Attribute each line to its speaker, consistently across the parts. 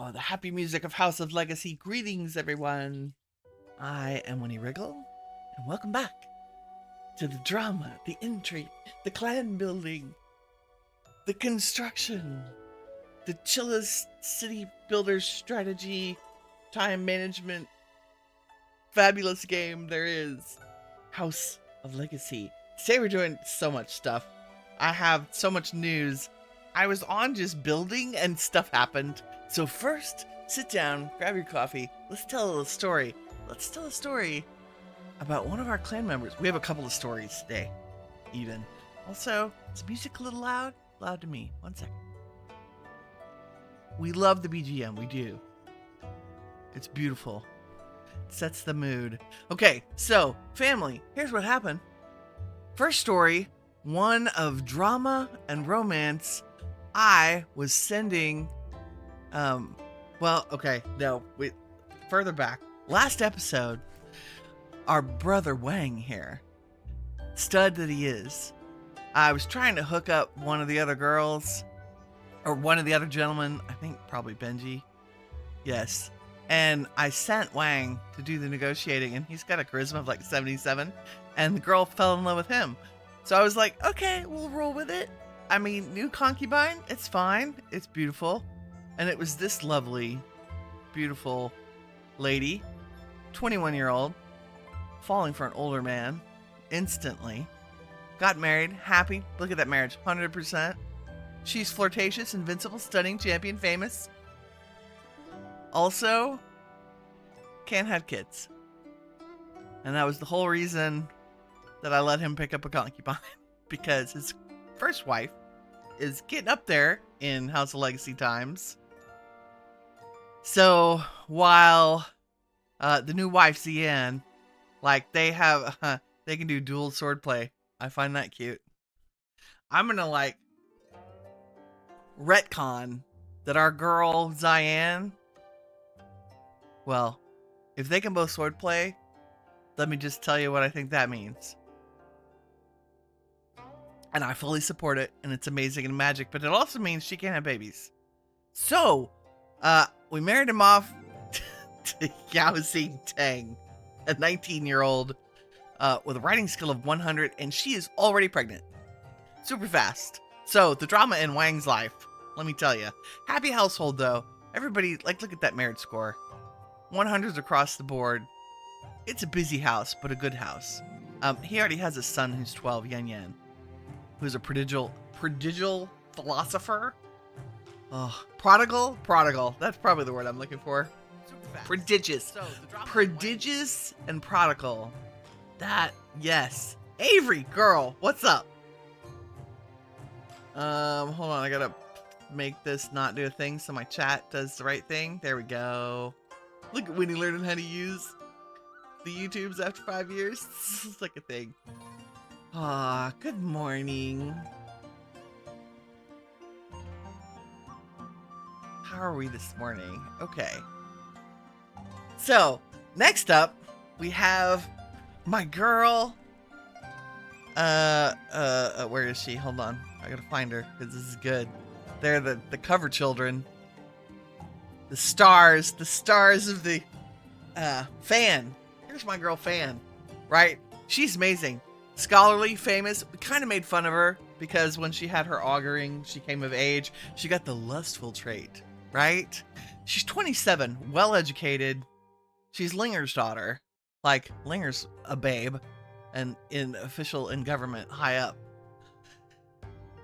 Speaker 1: Oh, the happy music of House of Legacy. Greetings, everyone. I am Winnie Wriggle, and welcome back to the drama, the intrigue, the clan building, the construction, the chillest city builder strategy, time management, fabulous game there is. House of Legacy. Today we're doing so much stuff. I have so much news. I was on just building and stuff happened. So first, sit down, grab your coffee. Let's tell a little story. Let's tell a story about one of our clan members. We have a couple of stories today, even. Also, is music a little loud? Loud to me. 1 second. We love the BGM. We do. It's beautiful. It sets the mood. Okay, so, family, here's what happened. First story, one of drama and romance. I was sending, further back. Last episode, our brother Wang here, stud that he is, I was trying to hook up one of the other girls, or one of the other gentlemen, I think probably Benji. Yes. And I sent Wang to do the negotiating, and he's got a charisma of like 77, and the girl fell in love with him. So I was like, okay, we'll roll with it. I mean, new concubine, it's fine. It's beautiful. And it was this lovely, beautiful lady, 21-year-old, falling for an older man instantly. Got married, happy. Look at that marriage, 100%. She's flirtatious, invincible, stunning, champion, famous. Also, can't have kids. And that was the whole reason that I let him pick up a concubine. Because his first wife is getting up there in House of Legacy times. So while the new wife, Zian, like they have, they can do dual swordplay. I find that cute. I'm gonna like retcon that our girl Zian. Well, if they can both swordplay, let me just tell you what I think that means. And I fully support it, and it's amazing and magic, but it also means she can't have babies. So, we married him off to Yao Xing Tang, a 19-year-old with a writing skill of 100, and she is already pregnant. Super fast. So, the drama in Wang's life, let me tell you. Happy household, though. Everybody, like, look at that marriage score. 100s across the board. It's a busy house, but a good house. He already has a son who's 12, Yan Yan, who's a prodigal philosopher. Oh, prodigal. That's probably the word I'm looking for. Prodigious. So, prodigious and prodigal. That, yes. Avery, girl, what's up? Hold on, I gotta make this not do a thing so my chat does the right thing. There we go. Look at Winnie learning how to use the YouTubes after 5 years. It's like a thing. Ah, good morning. How are we this morning? Okay. So, next up, we have my girl. Where is she? Hold on. I gotta find her, because this is good. They're the cover children. The stars of the, Fan. Here's my girl, Fan. Right? She's amazing. Scholarly, famous. We kind of made fun of her because when she had her auguring, she came of age. She got the lustful trait, right? She's 27, well-educated. She's Linger's daughter. Like, Linger's a babe and in government high up.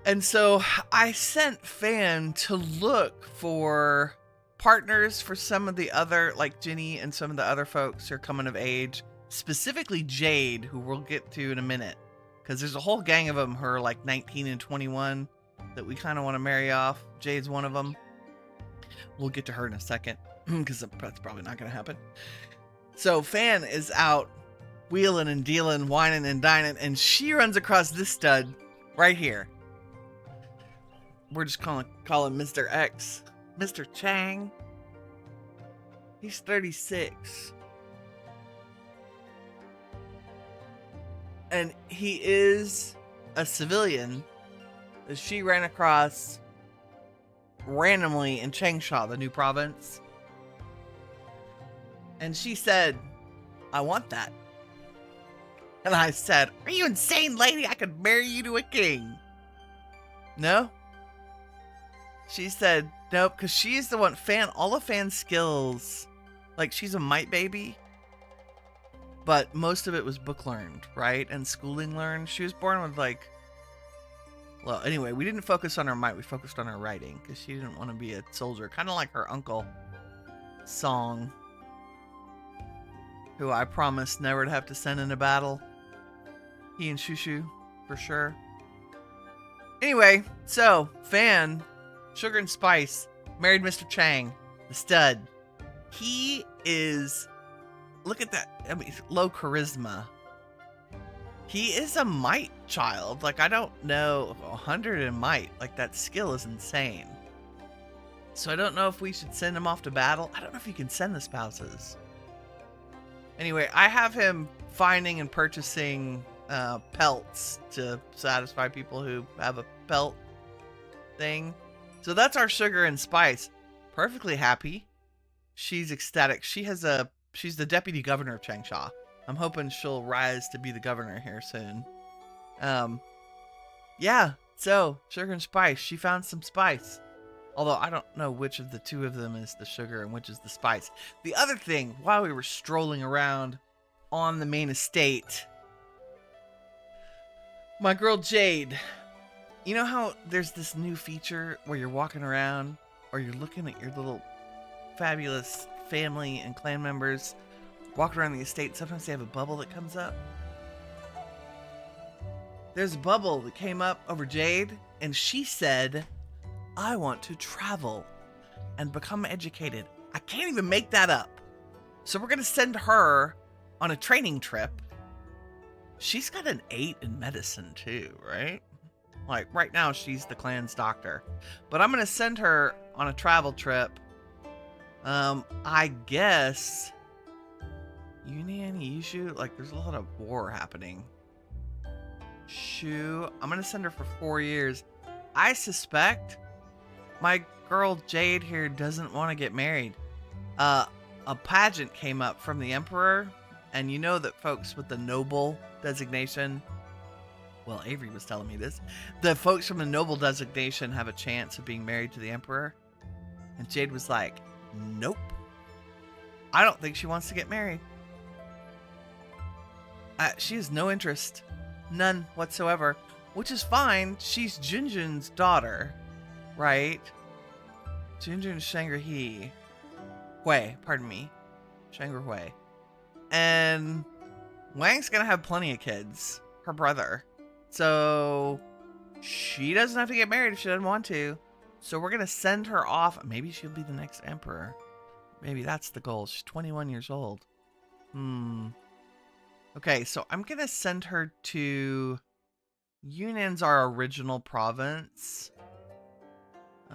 Speaker 1: And so I sent Fan to look for partners for some of the other, like Ginny and some of the other folks who are coming of age. Specifically Jade, who we'll get to in a minute, because there's a whole gang of them who are like 19 and 21 that we kind of want to marry off. Jade's one of them. We'll get to her in a second, because that's probably not going to happen. So Fan is out wheeling and dealing, whining and dining, and she runs across this stud right here. We're just call him Mr. X. Mr. Chang. He's 36. And he is a civilian that she ran across randomly in Changsha, the new province. And she said, I want that. And I said, are you insane, lady? I could marry you to a king. No? She said, nope, because she's the one, all of Fan's skills, like she's a mite baby, but most of it was book learned, right? And schooling learned. She was born with like, well, anyway, we didn't focus on her might, we focused on her writing, because she didn't want to be a soldier, kind of like her uncle, Song, who I promised never to have to send in a battle. He and Shushu, for sure. Anyway, so, Fan, Sugar and Spice, married Mr. Chang, the stud. He is, look at that, I mean, low charisma. He is a might child. Like, I don't know, 100 in might. Like, that skill is insane. So I don't know if we should send him off to battle. I don't know if you can send the spouses. Anyway, I have him finding and purchasing pelts to satisfy people who have a pelt thing. So that's our Sugar and Spice. Perfectly happy. She's ecstatic. She's the deputy governor of Changsha. I'm hoping she'll rise to be the governor here soon. Yeah, so Sugar and Spice. She found some spice. Although I don't know which of the two of them is the sugar and which is the spice. The other thing, while we were strolling around on the main estate, my girl Jade, you know how there's this new feature where you're walking around or you're looking at your little fabulous family and clan members walking around the estate. Sometimes they have a bubble that comes up. There's a bubble that came up over Jade, and she said, I want to travel and become educated. I can't even make that up. So we're going to send her on a training trip. She's got an 8 in medicine too, right? Like right now she's the clan's doctor. But I'm going to send her on a travel trip. I guess Yunnan, Yishu, like there's a lot of war happening. Shu, I'm going to send her for 4 years. I suspect my girl Jade here doesn't want to get married. A pageant came up from the Emperor, and you know that folks with the noble designation, well, Avery was telling me this, the folks from the noble designation have a chance of being married to the Emperor. And Jade was like, nope. I don't think she wants to get married. She has no interest. None whatsoever. Which is fine. She's Junjun's daughter. Right? Junjun Shangri Hui. Pardon me. Shangri Hui. And Wang's gonna have plenty of kids. Her brother. So she doesn't have to get married if she doesn't want to. So we're gonna send her off. Maybe she'll be the next emperor. Maybe that's the goal. She's 21 years old. Okay, so I'm gonna send her to Yunnan's our original province.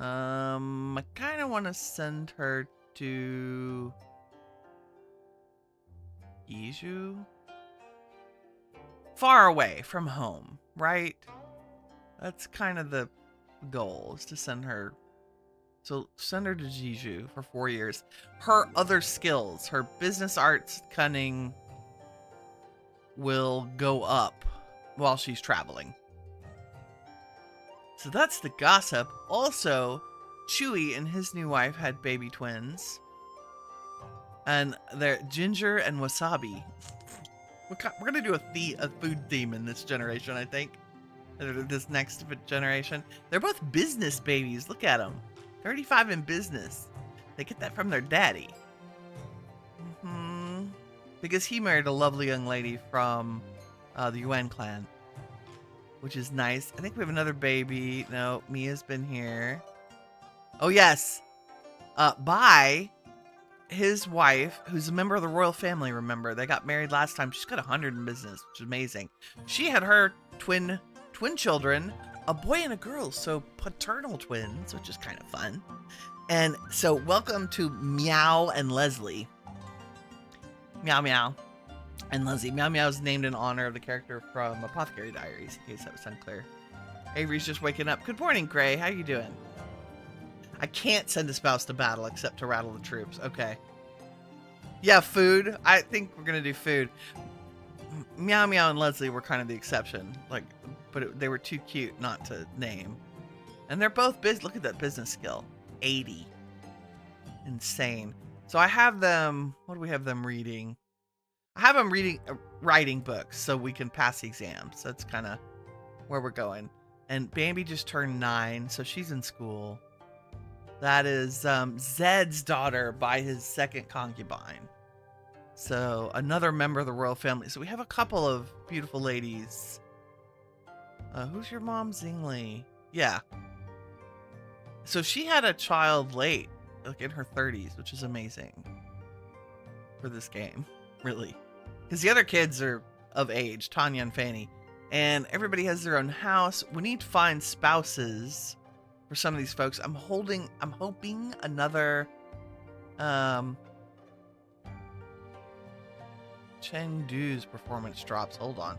Speaker 1: I kind of want to send her to Yizhu. Far away from home, right? That's kind of the goal, is to send her. So send her to Jiju for 4 years. Her other skills, her business, arts, cunning, will go up while she's traveling. So that's the gossip. Also, Chewy and his new wife had baby twins. And they're Ginger and Wasabi. We're going to do a food theme in this generation, I think. This next generation. They're both business babies. Look at them. 35 in business. They get that from their daddy. Because he married a lovely young lady from the Yuan clan. Which is nice. I think we have another baby. No, Mia's been here. Oh, yes. Bai, his wife, who's a member of the royal family, remember. They got married last time. She's got 100 in business, which is amazing. She had her twin children, a boy and a girl. So paternal twins, which is kind of fun. And so welcome to Meow and Leslie. Meow Meow and Leslie. Meow Meow is named in honor of the character from Apothecary Diaries, in case that was unclear. Avery's just waking up. Good morning, Gray. How you doing? I can't send a spouse to battle except to rattle the troops. Okay. Yeah, food. I think we're gonna do food. Meow Meow and Leslie were kind of the exception. Like, but they were too cute not to name. And they're both busy. Look at that business skill. 80. Insane. So I have them. What do we have them reading? I have them reading, writing books so we can pass the exams. That's kind of where we're going. And Bambi just turned 9, so she's in school. That is Zed's daughter by his second concubine. So another member of the royal family. So we have a couple of beautiful ladies. Who's your mom? Zingli. Yeah. So she had a child late, like in her 30s, which is amazing for this game, really. Because the other kids are of age, Tanya and Fanny. And everybody has their own house. We need to find spouses for some of these folks. I'm hoping another Chengdu's performance drops. Hold on.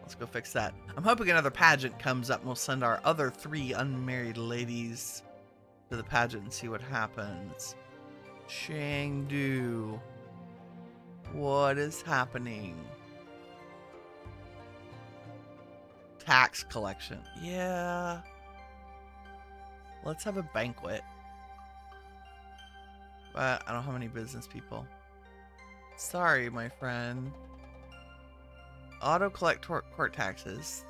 Speaker 1: Let's go fix that. I'm hoping another pageant comes up and we'll send our other 3 unmarried ladies to the pageant and see what happens. Chengdu. What is happening? Tax collection. Yeah. Let's have a banquet. But I don't have any business people. Sorry, my friend. Auto collect court taxes.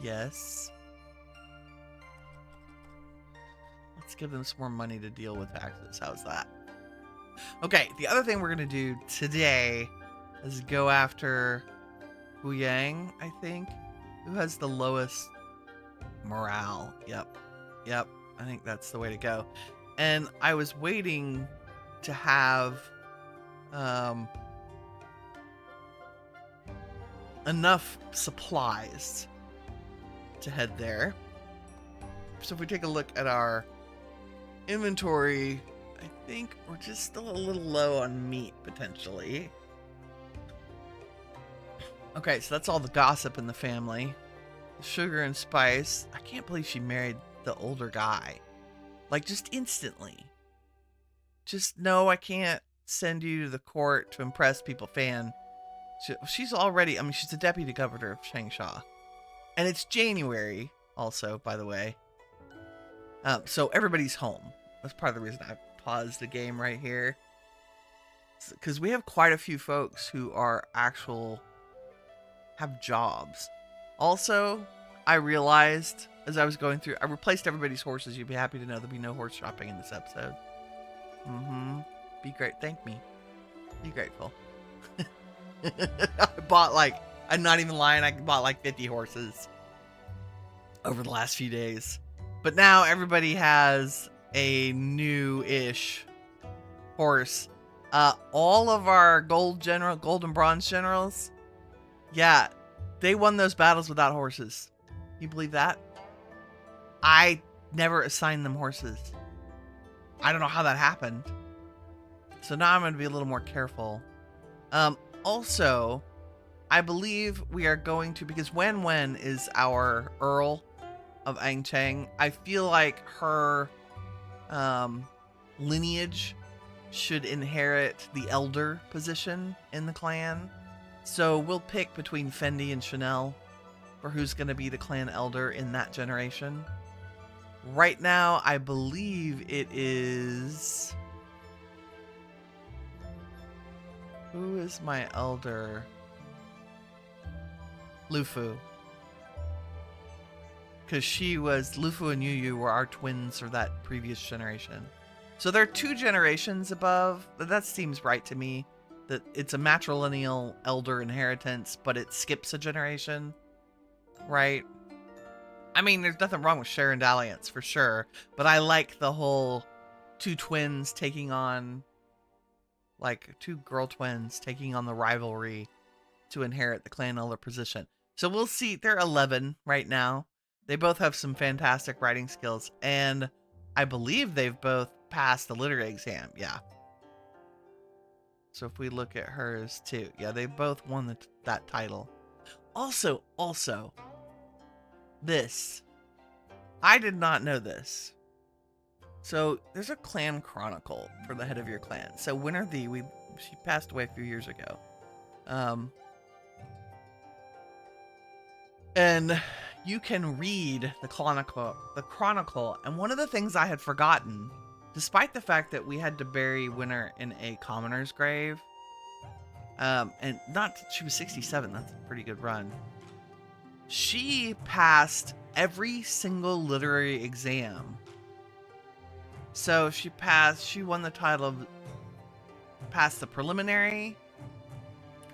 Speaker 1: Yes. Let's give them some more money to deal with taxes. How's that? Okay, the other thing we're going to do today is go after Hu Yang, I think. Who has the lowest morale? Yep. I think that's the way to go. And I was waiting to have enough supplies to head there. So if we take a look at our inventory, I think we're just still a little low on meat, potentially. Okay, so that's all the gossip in the family. Sugar and spice. I can't believe she married the older guy. Like, just instantly. Just, no, I can't send you to the court to impress people fan. She's already, I mean, she's the deputy governor of Changsha. And it's January, also, by the way. So everybody's home. That's part of the reason I paused the game right here. Because we have quite a few folks who are have jobs. Also, I realized as I was going through, I replaced everybody's horses. You'd be happy to know there'll be no horse shopping in this episode. Be great. Thank me. Be grateful. I bought I'm not even lying, I bought 50 horses over the last few days. But now everybody has a new-ish horse. All of our gold and bronze generals, yeah, they won those battles without horses. You believe that? I never assigned them horses. I don't know how that happened. So now I'm going to be a little more careful. Also, I believe we are going to, because Wen is our Earl of Angcheng, I feel like her lineage should inherit the elder position in the clan. So we'll pick between Fendi and Chanel for who's going to be the clan elder in that generation. Right now, I believe it is... Who is my elder? Lufu. Because Lufu and Yu were our twins for that previous generation. So they're 2 generations above. That seems right to me. That it's a matrilineal elder inheritance, but it skips a generation. Right? I mean, there's nothing wrong with share and dalliance, for sure. But I like the whole 2 twins taking on... 2 girl twins taking on the rivalry to inherit the clan elder position. So we'll see. They're 11 right now. They both have some fantastic writing skills. And I believe they've both passed the literary exam. Yeah. So if we look at hers too. Yeah, they both won that title. Also, this. I did not know this. So there's a clan chronicle for the head of your clan. So Winter she passed away a few years ago. And you can read the chronicle. And one of the things I had forgotten, despite the fact that we had to bury Winter in a commoner's grave, and she was 67. That's a pretty good run. She passed every single literary exam. So she won the title of, passed the preliminary,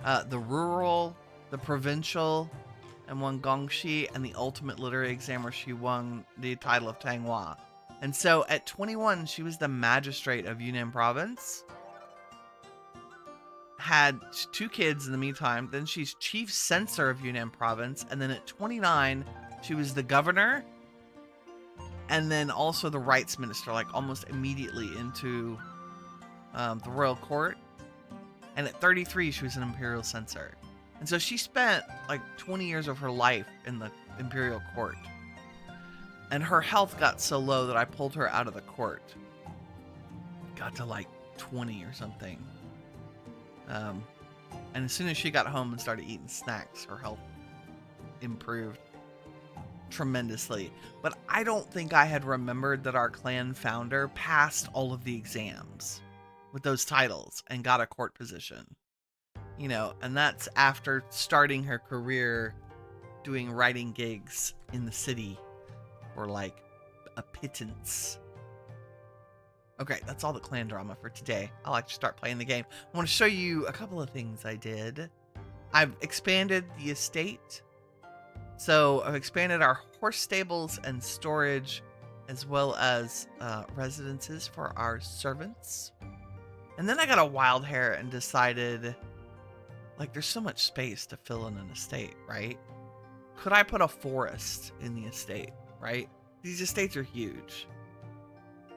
Speaker 1: the rural, the provincial, and won Gongxi, and the ultimate literary exam where she won the title of Tanghua. And so at 21, she was the magistrate of Yunnan province. Had 2 kids in the meantime. Then she's chief censor of Yunnan province. And then at 29, she was the governor. And then also the rights minister, like almost immediately into the royal court. And at 33, she was an imperial censor. And so she spent like 20 years of her life in the imperial court. And her health got so low that I pulled her out of the court. Got to like 20 or something. And as soon as she got home and started eating snacks, her health improved tremendously. But I don't think I had remembered that our clan founder passed all of the exams with those titles and got a court position. You know, and that's after starting her career doing writing gigs in the city for like a pittance. Okay, that's all the clan drama for today. I'll actually start playing the game. I want to show you a couple of things I did. I've expanded the estate. So I've expanded our horse stables and storage, as well as residences for our servants. And then I got a wild hair and decided, like, there's so much space to fill in an estate, right? Could I put a forest in the estate, right? These estates are huge.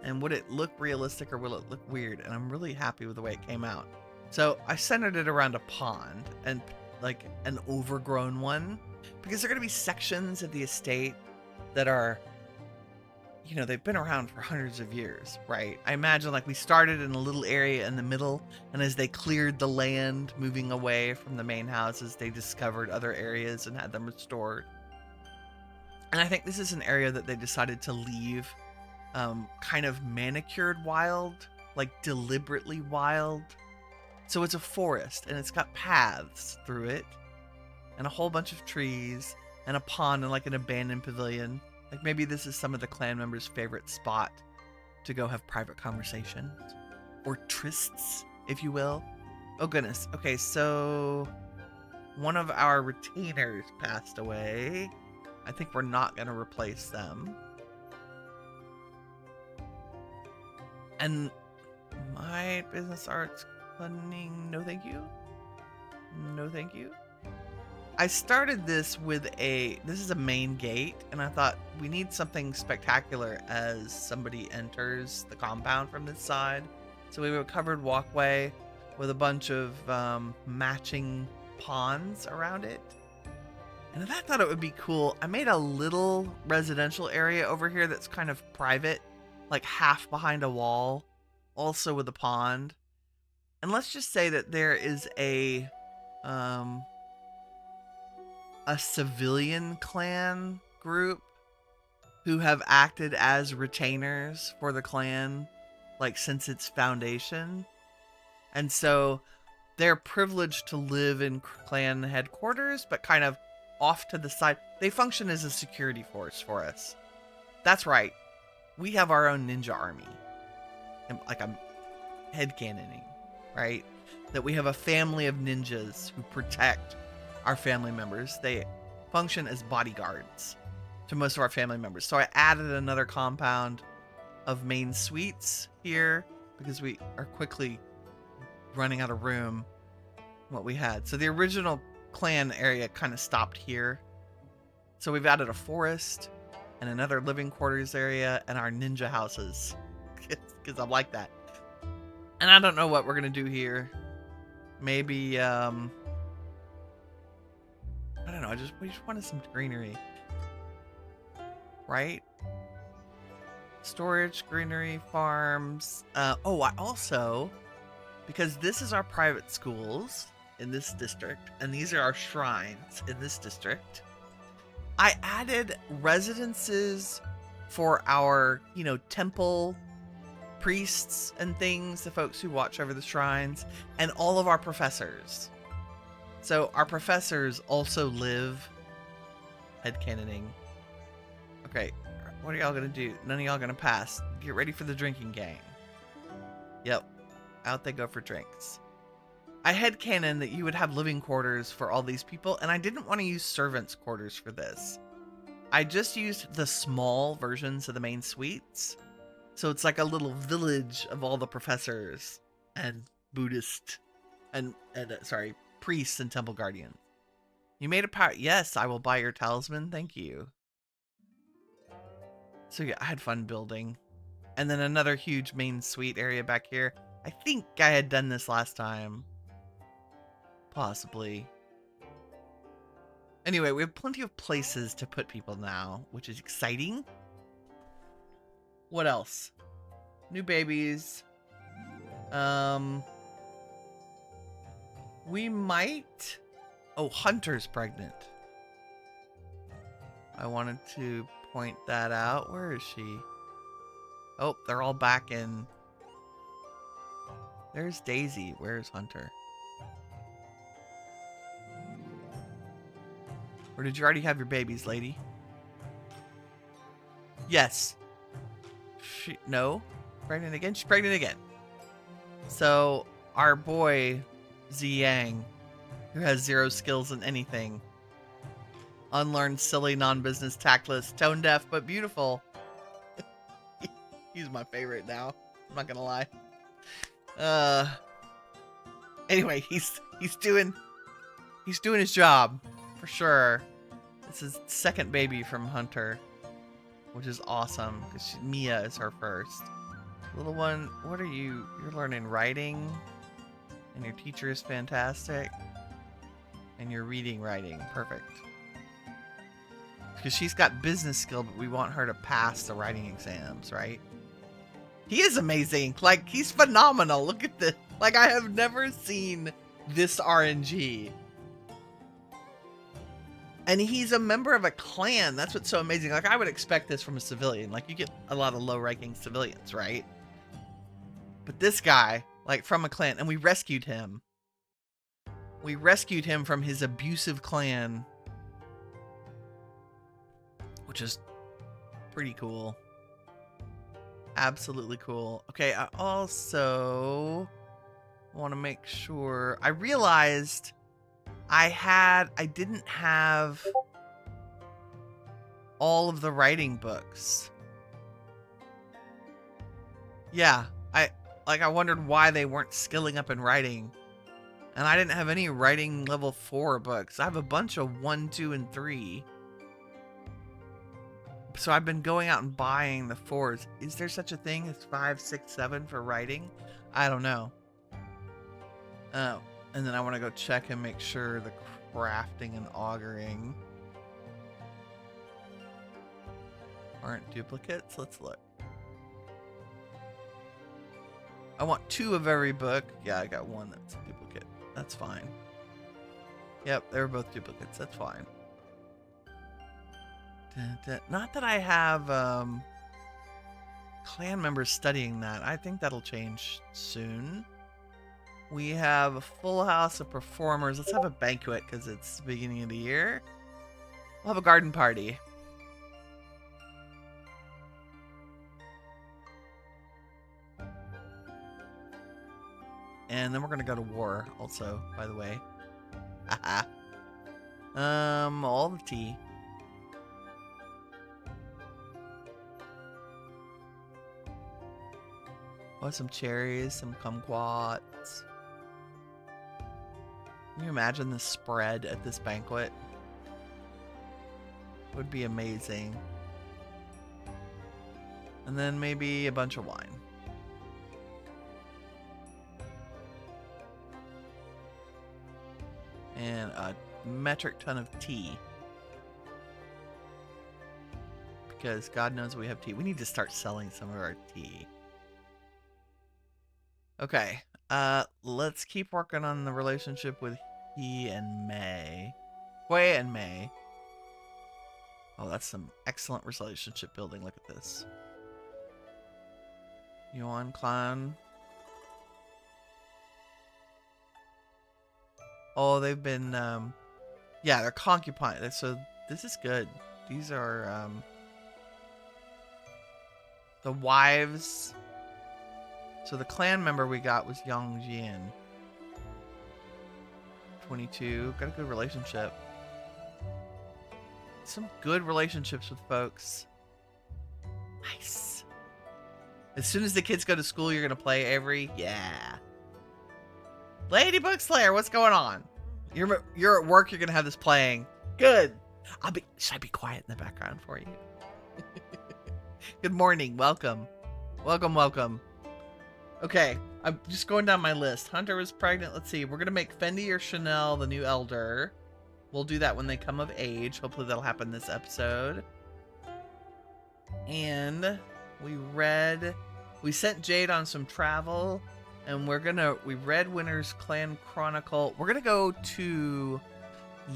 Speaker 1: And would it look realistic or will it look weird? And I'm really happy with the way it came out. So I centered it around a pond, and like an overgrown one, because there are going to be sections of the estate that are, you know, they've been around for hundreds of years, right? I imagine like we started in a little area in the middle, and as they cleared the land, moving away from the main houses, they discovered other areas and had them restored. And I think this is an area that they decided to leave kind of manicured wild, like deliberately wild. So it's a forest, and it's got paths through it, and a whole bunch of trees, and a pond, and like an abandoned pavilion. Like maybe this is some of the clan members' favorite spot to go have private conversations, or trysts, if you will. Oh goodness. Okay, so one of our retainers passed away. I think we're not going to replace them. And my business arts funding, no thank you. No thank you. I started this with this is a main gate, and I thought we need something spectacular as somebody enters the compound from this side. So we have a covered walkway with a bunch of matching ponds around it. And I thought it would be cool. I made a little residential area over here that's kind of private, like half behind a wall, also with a pond. And let's just say that there is a civilian clan group who have acted as retainers for the clan, like since its foundation. And so they're privileged to live in clan headquarters, but kind of off to the side. They function as a security force for us. That's right. We have our own ninja army. And like I'm headcanoning, right? That we have a family of ninjas who protect our family members. They function as bodyguards to most of our family members. So I added another compound of main suites here because we are quickly running out of room what we had. So the original clan area kind of stopped here. So we've added a forest and another living quarters area and our ninja houses because I'm like that. And I don't know what we're going to do here. Maybe, I don't know. We just wanted some greenery. Right? Storage, greenery, farms. Oh, I also, because this is our private schools in this district, and these are our shrines in this district, I added residences for our, temple priests and things, the folks who watch over the shrines, and all of our professors. So our professors also live headcanoning. Okay, what are y'all gonna do? None of y'all gonna pass. Get ready for the drinking game. Yep, out they go for drinks. I headcanon that you would have living quarters for all these people, and I didn't want to use servants' quarters for this. I just used the small versions of the main suites. So it's like a little village of all the professors and Buddhist and priests and temple guardians. You made a power. Yes, I will buy your talisman. Thank you. So yeah, I had fun building. And then another huge main suite area back here. I think I had done this last time. Possibly. Anyway, we have plenty of places to put people now, which is exciting. What else? New babies. We might... Oh, Hunter's pregnant. I wanted to point that out. Where is she? Oh, they're all back in... There's Daisy. Where's Hunter? Or did you already have your babies, lady? Yes. No. Pregnant again? She's pregnant again. So, our boy, Ziyang, who has 0 skills in anything. Unlearned, silly, non-business, tactless, tone deaf, but beautiful. He's my favorite now. I'm not gonna lie. Anyway, he's doing his job. For sure. This is second baby from Hunter, which is awesome because Mia is her first. Little one, what are you? You're learning writing, and your teacher is fantastic, and you're reading writing. Perfect. Because she's got business skill, but we want her to pass the writing exams, right? He is amazing. Like, he's phenomenal. Look at this. Like, I have never seen this RNG. And he's a member of a clan. That's what's so amazing. Like, I would expect this from a civilian. Like, you get a lot of low-ranking civilians, right? But this guy, like, from a clan. And we rescued him. We rescued him from his abusive clan. Which is pretty cool. Absolutely cool. Okay, I also want to make sure. I realized... I didn't have all of the writing books. Yeah, I wondered why they weren't skilling up in writing. And I didn't have any writing level 4 books. I have a bunch of 1, 2, and 3. So I've been going out and buying the 4s. Is there such a thing as 5, 6, 7 for writing? I don't know. Oh. And then I want to go check and make sure the crafting and auguring aren't duplicates. Let's look. I want 2 of every book. Yeah, I got 1 that's a duplicate. That's fine. Yep, they were both duplicates. That's fine. Not that I have clan members studying that. I think that'll change soon. We have a full house of performers. Let's have a banquet because it's the beginning of the year. We'll have a garden party. And then we're going to go to war also, by the way. Haha. All the tea. Oh, some cherries, some kumquats. Can you imagine the spread at this banquet? It would be amazing. And then maybe a bunch of wine. And a metric ton of tea. because God knows we have tea. We need to start selling some of our tea. Okay. Let's keep working on the relationship with he and May. Hui and May. Oh, that's some excellent relationship building. Look at this. Yuan clan. Oh, they've been, yeah, they're concubine. So this is good. These are, the wives. So the clan member we got was Yang Jian. 22. Got a good relationship. Some good relationships with folks. Nice. As soon as the kids go to school, you're going to play Avery? Yeah. Ladybug Slayer, what's going on? You're at work, you're going to have this playing. Good. Should I be quiet in the background for you? Good morning. Welcome. Welcome, welcome. Okay, I'm just going down my list. Hunter was pregnant. Let's see. We're going to make Fendi or Chanel the new elder. We'll do that when they come of age. Hopefully that'll happen this episode. And we sent Jade on some travel. And we read Winter's Clan Chronicle. We're going to go to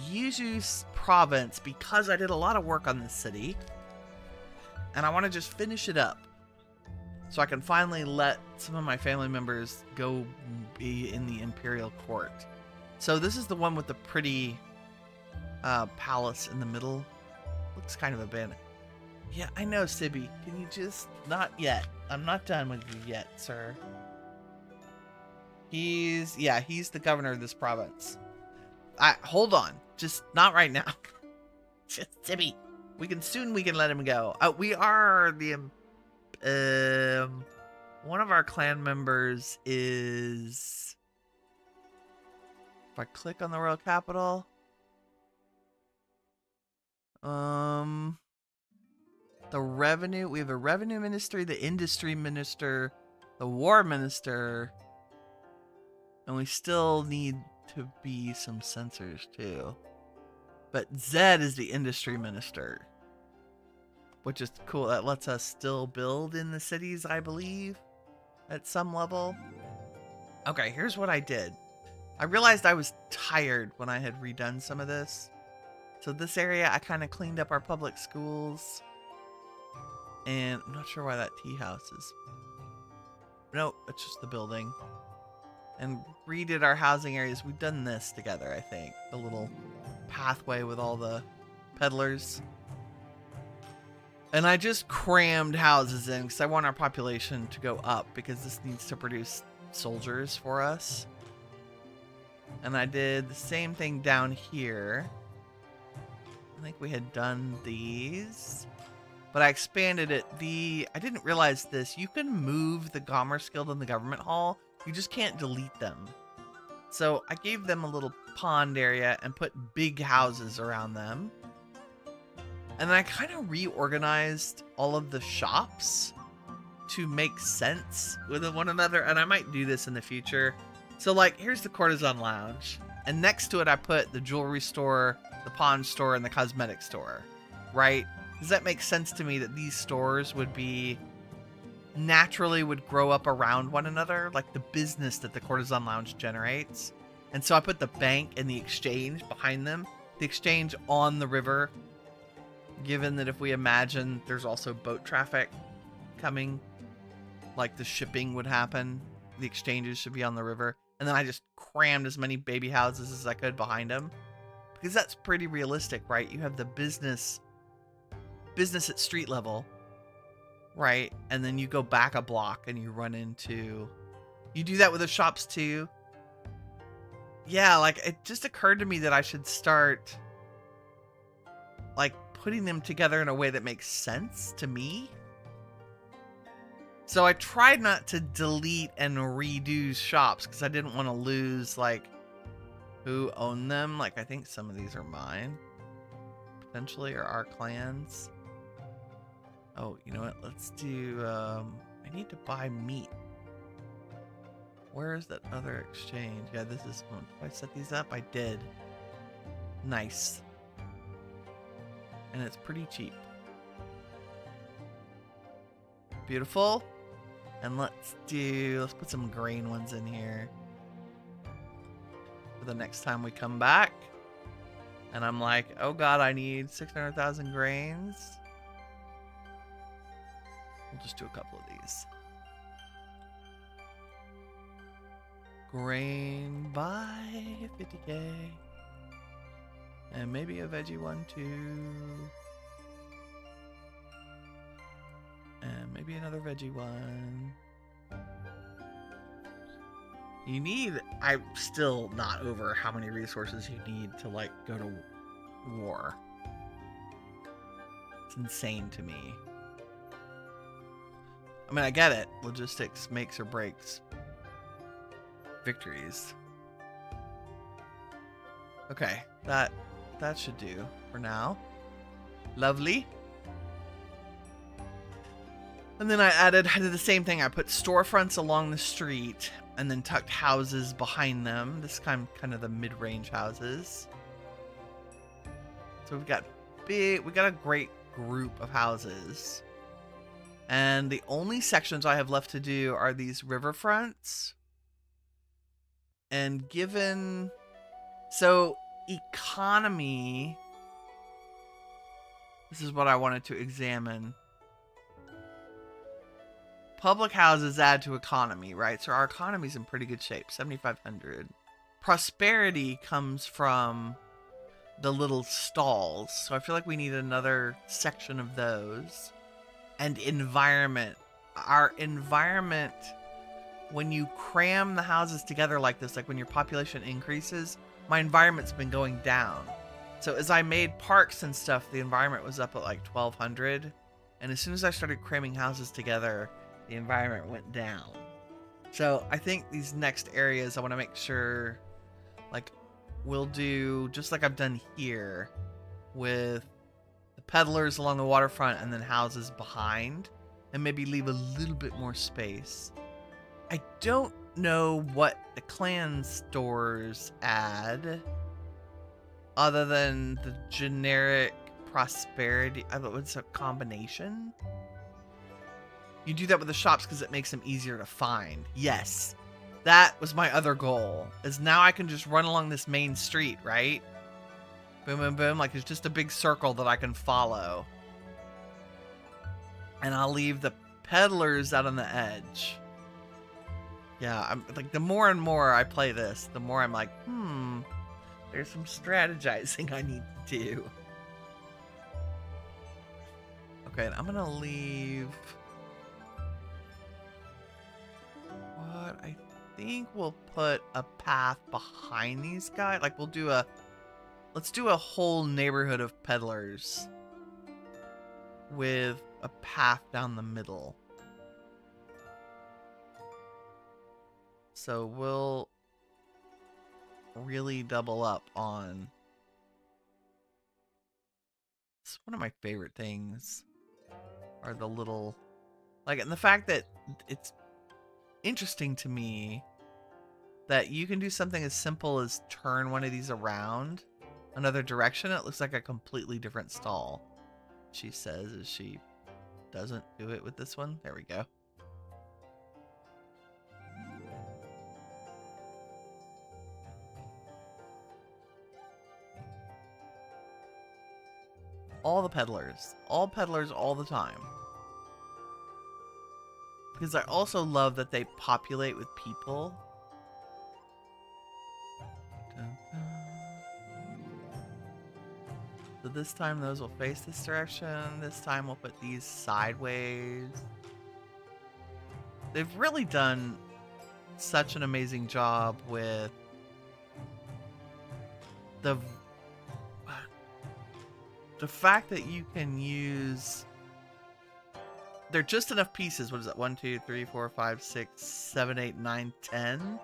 Speaker 1: Yuzu's province because I did a lot of work on this city. And I want to just finish it up. So I can finally let some of my family members go be in the Imperial Court. So this is the one with the pretty palace in the middle. Looks kind of abandoned. Yeah, I know, Sibby. Can you just... Not yet. I'm not done with you yet, sir. He's the governor of this province. Hold on. Just not right now. Just Sibby. We can let him go. We are the... one of our clan members is... If I click on the royal capital... The revenue... We have a revenue ministry, the industry minister, the war minister... And we still need to be some censors, too. But Zed is the industry minister. Which is cool. That lets us still build in the cities, I believe. At some level. Okay, here's what I did. I realized I was tired when I had redone some of this. So this area, I kind of cleaned up our public schools. And I'm not sure why that tea house is... No, it's just the building. And redid our housing areas. We've done this together, I think. The little pathway with all the peddlers. And I just crammed houses in because I want our population to go up because this needs to produce soldiers for us. And I did the same thing down here. I think we had done these. But I expanded it. I didn't realize this. You can move the Commerce Guild in the Government Hall. You just can't delete them. So I gave them a little pond area and put big houses around them. And then I kind of reorganized all of the shops to make sense with one another. And I might do this in the future. So like, here's the Courtesan Lounge. And next to it, I put the jewelry store, the pawn store, and the cosmetic store. Right? Does that make sense to me that these stores would grow up around one another? Like the business that the Courtesan Lounge generates. And so I put the bank and the exchange behind them. The exchange on the river. Given that if we imagine there's also boat traffic coming, like the shipping would happen, the exchanges should be on the river. And then I just crammed as many baby houses as I could behind them. Because that's pretty realistic, right? You have the business at street level, right? And then you go back a block and you run into... You do that with the shops too. Yeah, like it just occurred to me that I should start like putting them together in a way that makes sense to me. So I tried not to delete and redo shops because I didn't want to lose like who owned them. Like I think some of these are mine, potentially, or our clans. Oh, you know what? Let's do, I need to buy meat. Where is that other exchange? Yeah, this is one. Did I set these up? I did. Nice. And it's pretty cheap. Beautiful. And let's put some grain ones in here for the next time we come back. And I'm like, oh god, I need 600,000 grains. We'll just do a couple of these. Grain by 50k. And maybe a veggie one too. And maybe another veggie one. You need, I'm still not over how many resources you need to like go to war. It's insane to me. I mean, I get it. Logistics makes or breaks victories. Okay, that should do for now. Lovely. And then I did the same thing. I put storefronts along the street and then tucked houses behind them. This kind of the mid-range houses. So we got a great group of houses. And the only sections I have left to do are these riverfronts. And given, so economy, this is what I wanted to examine. Public houses add to economy, right? So our economy's in pretty good shape, 7,500. Prosperity comes from the little stalls. So I feel like we need another section of those. And environment. Our environment, when you cram the houses together like this, like when your population increases, my environment's been going down. So as I made parks and stuff, the environment was up at like 1,200. And as soon as I started cramming houses together, the environment went down. So I think these next areas, I want to make sure, like, we'll do just like I've done here with the peddlers along the waterfront and then houses behind, and maybe leave a little bit more space. I don't know what the clan stores add other than the generic prosperity. I thought it's a combination. You do that with the shops because it makes them easier to find. Yes. That was my other goal. Is now I can just run along this main street, right? Boom, boom, boom. Like it's just a big circle that I can follow. And I'll leave the peddlers out on the edge. Yeah, I'm like, the more and more I play this, the more I'm like, there's some strategizing I need to do. Okay, I'm gonna leave. What I think we'll put a path behind these guys. Like let's do a whole neighborhood of peddlers with a path down the middle. So we'll really double up on. It's one of my favorite things are the little, like, and the fact that it's interesting to me that you can do something as simple as turn one of these around another direction. It looks like a completely different stall, she says, as she doesn't do it with this one. There we go. All the peddlers. All peddlers all the time. Because I also love that they populate with people. So this time those will face this direction. This time we'll put these sideways. They've really done such an amazing job with the fact that you can use, they're just enough pieces. What is that? 1, 2, 3, 4, 5, 6, 7, 8, 9, 10.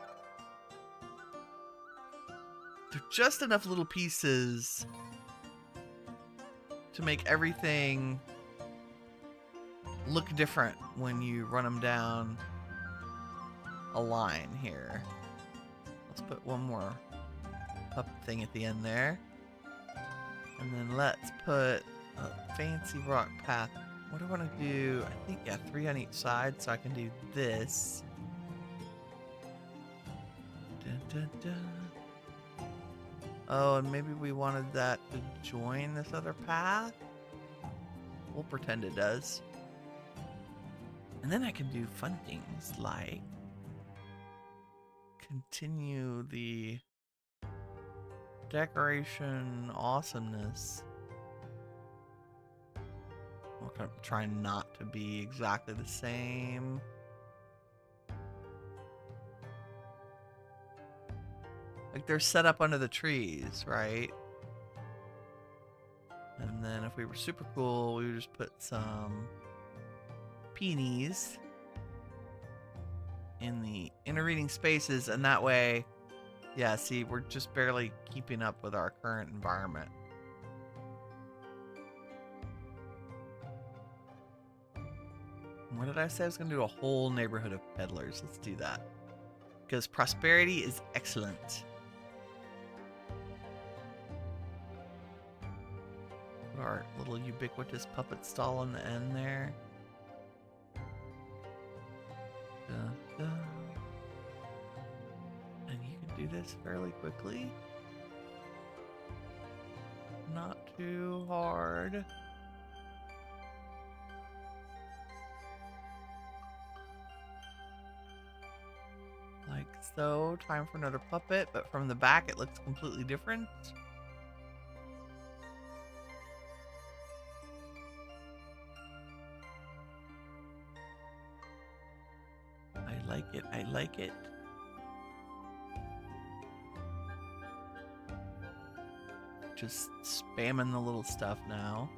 Speaker 1: They're just enough little pieces to make everything look different when you run them down a line here. Let's put one more up thing at the end there. And then let's put a fancy rock path What do I want to do? I think, yeah, 3 on each side, so I can do this. Dun, dun, dun. Oh, and maybe we wanted that to join this other path? We'll pretend it does. And then I can do fun things like continue the decoration awesomeness. I'm gonna try not to be exactly the same. Like they're set up under the trees, right? And then if we were super cool, we would just put some peonies in the intervening spaces, and that way, yeah, see, we're just barely keeping up with our current environment. What did I say? I was going to do a whole neighborhood of peddlers. Let's do that. Because prosperity is excellent. Put our little ubiquitous puppet stall on the end there. And you can do this fairly quickly. Not too hard. Like so. Time for another puppet, but from the back it looks completely different. I like it. I like it. Just spamming the little stuff now.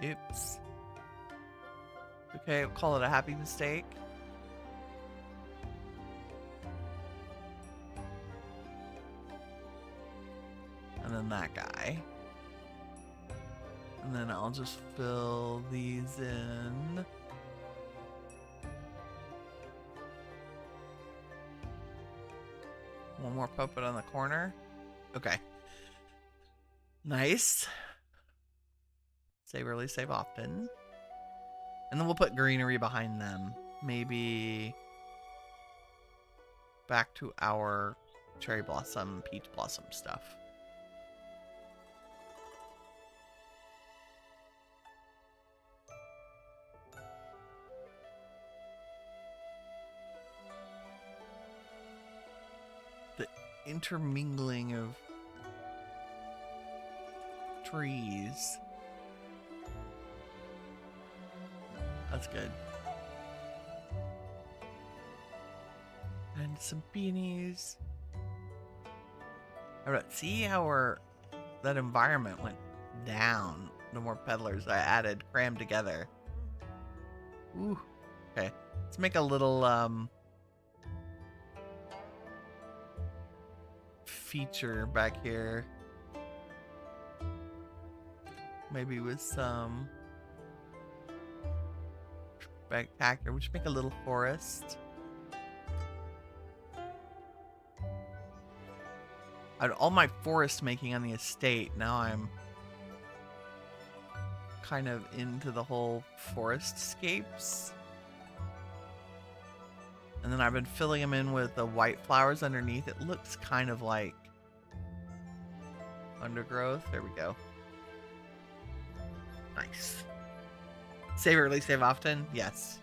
Speaker 1: Oops. Okay, we'll call it a happy mistake. And then that guy. And then I'll just fill these in. One more puppet on the corner. Okay. Nice. Save early, save often. And then we'll put greenery behind them. Maybe back to our cherry blossom, peach blossom stuff. The intermingling of trees. That's good. And some beanies. Alright, see how that environment went down. No more peddlers. I added crammed together. Ooh. Okay. Let's make a little feature back here. Maybe with some spectacular. We should make a little forest. I had all my forest making on the estate. Now I'm kind of into the whole forest scapes. And then I've been filling them in with the white flowers underneath. It looks kind of like undergrowth. There we go. Nice. Save early, save often? Yes.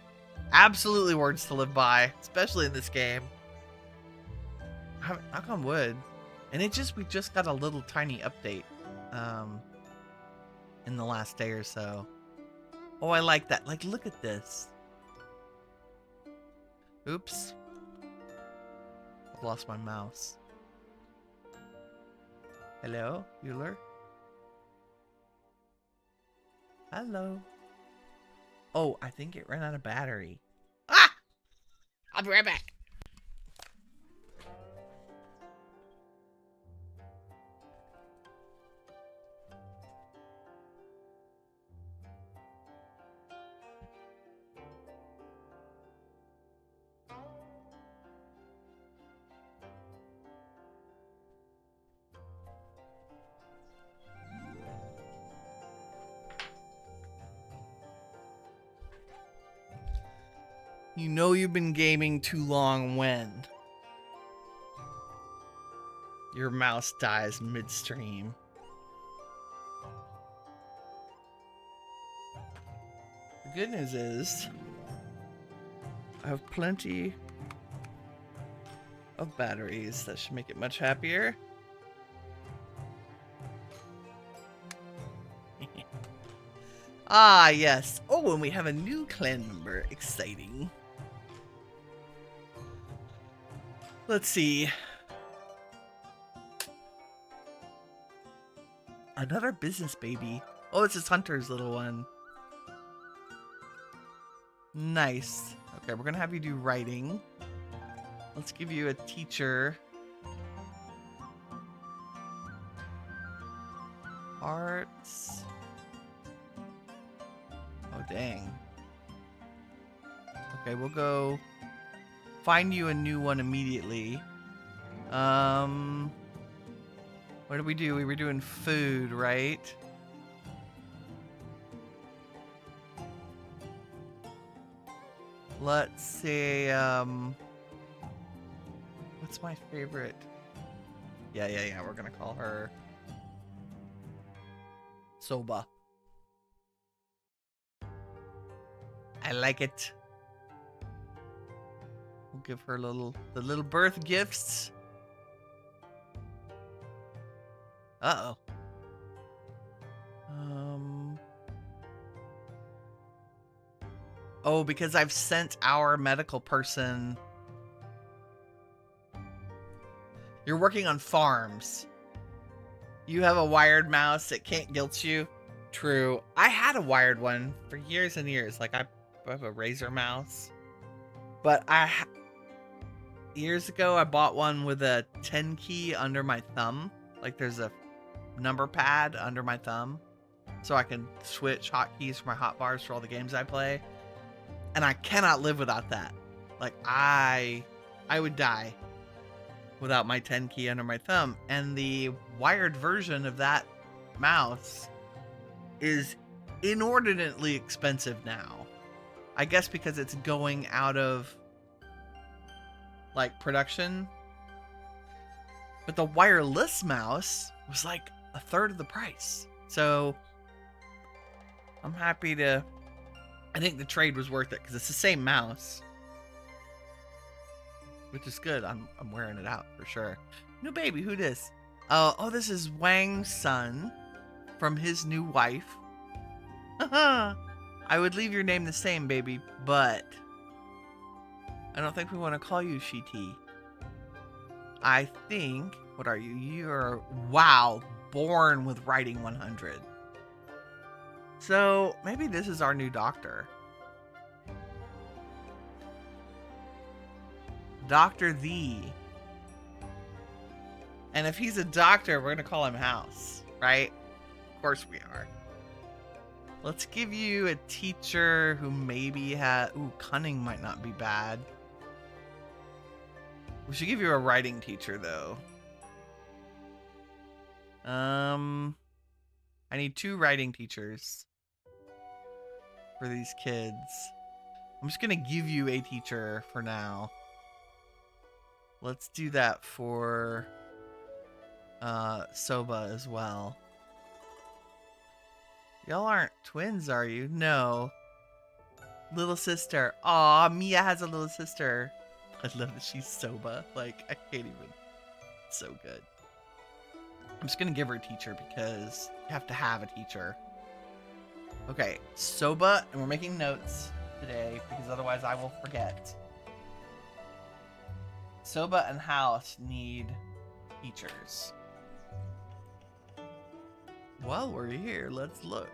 Speaker 1: Absolutely words to live by, especially in this game. Knock on wood. And we just got a little tiny update in the last day or so. Oh, I like that. Like, look at this. Oops. I've lost my mouse. Hello, Euler? Hello. Oh, I think it ran out of battery. Ah! I'll be right back. You know you've been gaming too long when your mouse dies midstream. The good news is I have plenty of batteries. That should make it much happier. Ah, yes. Oh, and we have a new clan member. Exciting. Let's see. Another business baby. Oh, it's his hunter's little one. Nice. Okay, we're gonna have you do writing. Let's give you a teacher. Arts. Oh, dang. Okay, we'll go find you a new one immediately. What did we do? We were doing food, right? Let's say, what's my favorite? Yeah. We're gonna call her Soba. I like it. We'll give her the little birth gifts. Uh-oh. Oh, because I've sent our medical person. You're working on farms. You have a wired mouse. It can't guilt you. True. I had a wired one for years and years. Like, I have a Razer mouse. But years ago, I bought one with a 10 key under my thumb. Like, there's a number pad under my thumb. So I can switch hotkeys for my hotbars for all the games I play. And I cannot live without that. Like, I would die without my 10 key under my thumb. And the wired version of that mouse is inordinately expensive now. I guess because it's going out of, like, production. But the wireless mouse was like a third of the price. So I'm happy to... I think the trade was worth it because it's the same mouse, which is good. I'm wearing it out for sure. New baby, who this? Oh, this is Wang's son from his new wife. I would leave your name the same, baby, but I don't think we want to call you Shiti. I think, what are you? You're, wow, born with writing 100. So, maybe this is our new doctor. Dr. Thee. And if he's a doctor, we're going to call him House, right? Of course we are. Let's give you a teacher who maybe has... Ooh, cunning might not be bad. We should give you a writing teacher, though. I need 2 writing teachers for these kids. I'm just gonna give you a teacher for now. Let's do that for Soba as well. Y'all aren't twins, are you? No. Little sister. Aw, Mia has a little sister. I love that she's Soba. Like, I can't even. It's so good. I'm just gonna give her a teacher because you have to have a teacher. Okay, Soba, and we're making notes today because otherwise I will forget. Soba and House need teachers. While we're here, let's look.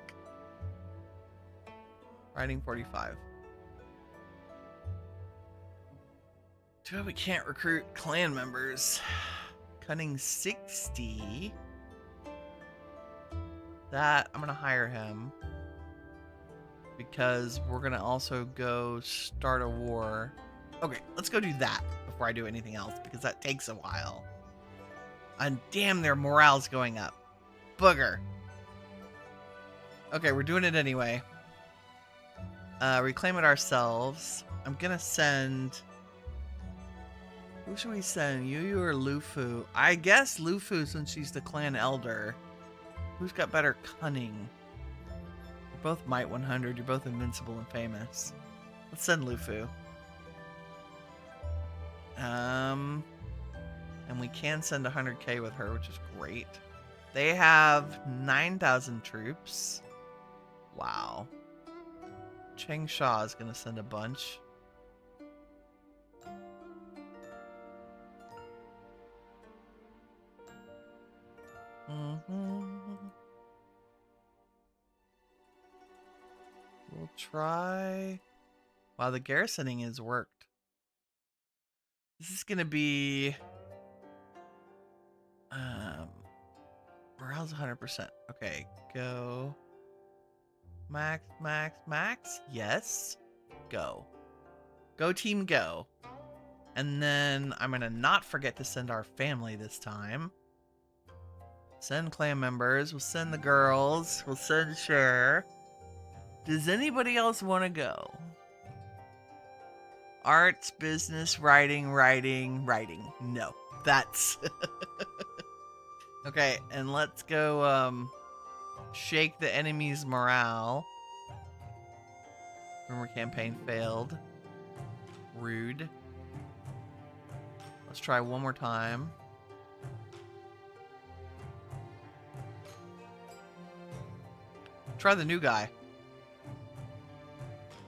Speaker 1: Writing 45. Too bad we can't recruit clan members. Cunning 60. That, I'm gonna hire him. Because we're gonna also go start a war. Okay, let's go do that before I do anything else, because that takes a while. And damn, their morale's going up. Booger. Okay, we're doing it anyway. Reclaim it ourselves. I'm gonna send... Who should we send? Yu or Lufu? I guess Lufu, since she's the clan elder. Who's got better cunning? You're both Might 100. You're both invincible and famous. Let's send Lufu. And we can send 100k with her, which is great. They have 9,000 troops. Wow. Changsha is going to send a bunch. We'll try... Wow, the garrisoning has worked. This is going to be... Morale's 100%. Okay, go. Max, max, max. Yes. Go. Go team, go. And then I'm going to not forget to send our family this time. Send clan members. We'll send the girls. We'll send Cher. Does anybody else want to go? Arts, business, writing. No. That's... Okay, and let's go, shake the enemy's morale. Rumor campaign failed. Rude. Let's try one more time. Try the new guy.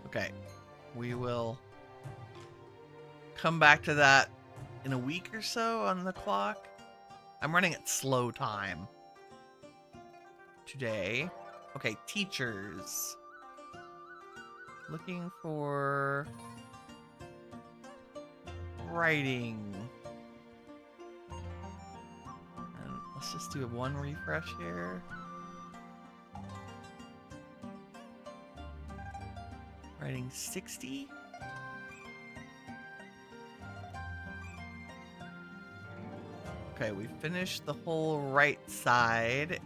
Speaker 1: Okay. We will come back to that in a week or so on the clock. I'm running at slow time today. Okay, teachers. Looking for writing. And let's just do one refresh here. Writing 60. Okay, we finished the whole right side.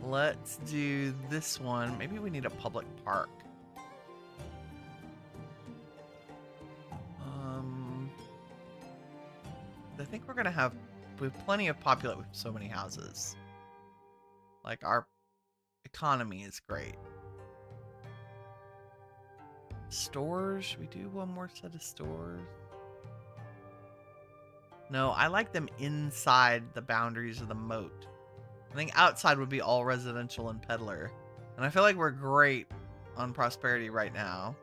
Speaker 1: Let's do this one. Maybe we need a public park. I think we're gonna have we have plenty of population with so many houses. Like our economy is great. Stores? Should we do one more set of stores? No, I like them inside the boundaries of the moat. I think outside would be all residential and peddler. And I feel like we're great on prosperity right now.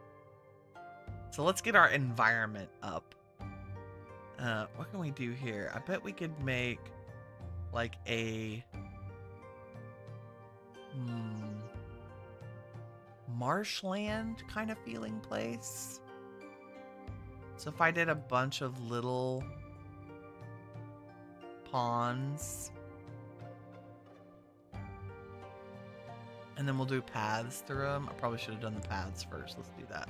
Speaker 1: So let's get our environment up. What can we do here? I bet we could make like a marshland kind of feeling place. So if I did a bunch of little ponds, and then we'll do paths through them. I probably should have done the paths first. Let's do that.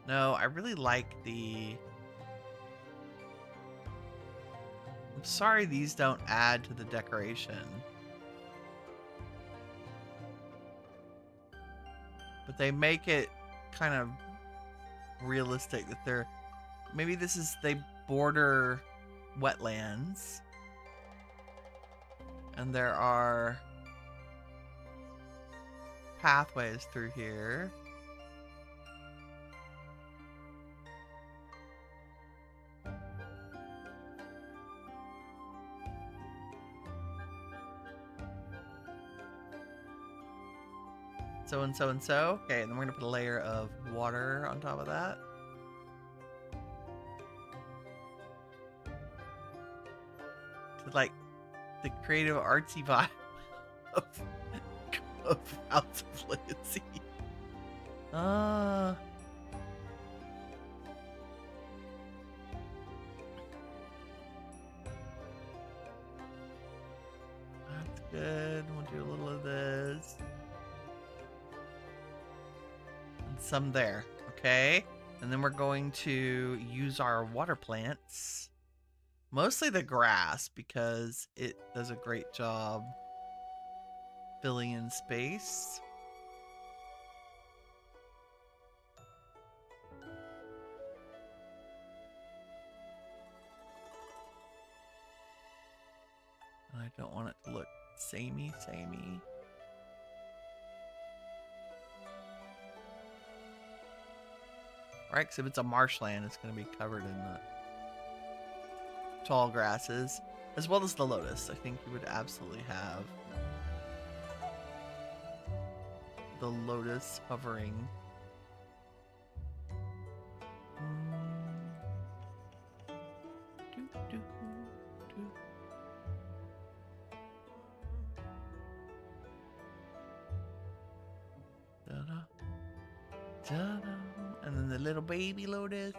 Speaker 1: No, I really like the... I'm sorry these don't add to the decoration. But they make it kind of realistic that they're... Maybe this is... They border wetlands. And there are pathways through here. So and so and so. Okay, and then we're gonna put a layer of water on top of that. To like the creative artsy vibe of House of Legacy. That's good. We'll do a little of this. And some there. Okay. And then we're going to use our water plants. Mostly the grass, because it does a great job filling in space. And I don't want it to look samey. Right, because if it's a marshland, it's going to be covered in the tall grasses, as well as the lotus. I think you would absolutely have the lotus hovering. And then the little baby lotus,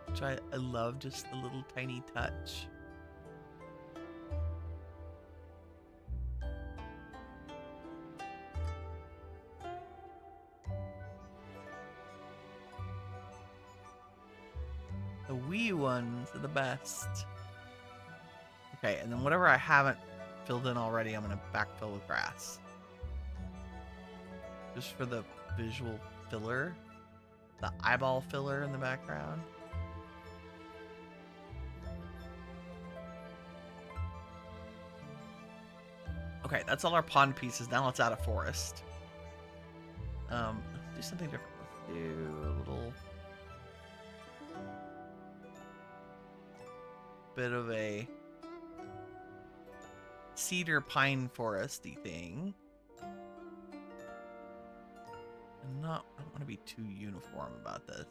Speaker 1: which I love, just the little tiny touch. The wee ones are the best. Okay, and then whatever I haven't filled in already, I'm going to backfill with grass. Just for the visual filler. The eyeball filler in the background. Okay, that's all our pond pieces. Now let's add a forest. Let's do something different. Let's do a little bit of a cedar pine foresty thing. I don't want to be too uniform about this.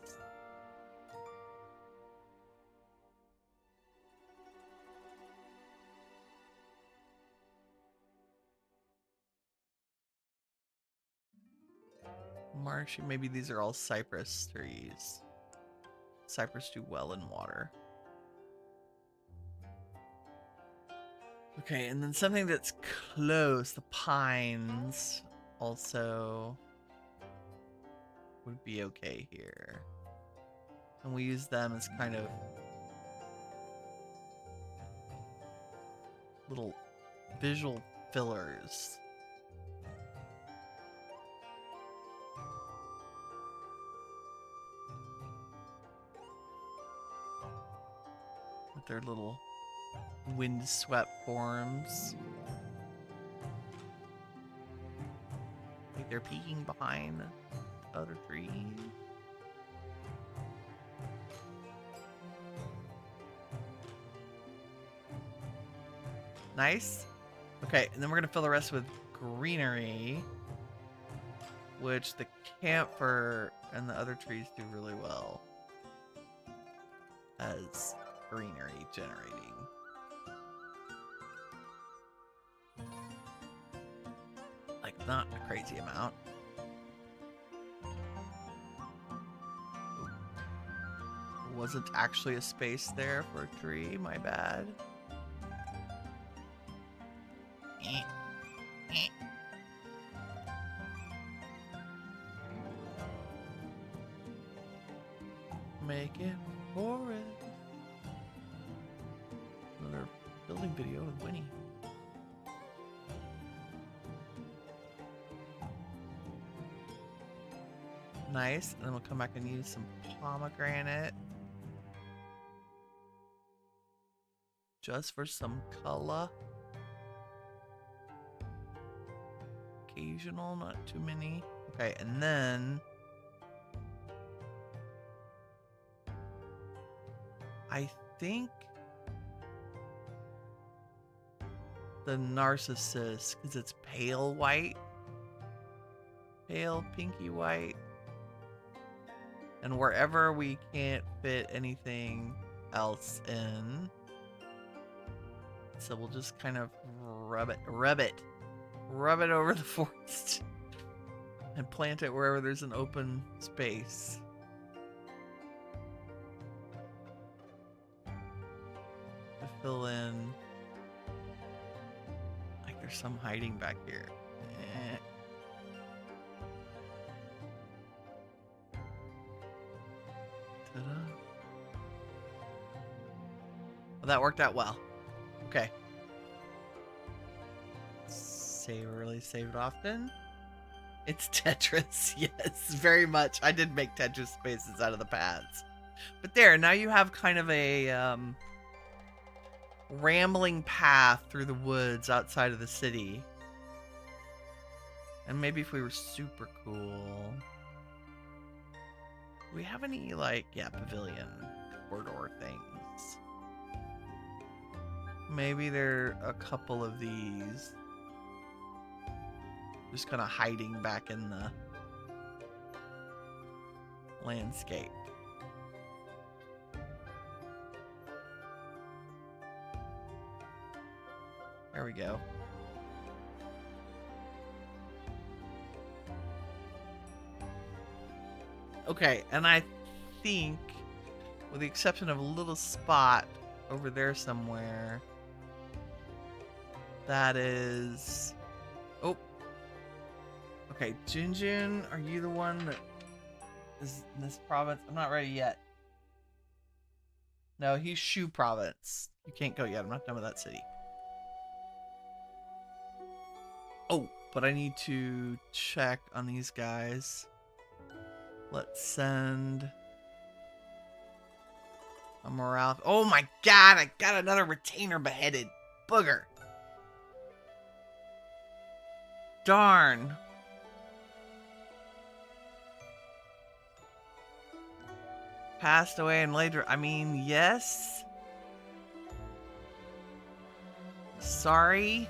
Speaker 1: Marshy, maybe these are all cypress trees. Cypress do well in water. Okay, and then something that's close, the pines also would be okay here. And we use them as kind of little visual fillers. With their little windswept forms. Like they're peeking behind other trees. Nice. Okay, and then we're gonna fill the rest with greenery, which the camphor and the other trees do really well as greenery generating. Like, not a crazy amount. Wasn't actually a space there for a tree, my bad. Make it forest. Another building video with Winnie. Nice, and then we'll come back and use some pomegranate. Just for some color. Occasional, not too many. Okay, and then I think the narcissus, because it's pale white. Pale pinky white. And wherever we can't fit anything else in, so we'll just kind of rub it over the forest and plant it wherever there's an open space. To fill in, like there's some hiding back here. Ta-da. Well, that worked out well. Okay. Save early, save often. It's Tetris, yes, very much. I did make Tetris spaces out of the pads. But there, now you have kind of a rambling path through the woods outside of the city. And maybe if we were super cool. Do we have any, like, yeah, pavilion corridor things? Maybe there are a couple of these. Just kind of hiding back in the landscape. There we go. Okay, and I think, with the exception of a little spot over there somewhere, that is... Oh. Okay, Junjun, are you the one that is in this province? I'm not ready yet. No, he's Shu province. You can't go yet. I'm not done with that city. Oh, but I need to check on these guys. Let's send a morale. Oh my god, I got another retainer beheaded. Booger. Darn. Passed away and later. I mean, yes. Sorry.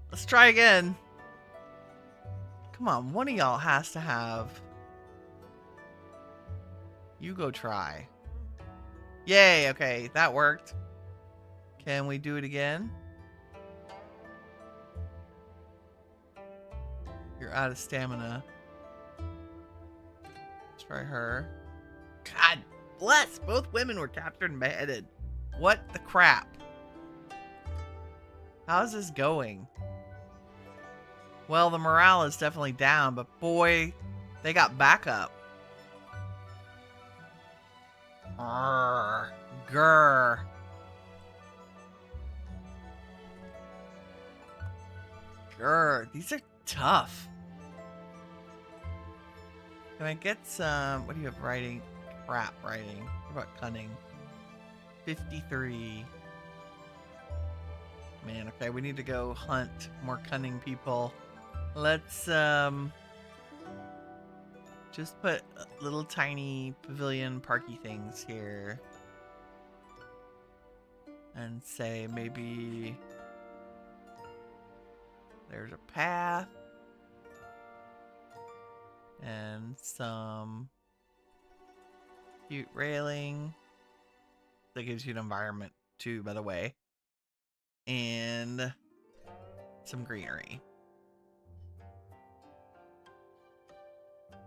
Speaker 1: Let's try again. Come on, one of y'all has to have. You go try. Yay, okay, that worked. Can we do it again? You're out of stamina. Let's try her. God bless, both women were captured and beheaded. What the crap? How's this going? Well, the morale is definitely down, but boy, they got backup. Grr. Grr. Grr. These are tough. Can I get some... What do you have writing? Crap writing. What about cunning? 53. Man, okay, we need to go hunt more cunning people. Let's just put little tiny pavilion parky things here. And say maybe there's a path and some cute railing. That gives you an environment too, by the way. And some greenery.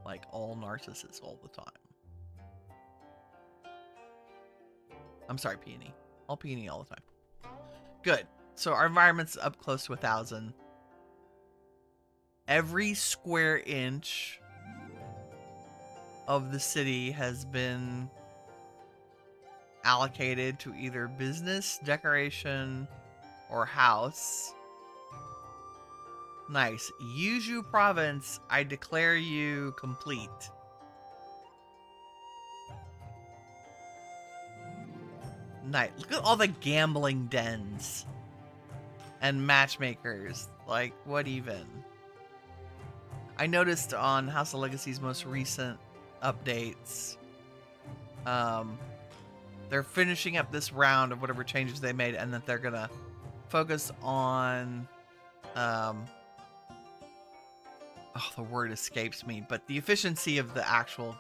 Speaker 1: Like all narcissists all the time. I'm sorry, peony. All peony all the time. Good. So our environment's up close to 1,000. Every square inch of the city has been allocated to either business, decoration, or house. Nice. Yuzhu province, I declare you complete. Nice. Look at all the gambling dens and matchmakers. Like, what even? I noticed on House of Legacy's most recent updates, they're finishing up this round of whatever changes they made, and that they're gonna focus on, oh, the word escapes me, but the efficiency of the actual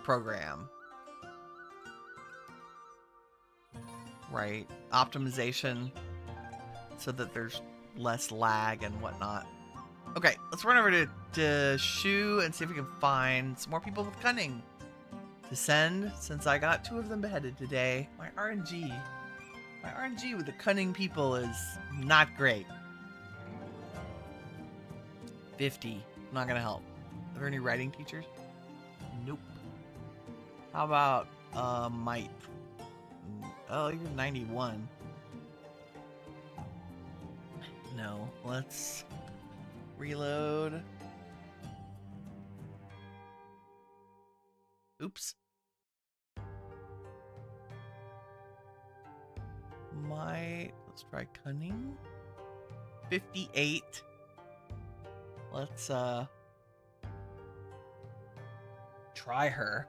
Speaker 1: program. Right? Optimization so that there's less lag and whatnot. Okay, let's run over to Shu and see if we can find some more people with cunning to send, since I got 2 of them beheaded today. My RNG with the cunning people is not great. 50. Not gonna help. Are there any writing teachers? Nope. How about might? Oh, you're 91. No, let's reload. Oops. Let's try cunning. 58. Let's try her.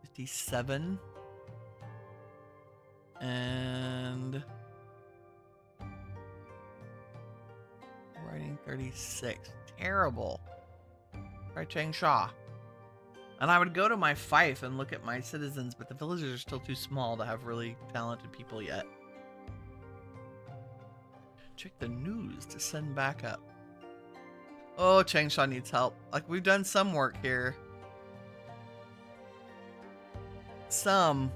Speaker 1: 57. And writing 36. Terrible. Try Changsha. And I would go to my fief and look at my citizens, but the villages are still too small to have really talented people yet. Check the news to send back up. Oh, Changsha needs help. Like, we've done some work here. Some.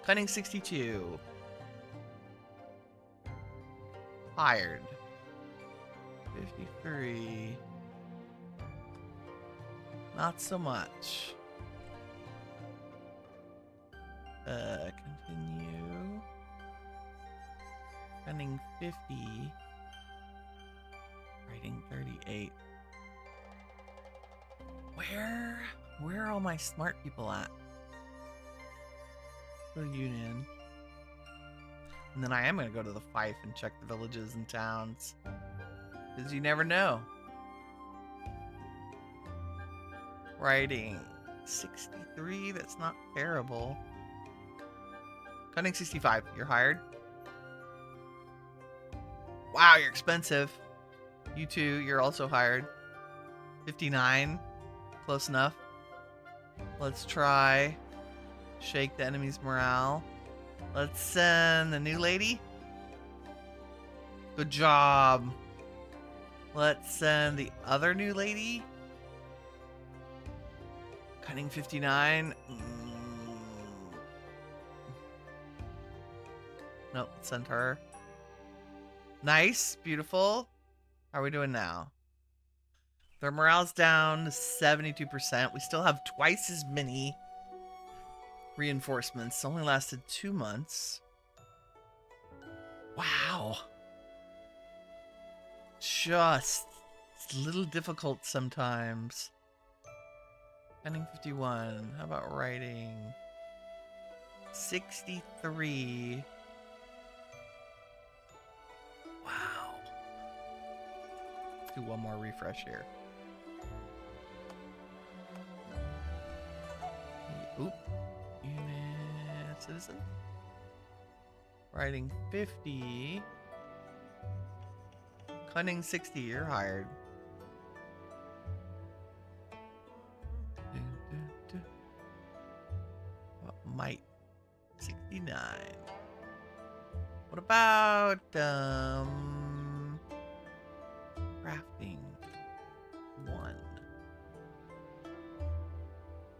Speaker 1: Cunning 62. Hired. 53. Not so much. Continue. Cunning 50. Writing 38. Where are all my smart people at? Go to Union. And then I am going to go to the fief and check the villages and towns. Because you never know. Writing 63, that's not terrible. Cunning 65, you're hired. Wow, you're expensive. You too, you're also hired. 59, close enough. Let's try shake the enemy's morale. Let's send the new lady. Good job. Let's send the other new lady. Cunning 59. Nope, send her. Nice, beautiful. How are we doing now? Their morale's down to 72%. We still have twice as many reinforcements. Only lasted 2 months. Wow. It's a little difficult sometimes. Cunning 51. How about writing? 63. Wow. Let's do one more refresh here. Oop. Unit citizen. Writing 50. Cunning 60. You're hired. Might 69. What about crafting 1?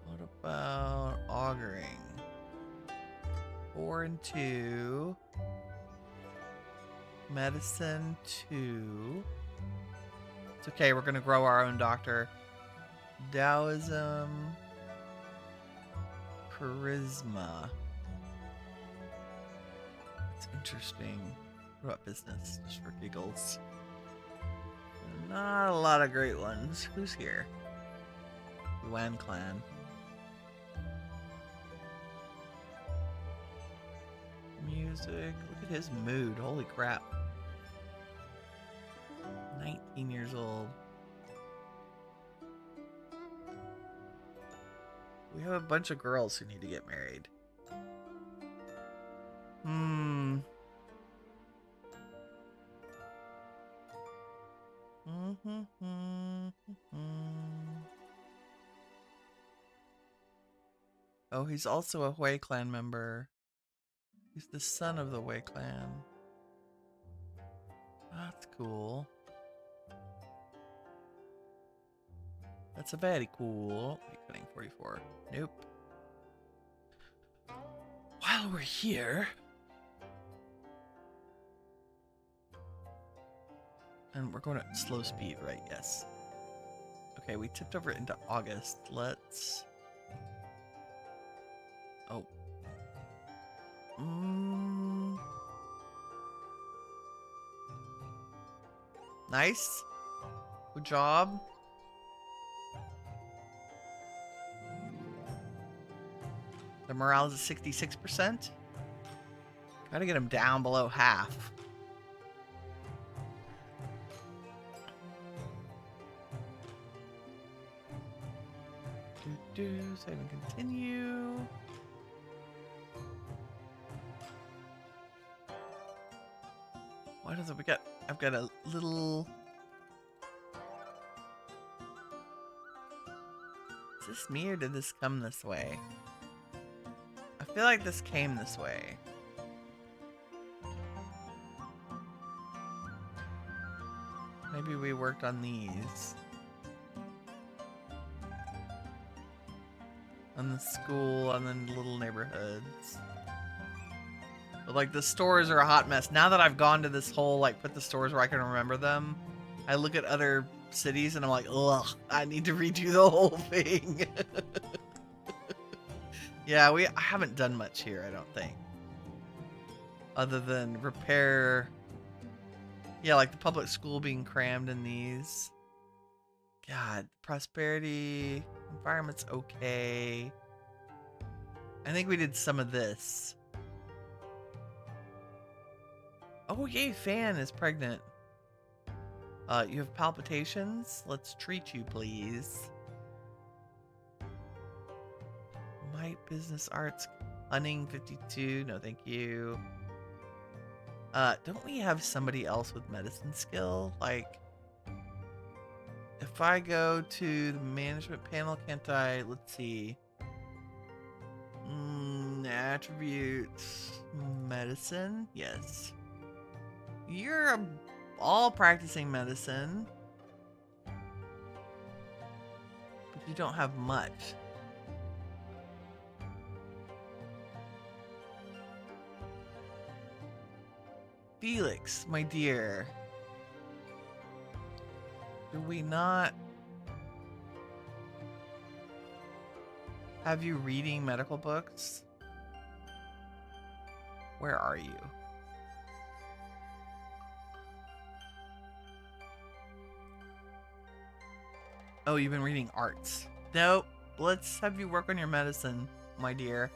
Speaker 1: What about auguring? 4 and 2. Medicine 2. It's okay, we're gonna grow our own doctor. Taoism. Charisma. It's interesting. What about business? Just for giggles. Not a lot of great ones. Who's here? Yuan clan. Music. Look at his mood. Holy crap. 19 years old. We have a bunch of girls who need to get married. Oh, he's also a Hui clan member. He's the son of the Hui clan. That's cool. That's a very cool. Cutting 44. Nope. While we're here, and we're going at slow speed, right? Yes. Okay, we tipped over into August. Let's Oh. Mm. Nice. Good job. The morale is at 66%. Gotta get him down below half. Save and continue. What is it? I've got a little. Is this me or did this come this way? I feel like this came this way. Maybe we worked on these. On the school and then little neighborhoods. But like the stores are a hot mess. Now that I've gone to this whole like put the stores where I can remember them, I look at other cities and I'm like, ugh, I need to redo the whole thing. Yeah, I haven't done much here, I don't think. Other than repair. Yeah, like the public school being crammed in these. God, prosperity, environment's okay. I think we did some of this. Oh, yay, Fan is pregnant. You have palpitations? Let's treat you, please. Might, business, arts, hunting, 52. No, thank you. Don't we have somebody else with medicine skill? Like, if I go to the management panel, can't I? Let's see. Attributes, medicine. Yes. You're all practicing medicine, but you don't have much. Felix, my dear. Do we not have you reading medical books? Where are you? Oh, you've been reading arts. Nope. Let's have you work on your medicine, my dear.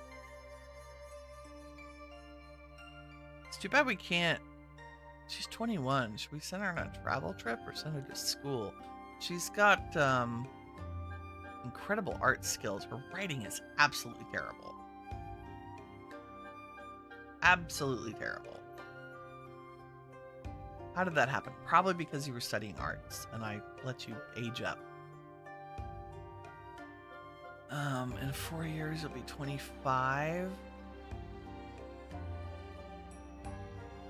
Speaker 1: It's too bad we can't. She's 21. Should we send her on a travel trip or send her to school? She's got incredible art skills. Her writing is absolutely terrible. Absolutely terrible. How did that happen? Probably because you were studying arts and I let you age up. In 4 years, you'll be 25.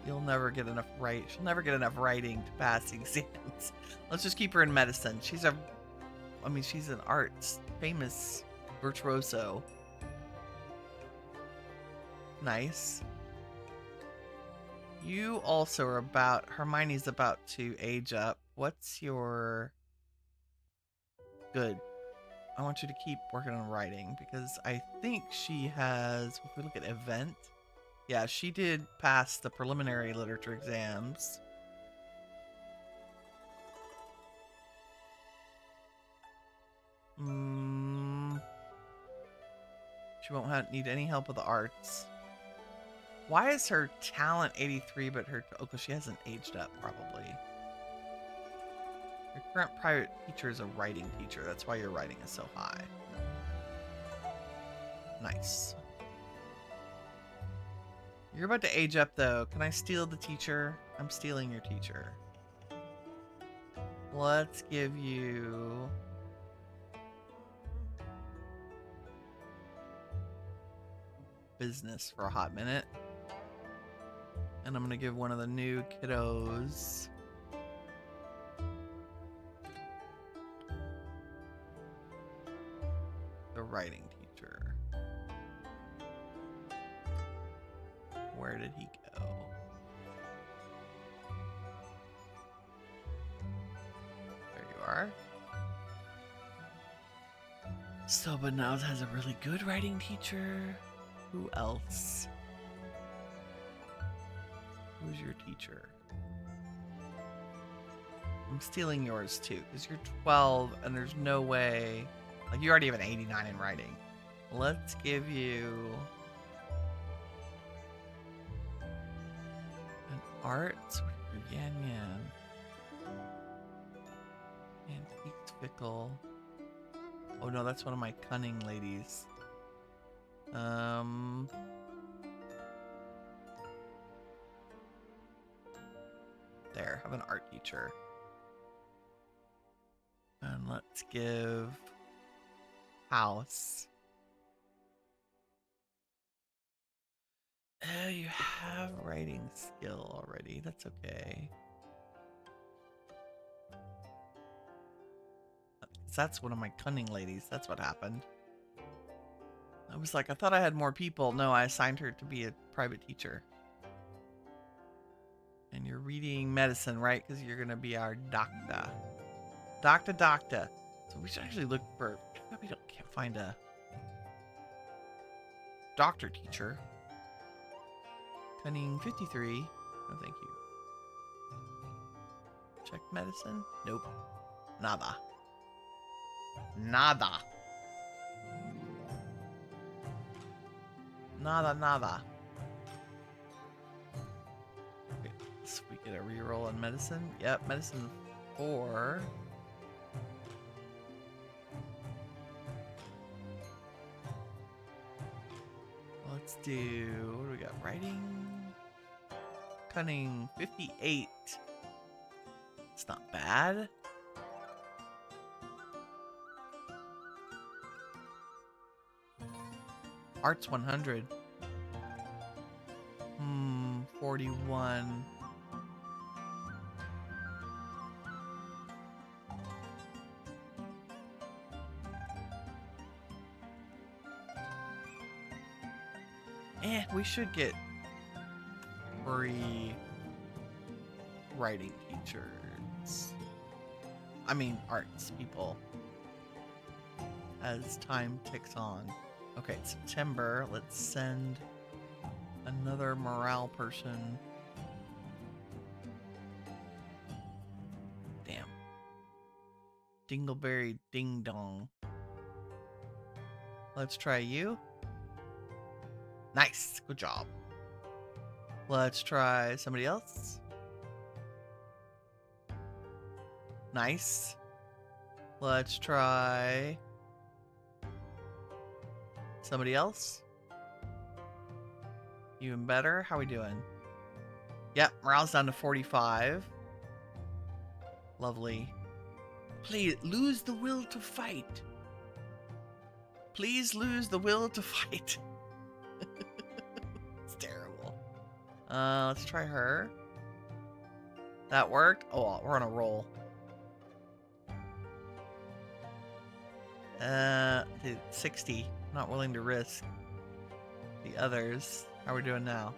Speaker 1: You'll never get enough She'll never get enough writing to pass the exams. Let's just keep her in medicine. She's an arts famous virtuoso. Nice. You also are Hermione's about to age up. What's your... Good. I want you to keep working on writing because I think she has, if we look at event, yeah, she did pass the preliminary literature exams. She won't need any help with the arts. Why is her talent 83 but her... Oh, because she hasn't aged up, probably. Your current private teacher is a writing teacher. That's why your writing is so high. Nice. You're about to age up, though. Can I steal the teacher? I'm stealing your teacher. Let's give you... business for a hot minute. And I'm going to give one of the new kiddos... the writing teacher. Where did he go? There you are. Soba now has a really good writing teacher. Who else? Who's your teacher? I'm stealing yours too, because you're 12 and there's no way. Like, you already have an 89 in writing. Let's give you an arts. Yan Yan. Antiques Fickle. Oh no, that's one of my cunning ladies. There, have an art teacher. And let's give house. Oh, you have writing skill already. That's okay. That's one of my cunning ladies. That's what happened. I was like, I thought I had more people. No, I assigned her to be a private teacher. And you're reading medicine, right? Because you're going to be our doctor. Doctor. So we should actually look for... We can't find a doctor teacher. Cunning 53. No, thank you. Check medicine? Nope. Nada. Nada. Okay, so we get a reroll on medicine. Yep, medicine 4. Let's do, what do we got? Writing. Cunning 58. It's not bad. Arts 100. 41. We should get free writing teachers. I mean, arts people. As time ticks on. Okay, it's September. Let's send another morale person. Damn. Dingleberry Ding Dong. Let's try you. Nice. Good job. Let's try somebody else. Nice. Let's try somebody else. Even better. How we doing? Yep, morale's down to 45. Lovely. Please lose the will to fight. Please lose the will to fight. It's terrible. Let's try her. That worked. Oh, we're on a roll. 60. Not willing to risk the others. How are we doing now?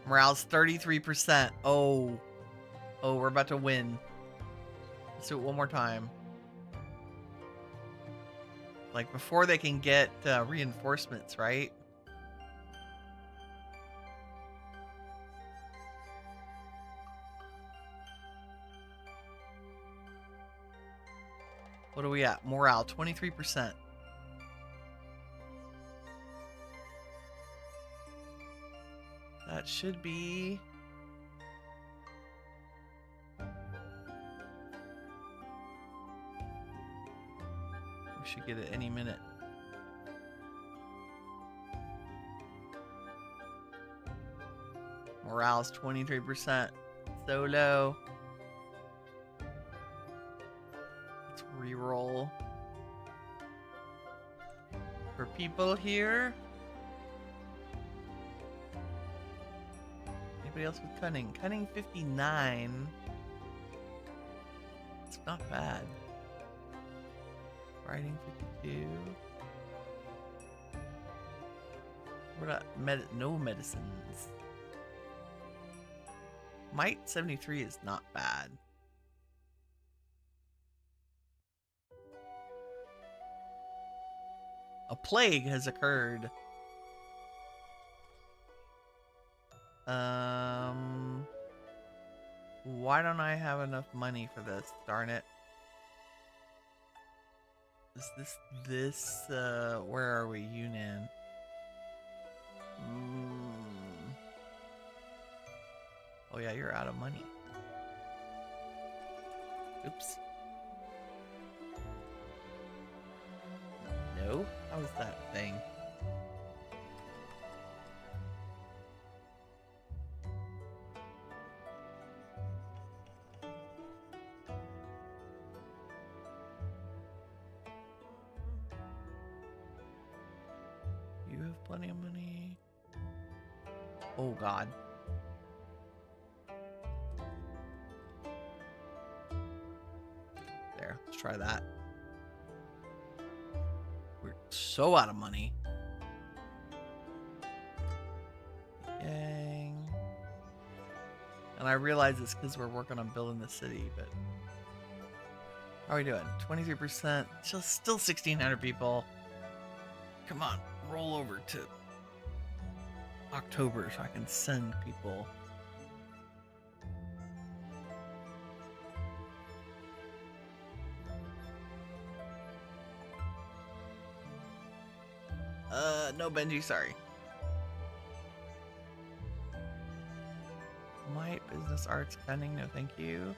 Speaker 1: Morale's 33%. Oh, we're about to win. Let's do it one more time. Like before they can get reinforcements, right? What are we at? Morale, 23%. That should be... We should get it any minute. Morale's 23%. So low. Let's reroll. For people here. Anybody else with cunning? Cunning 59. It's not bad. Writing 52. What about no medicines? Might 73 is not bad. A plague has occurred. Why don't I have enough money for this? Darn it. Is this, where are we? Yunnan. Oh yeah, you're out of money. Oops. No? How was that thing? You have plenty of money. Oh god. There, let's try that. We're so out of money. Yang. And I realize it's because we're working on building the city, but how are we doing? 23%. Still 1,600 people. Come on, roll over to October so I can send people. No, Benji, sorry. Might, business, arts, cunning, no thank you.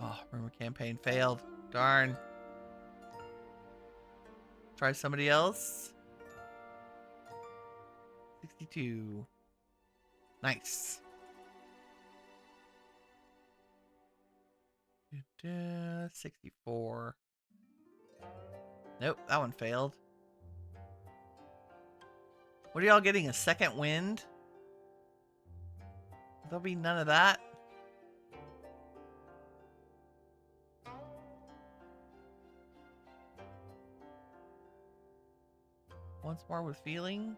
Speaker 1: Oh, rumor campaign failed. Darn. Try somebody else. 62. Nice. 64. Nope, that one failed. What are y'all getting? A second wind? There'll be none of that. Once more with feeling.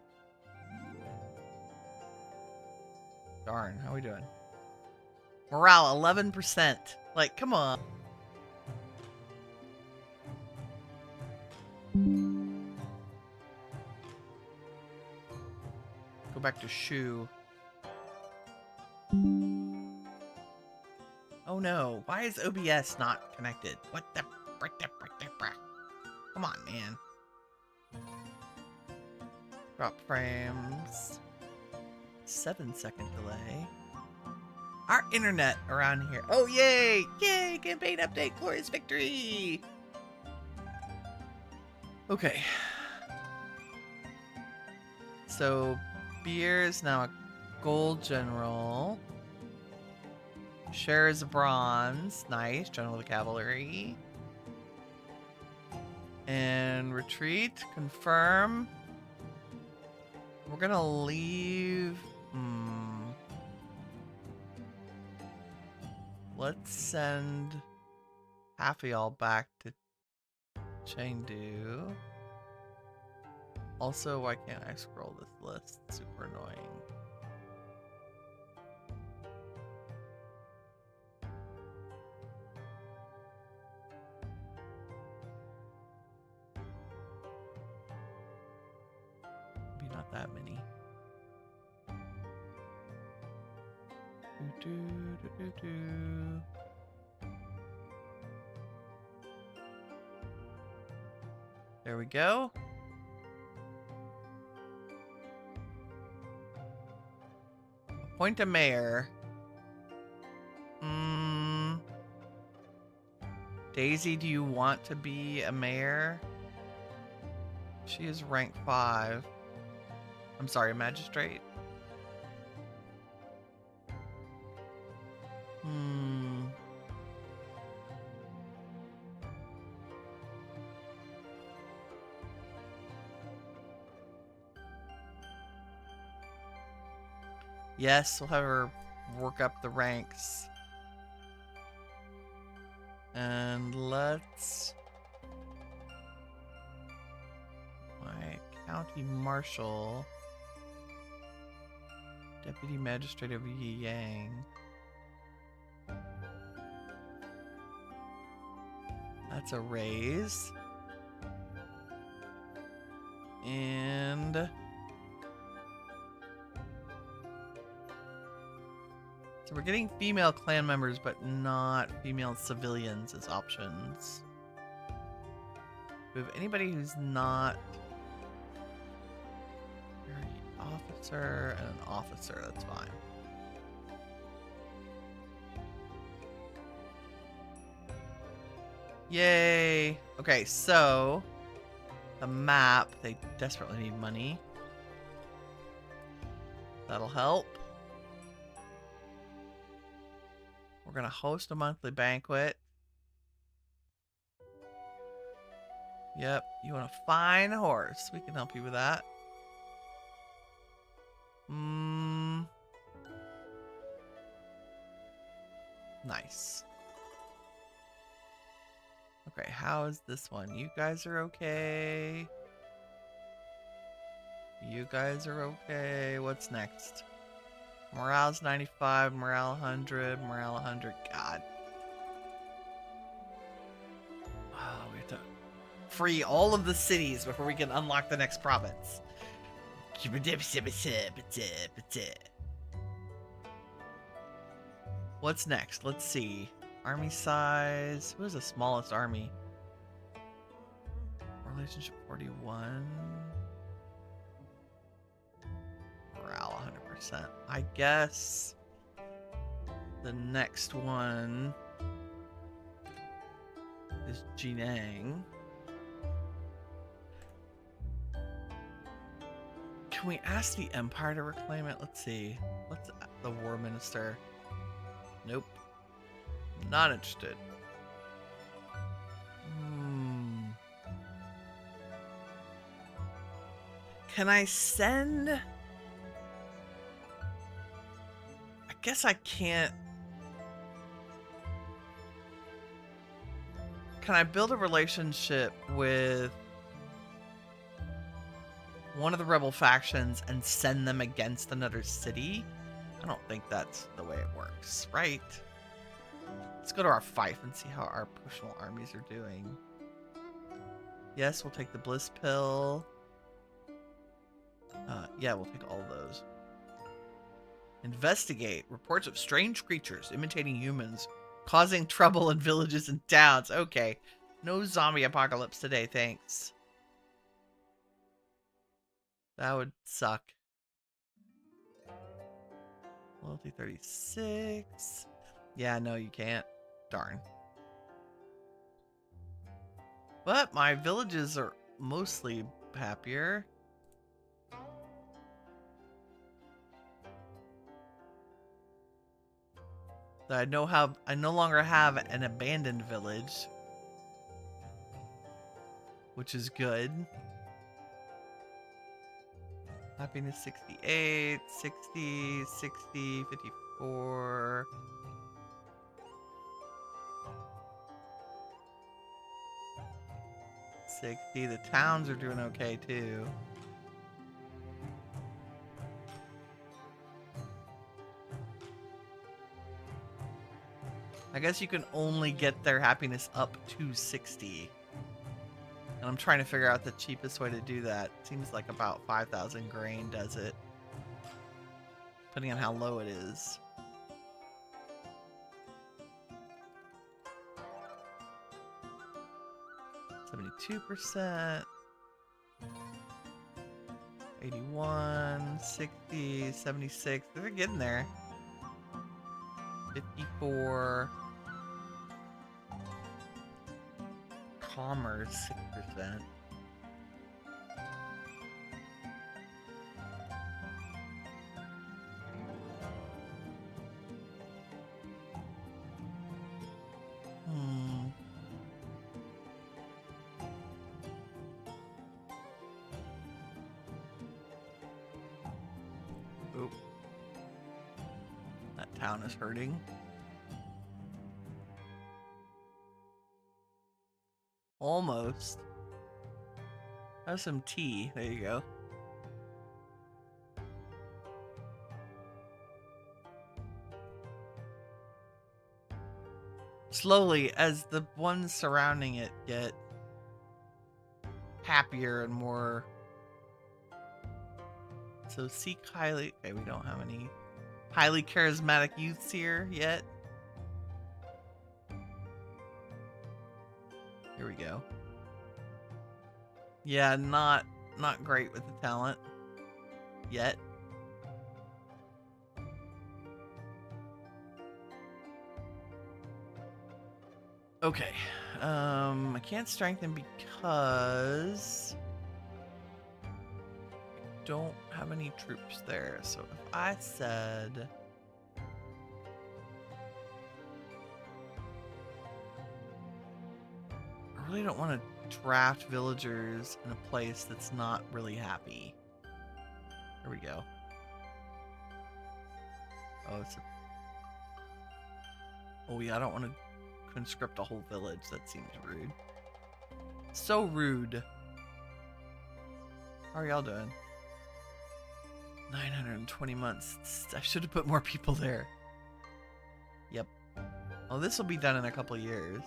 Speaker 1: Darn, how are we doing? Morale, 11%. Like, come on. Go back to Shu. Oh no, why is OBS not connected? What the? Come on, man. Drop frames. 7-second delay. Our internet around here. Oh, yay! Yay! Campaign update. Glorious victory! Okay. So, beer is now a gold general. Share is a bronze. Nice. General of the cavalry. And retreat. Confirm. We're gonna leave. Let's send half of y'all back to Chengdu. Also, why can't I scroll this list? Super annoying. Maybe not that many. There we go. Appoint a mayor. Daisy, do you want to be a mayor? She is rank 5. I'm sorry, a magistrate. Yes, we'll have her work up the ranks. And let's... My county marshal. Deputy magistrate of Yang. That's a raise. And so we're getting female clan members, but not female civilians as options. Do we have anybody who's not an officer and an officer? That's fine. Yay. Okay, so the map, they desperately need money. That'll help. We're gonna host a monthly banquet. Yep, you want a fine horse. We can help you with that. Nice. Okay, how is this one? You guys are okay. You guys are okay. What's next? Morale's 95, morale 100, morale 100. God. Oh, we have to free all of the cities before we can unlock the next province. What's next? Let's see. Army size. Who has the smallest army? Relationship 41. Morale 100%. I guess the next one is Jinang. Can we ask the Empire to reclaim it? Let's see. What's the War Minister? Nope. Not interested. Can I send... I guess I can't... Can I build a relationship with one of the rebel factions and send them against another city? I don't think that's the way it works, right? Let's go to our fight and see how our personal armies are doing. Yes, we'll take the bliss pill. Yeah, we'll take all of those. Investigate. Reports of strange creatures imitating humans, causing trouble in villages and towns. Okay. No zombie apocalypse today, thanks. That would suck. Loyalty 36. Yeah, no, you can't. Darn. But my villages are mostly happier. I no longer have an abandoned village, which is good. Happiness 68, 60, 60, 54. The towns are doing okay too. I guess you can only get their happiness up to 60. And I'm trying to figure out the cheapest way to do that. Seems like about 5,000 grain does it. Depending on how low it is. %, 81, 60, 76. They're getting there. 54. Commerce 6%. Oop. That town is hurting. Almost. Have some tea. There you go. Slowly, as the ones surrounding it get happier and more So seek highly. Okay, we don't have any highly charismatic youths here yet. Here we go. Yeah, not great with the talent yet. Okay. I can't strengthen because I don't have any troops there. So if I said I really don't want to draft villagers in a place that's not really happy. There we go. Oh yeah, I don't want to conscript a whole village. That seems rude. So rude. How are y'all doing? 920 months. I should have put more people there. Yep. Oh, this will be done in a couple years.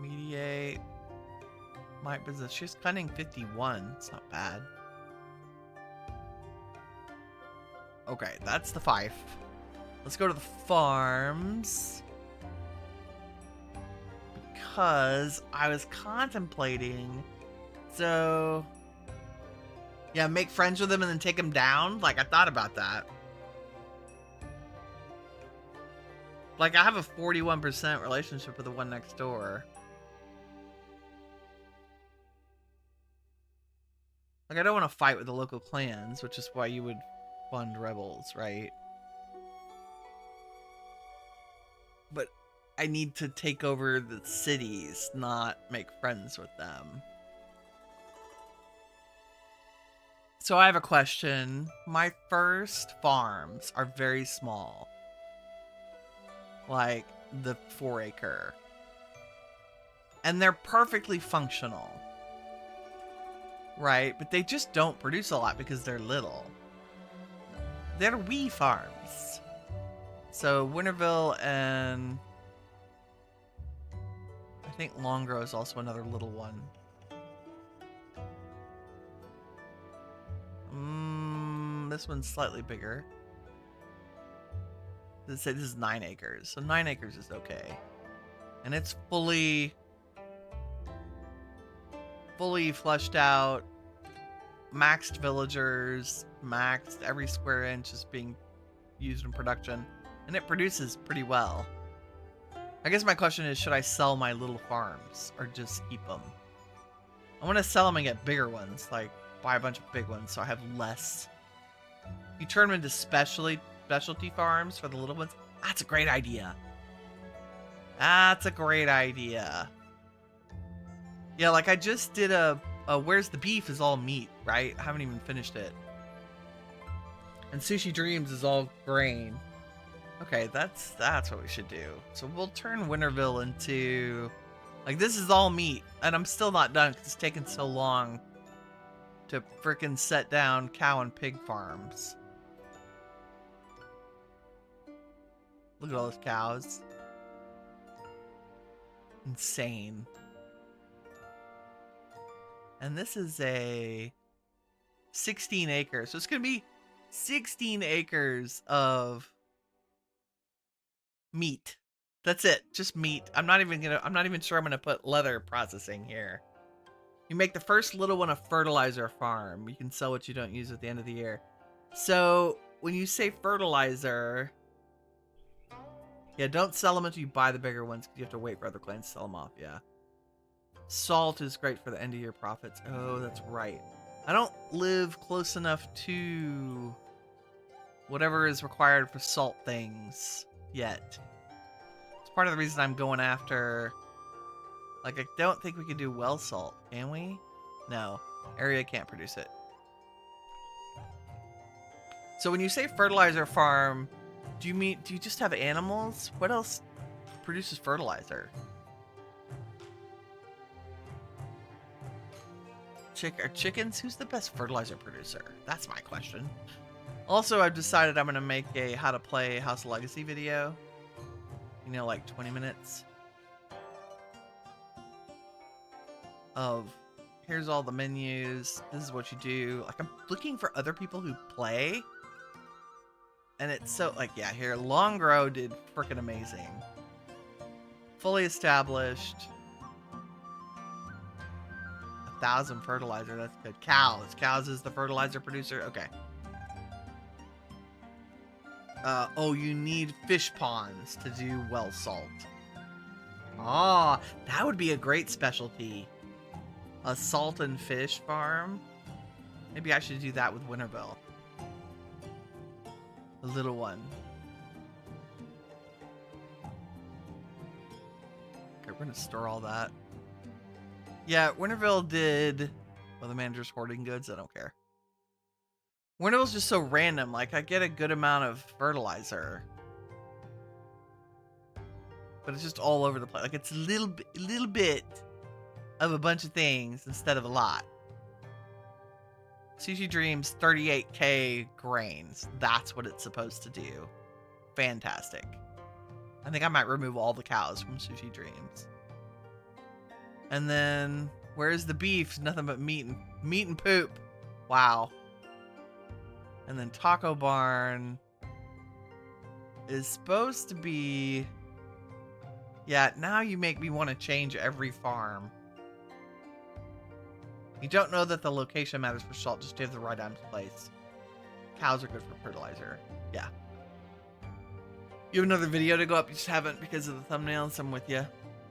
Speaker 1: Mediate. My business. She's cunning 51. It's not bad. Okay, that's the fife. Let's go to the farms. Because I was contemplating. So, yeah, make friends with them and then take them down. Like, I thought about that. Like, I have a 41% relationship with the one next door. Like, I don't want to fight with the local clans, which is why you would fund rebels, right? But I need to take over the cities, not make friends with them. So I have a question. My first farms are very small. Like the 4-acre. And they're perfectly functional. Right? But they just don't produce a lot because they're little. They're wee farms. So Winterville and I think Longgrow is also another little one. This one's slightly bigger. Let's say this is 9 acres. So 9 acres is okay. And it's fully fleshed out. Maxed villagers. Maxed every square inch is being used in production. And it produces pretty well. I guess my question is, should I sell my little farms or just keep them? I want to sell them and get bigger ones, like buy a bunch of big ones so I have less. You turn them into specialty farms for the little ones. That's a great idea. That's a great idea. Yeah, like I just did a Where's the Beef is all meat, right? I haven't even finished it. And Sushi Dreams is all grain. Okay, that's what we should do. So we'll turn Winterville into... Like, this is all meat. And I'm still not done because it's taken so long to frickin' set down cow and pig farms. Look at all those cows. Insane. And this is a 16 acres. So it's going to be 16 acres of meat. That's it. Just meat. I'm not even sure I'm gonna put leather processing here. You make the first little one a fertilizer farm. You can sell what you don't use at the end of the year. So when you say fertilizer, yeah, don't sell them until you buy the bigger ones because you have to wait for other clans to sell them off. Yeah. Salt is great for the end of year profits. Oh, that's right. I don't live close enough to whatever is required for salt things yet. It's part of the reason I'm going after... Like, I don't think we can do well salt, can we? No. Area can't produce it. So when you say fertilizer farm, do you just have animals? What else produces fertilizer? Are chickens? Who's the best fertilizer producer? That's my question. Also, I've decided I'm going to make a how to play House of Legacy video. You know, like 20 minutes of here's all the menus. This is what you do. Like, I'm looking for other people who play. And it's so, like, yeah, here, Long Grow did freaking amazing. Fully established. 1,000 fertilizer, that's good. Cows. Cows is the fertilizer producer. Okay. Oh, you need fish ponds to do well salt. Ah, that would be a great specialty. A salt and fish farm. Maybe I should do that with Winterville. The little one. Okay, we're gonna store all that. Yeah, Winterville did... Well, the manager's hoarding goods. I don't care. Winterville's just so random. Like, I get a good amount of fertilizer. But it's just all over the place. Like, it's a little bit of a bunch of things instead of a lot. Sushi Dreams, 38k grains. That's what it's supposed to do. Fantastic. I think I might remove all the cows from Sushi Dreams. And then, where's the beef? Nothing but meat and poop. Wow. And then Taco Barn is supposed to be... Yeah, now you make me want to change every farm. You don't know that the location matters for salt, just to have the right items placed. Cows are good for fertilizer. Yeah. You have another video to go up, you just haven't because of the thumbnails. I'm with you.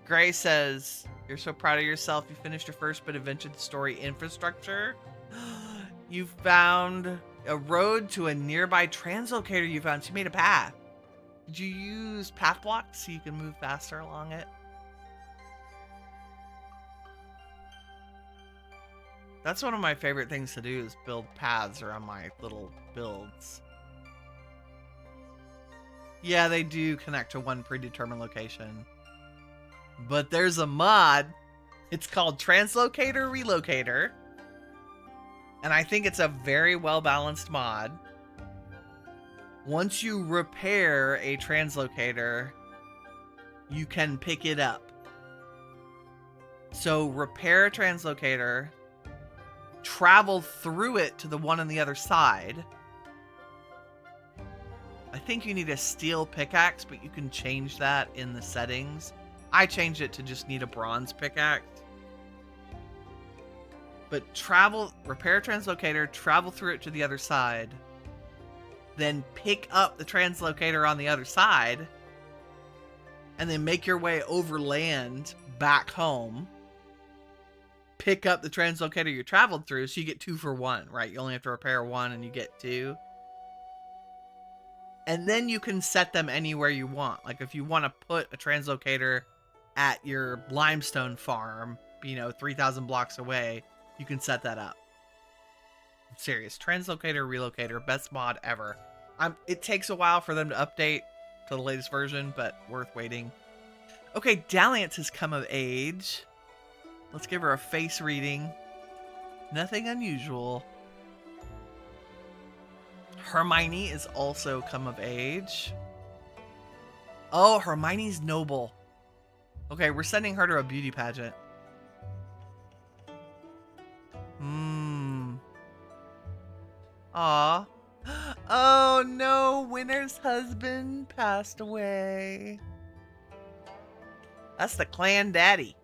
Speaker 1: Gray says, you're so proud of yourself. You finished your first bit of Adventure the Story infrastructure. You found a road to a nearby translocator you found. So you made a path. Did you use path blocks so you can move faster along it? That's one of my favorite things to do is build paths around my little builds. Yeah, they do connect to one predetermined location. But there's a mod. It's called Translocator Relocator. And I think it's a very well-balanced mod. Once you repair a translocator, you can pick it up. So repair a translocator, travel through it to the one on the other side. I think you need a steel pickaxe, but you can change that in the settings. I changed it to just need a bronze pickaxe. But repair a translocator, travel through it to the other side, then pick up the translocator on the other side, and then make your way overland back home. Pick up the translocator you traveled through, so you get 2 for 1, right? You only have to repair 1 and you get 2. And then you can set them anywhere you want. Like if you want to put a translocator at your limestone farm, 3,000 blocks away, you can set that up. I'm serious. Translocator Relocator, best mod ever. It takes a while for them to update to the latest version, but worth waiting. Okay, Dalliance has come of age. Let's give her a face reading. Nothing unusual. Hermione is also come of age. Oh, Hermione's noble. Okay, we're sending her to a beauty pageant. Aw. Oh no, Winter's husband passed away. That's the clan daddy.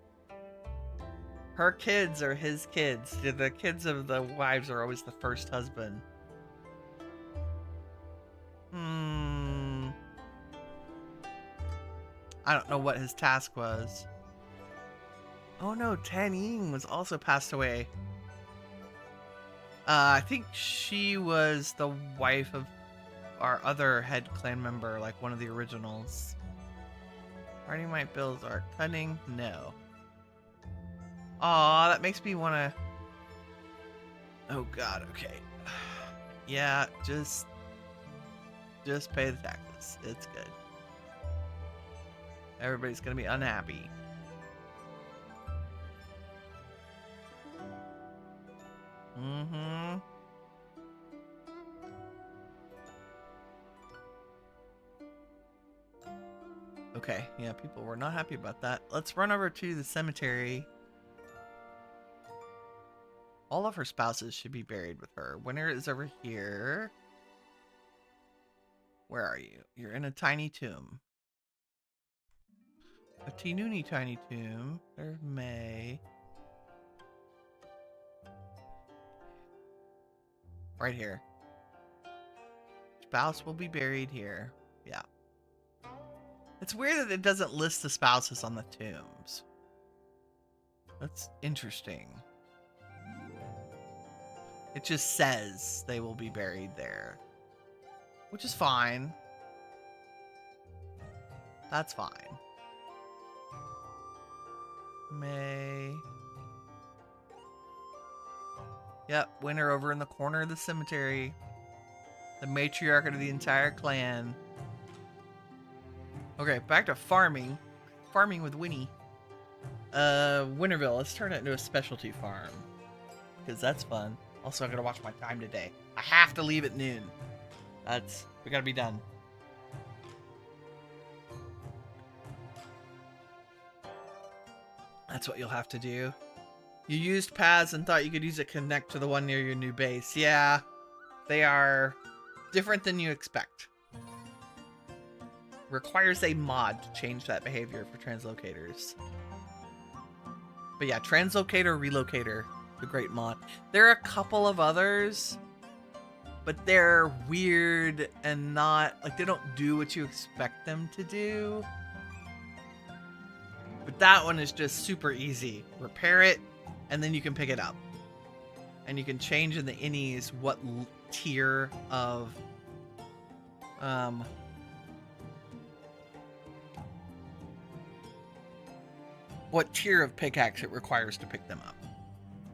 Speaker 1: Her kids are his kids. The kids of the wives are always the first husband. I don't know what his task was. Oh no, Tan Ying was also passed away. I think she was the wife of our other head clan member, like one of the originals. Riding my builds are cunning? No. Aw, that makes me want to... Oh god, okay. Yeah, just pay the taxes. It's good. Everybody's gonna be unhappy. Okay, yeah, people were not happy about that. Let's run over to the cemetery. All of her spouses should be buried with her. Winter is over here. Where are you? You're in a tiny tomb. A teeny tiny tomb. There's May. Right here. Spouse will be buried here. Yeah. It's weird that it doesn't list the spouses on the tombs. That's interesting. It just says they will be buried there. Which is fine. That's fine. May. Yep, Winter over in the corner of the cemetery. The matriarch of the entire clan. Okay, back to farming. Farming with Winnie. Winterville, let's turn it into a specialty farm. Because that's fun. Also, I gotta watch my time today. I have to leave at noon. We gotta be done. That's what you'll have to do. You used paths and thought you could use it to connect to the one near your new base. Yeah, they are different than you expect. Requires a mod to change that behavior for translocators. But yeah, translocator, relocator, the great mod. There are a couple of others, but they're weird and not, like, they don't do what you expect them to do. But that one is just super easy. Repair it, and then you can pick it up. And you can change in the innies what tier of pickaxe it requires to pick them up.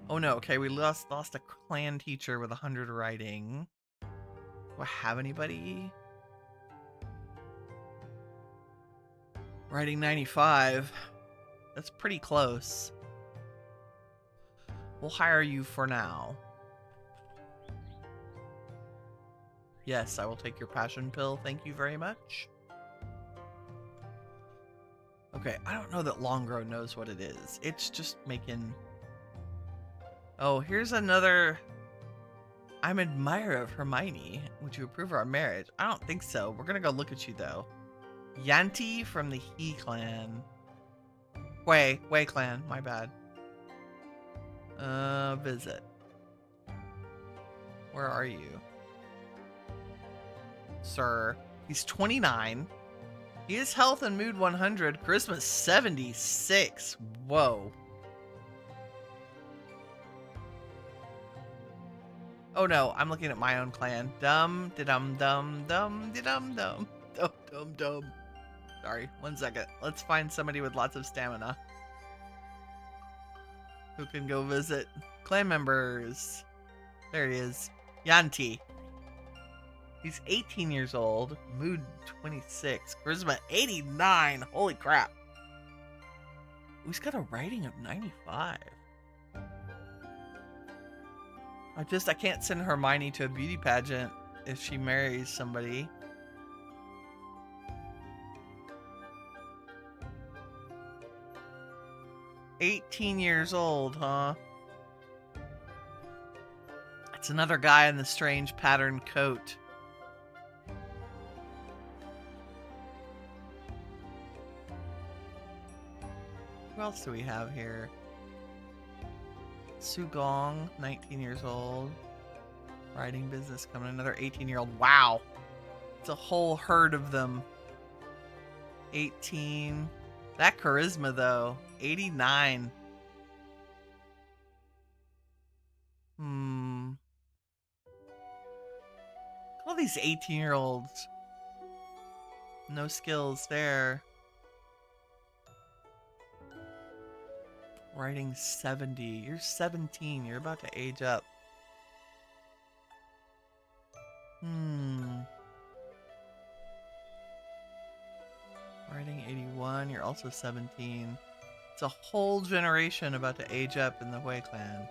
Speaker 1: Oh no, okay, we lost a clan teacher with 100 writing. Do I have anybody? Writing 95. That's pretty close. We'll hire you for now. Yes, I will take your passion pill. Thank you very much. Okay, I don't know that Longgrow knows what it is. It's just making... Oh, here's another... I'm an admirer of Hermione. Would you approve of our marriage? I don't think so. We're gonna go look at you, though. Yanti from the He clan. Wei clan, my bad. Visit. Where are you? Sir. He's 29. He is health and mood 100. Charisma 76. Whoa. Oh no, I'm looking at my own clan. Dum dum dum dum dum dum dum dum. Sorry, 1 second. Let's find somebody with lots of stamina who can go visit. Clan members. There he is. Yanti. He's 18 years old. Mood 26. Charisma 89. Holy crap. He's got a rating of 95. I can't send Hermione to a beauty pageant if she marries somebody. "18 years old, huh? It's another guy in the strange patterned coat. Who else do we have here? Sugong, 19 years old. Writing business coming. Another 18-year-old. Wow. It's a whole herd of them. 18. That charisma, though. 89. All these 18-year-olds. No skills there. Writing 70. You're 17. You're about to age up. Writing 81. You're also 17. It's a whole generation about to age up in the Hui clan.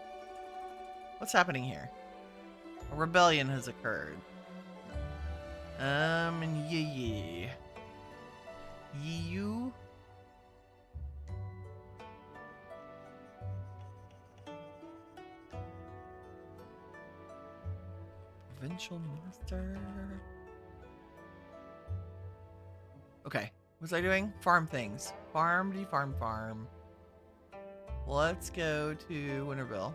Speaker 1: What's happening here? A rebellion has occurred. And yeah. You Provincial minister. Okay, what was I doing? Farm things. Farm, farm. Let's go to Winterville.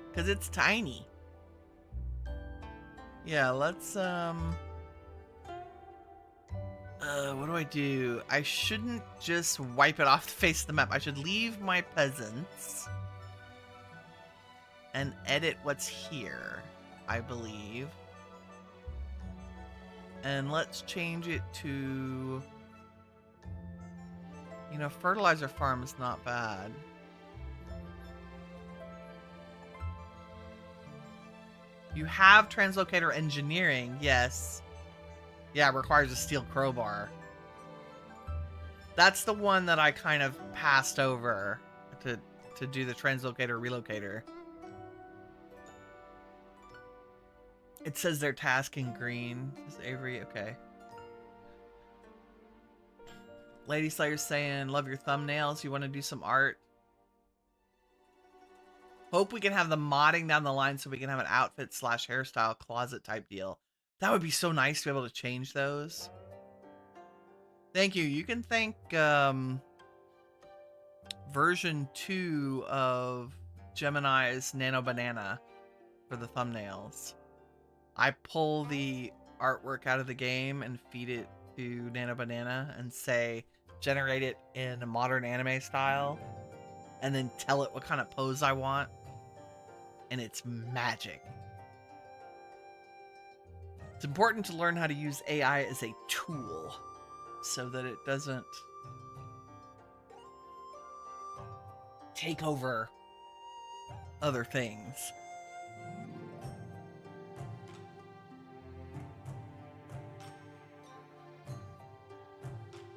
Speaker 1: Because it's tiny. Yeah, let's, what do I do? I shouldn't just wipe it off the face of the map. I should leave my peasants and edit what's here, I believe. And let's change it to, you know, fertilizer farm is not bad. You have translocator engineering, yes. Yeah, it requires a steel crowbar. That's the one that I kind of passed over to do the translocator relocator. It says their task in green. Is Avery okay? Lady Slayer's saying, love your thumbnails. You want to do some art? Hope we can have the modding down the line so we can have an outfit / hairstyle closet type deal. That would be so nice to be able to change those. Thank you. You can thank version 2 of Gemini's Nano Banana for the thumbnails. I pull the artwork out of the game and feed it to Nano Banana and say, generate it in a modern anime style, and then tell it what kind of pose I want. And it's magic. It's important to learn how to use AI as a tool so that it doesn't take over other things.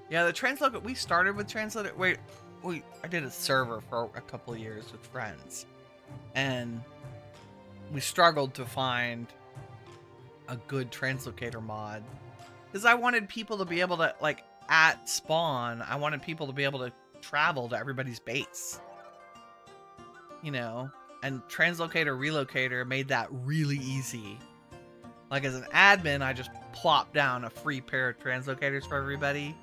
Speaker 1: Yeah, the translator, we started with translator. Wait, I did a server for a couple of years with friends. And we struggled to find a good translocator mod. Because I wanted people to be able to, like, at spawn, I wanted people to be able to travel to everybody's base. You know? And translocator relocator made that really easy. Like, as an admin, I just plopped down a free pair of translocators for everybody.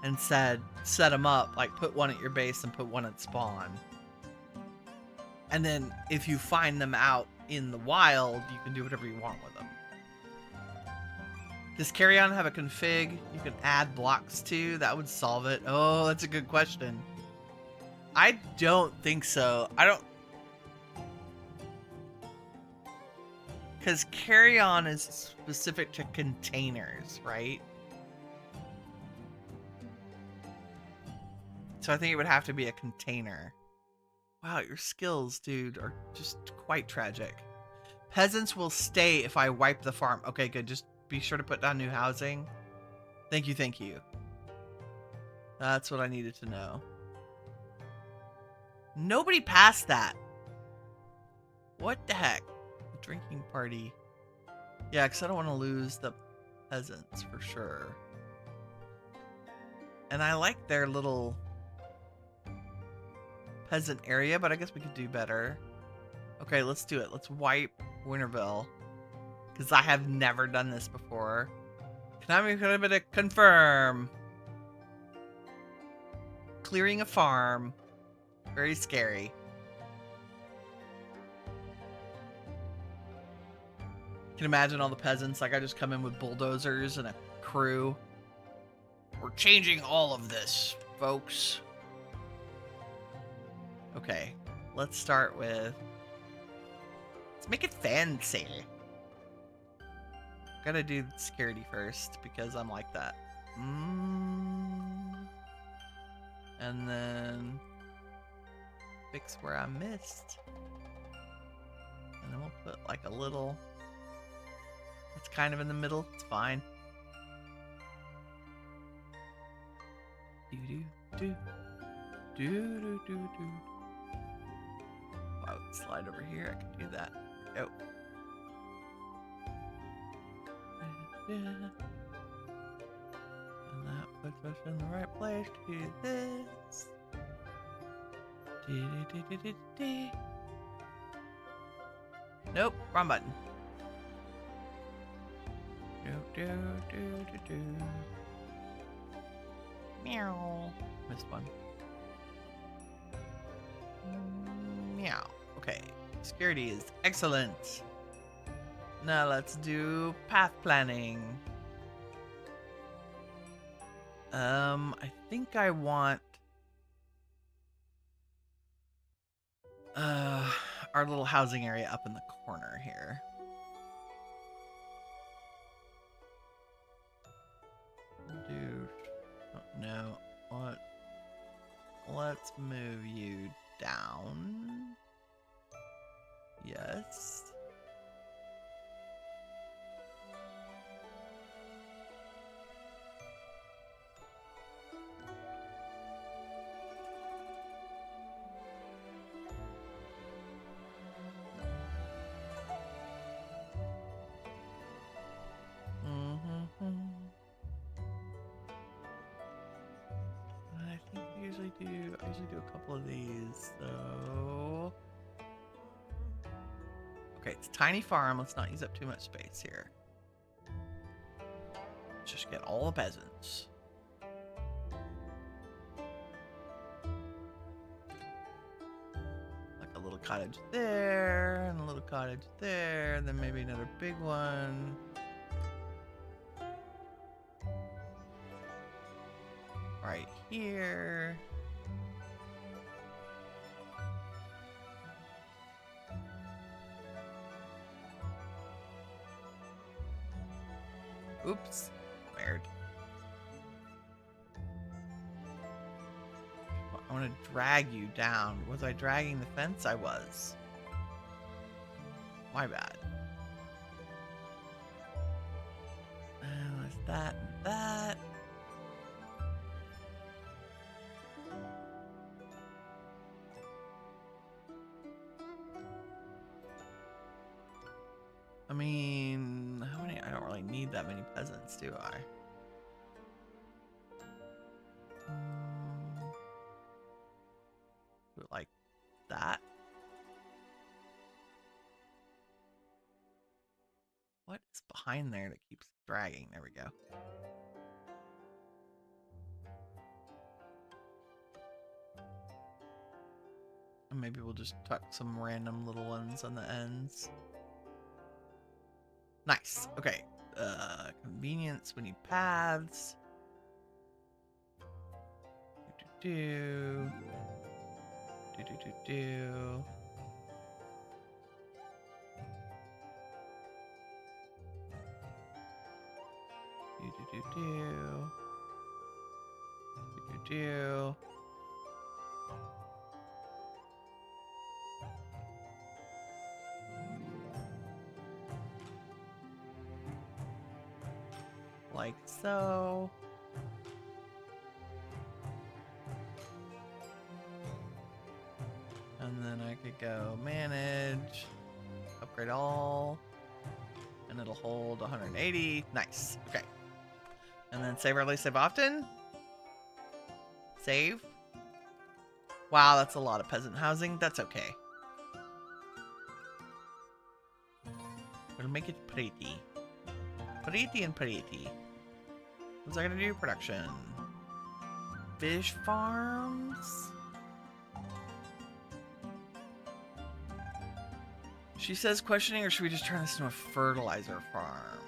Speaker 1: And said, set them up, like, put one at your base and put one at spawn. And then, if you find them out in the wild, you can do whatever you want with them. Does Carry On have a config you can add blocks to? That would solve it. Oh, that's a good question. I don't think so. I don't... Because Carry On is specific to containers, right? So I think it would have to be a container. Wow, your skills, dude, are just quite tragic. Peasants will stay if I wipe the farm. Okay, good. Just be sure to put down new housing. Thank you, thank you. That's what I needed to know. Nobody passed that. What the heck? A drinking party. Yeah, because I don't want to lose the peasants for sure. And I like their little peasant area, but I guess we could do better. Okay, let's do it. Let's wipe Winterville. Because I have never done this before. Can I confirm? Clearing a farm. Very scary. Can you imagine all the peasants? Like, I just come in with bulldozers and a crew. We're changing all of this, folks. Okay, let's start with... Let's make it fancy. Gotta do security first, because I'm like that. And then... fix where I missed. And then we'll put like a little... It's kind of in the middle, it's fine. Do-do-do. Do-do-do-do. Wow, slide over here. I can do that. Go. And that puts us in the right place to do this. Nope, wrong button. Do, do, do, do, do. Meow. Missed one. Meow. Okay. Security is excellent. Now let's do path planning. I think I want our little housing area up in the corner here. Dude, no. Let's move you down. Yes. I usually do a couple of these, so... Okay, it's a tiny farm. Let's not use up too much space here. Let's just get all the peasants. Like a little cottage there, and a little cottage there, and then maybe another big one. Right here. Oops. Weird. I want to drag you down. Was I dragging the fence? I was. My bad. And there's that and that. I mean, how many? I don't really need that many peasants, do I? Do it like that. What is behind there that keeps dragging? There we go. And maybe we'll just tuck some random little ones on the ends. Nice. Okay. Convenience. We need paths. Do. Like so. And then I could go manage, upgrade all, and it'll hold 180. Nice. Okay. And then save early, save often. Save. Wow, that's a lot of peasant housing. That's okay. We'll make it pretty. Pretty and pretty. What's I gonna do? Production. Fish farms. She says questioning, or should we just turn this into a fertilizer farm?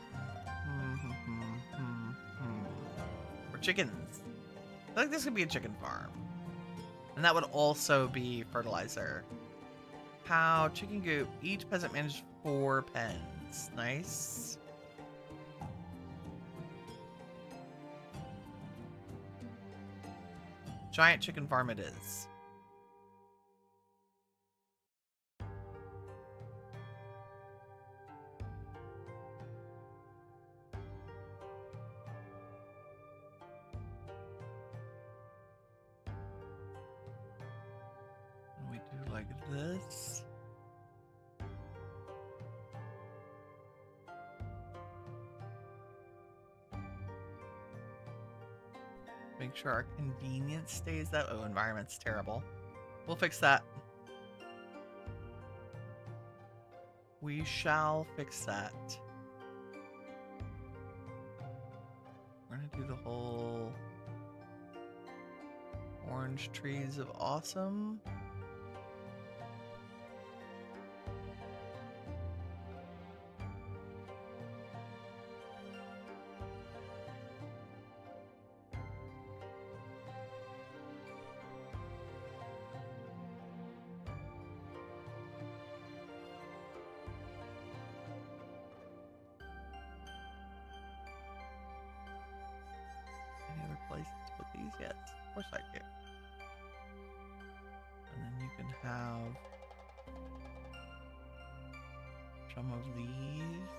Speaker 1: Or chickens. I feel like this could be a chicken farm. And that would also be fertilizer. How? Chicken coop. Each peasant managed 4 pens. Nice. Giant chicken farm it is. And we do like this. Make sure our convenience stays that. Oh, environment's terrible. We'll fix that. We shall fix that. We're gonna do the whole orange trees of awesome. Places to put these yet? Of course I do. And then you can have some of these.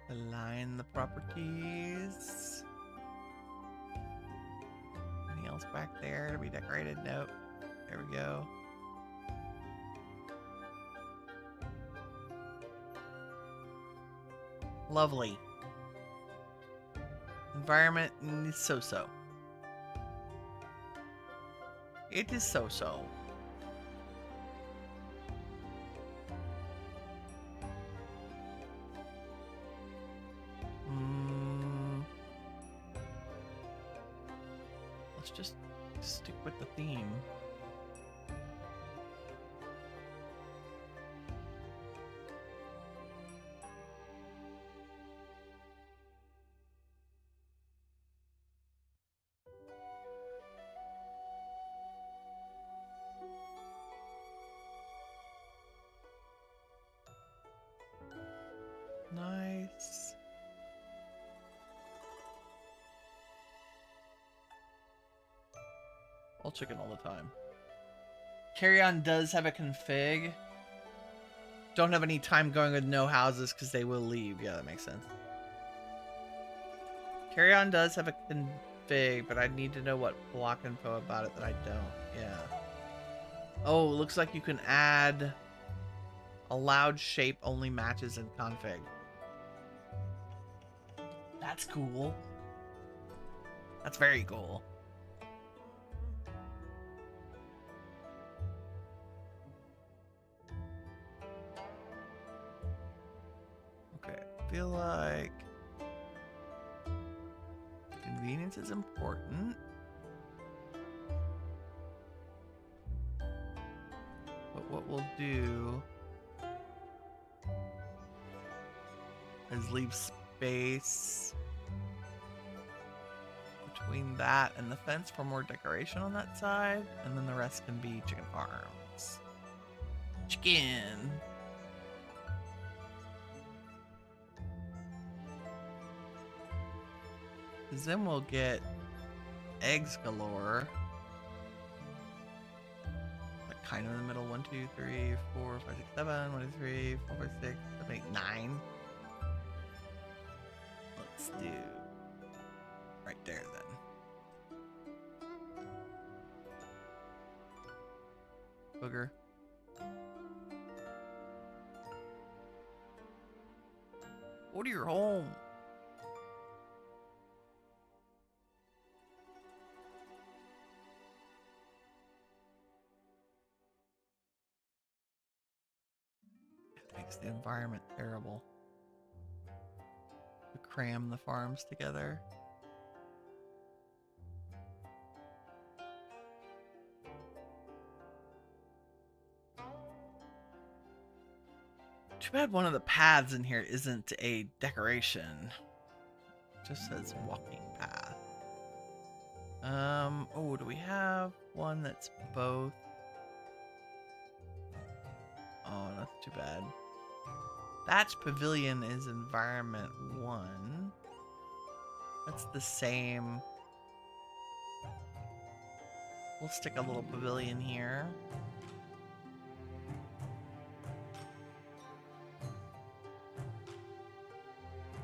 Speaker 1: Align the properties. Anything else back there to be decorated? Nope. There we go. Lovely. Environment is so-so. It is so-so. Let's just stick with the theme. Nice. All chicken all the time. Carry On does have a config. Don't have any time going with no houses because they will leave. Yeah, that makes sense. Carry On does have a config, but I need to know what block info about it that I don't. Yeah. Oh, looks like you can add allowed shape only matches in config. That's cool. That's very cool. Okay, I feel like convenience is important. But what we'll do is leave space between that and the fence for more decoration on that side, and then the rest can be chicken farms. Chicken! Because then we'll get eggs galore. Like kind of in the middle. 1, 2, 3, 4, 5, 6, 7. 1, 2, 3, 4, 5, 6, 7, 8, 9. Let's do right there then. Booger. Go to your home. It makes the environment terrible to cram the farms together. Too bad one of the paths in here isn't a decoration. It just says walking path. Oh, do we have one that's both? Oh, that's too bad. Thatch Pavilion is environment 1. That's the same. We'll stick a little pavilion here.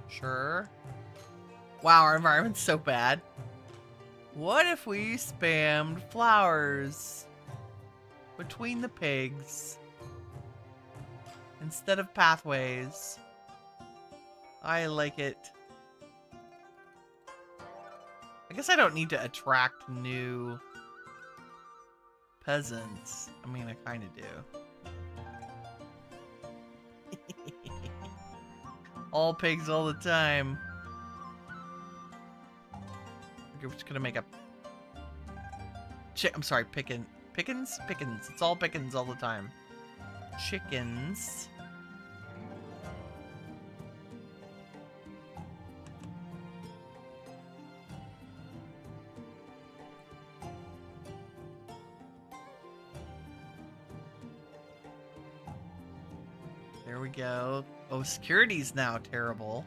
Speaker 1: Sure. Wow, our environment's so bad. What if we spammed flowers between the pigs instead of pathways? I like it. I guess I don't need to attract new peasants. I mean, I kind of do. All pigs all the time. Okay, we're just gonna make a... I'm sorry, Pickens? Pickens? It's all pickens all the time. Chickens. There we go. Oh, security's now terrible.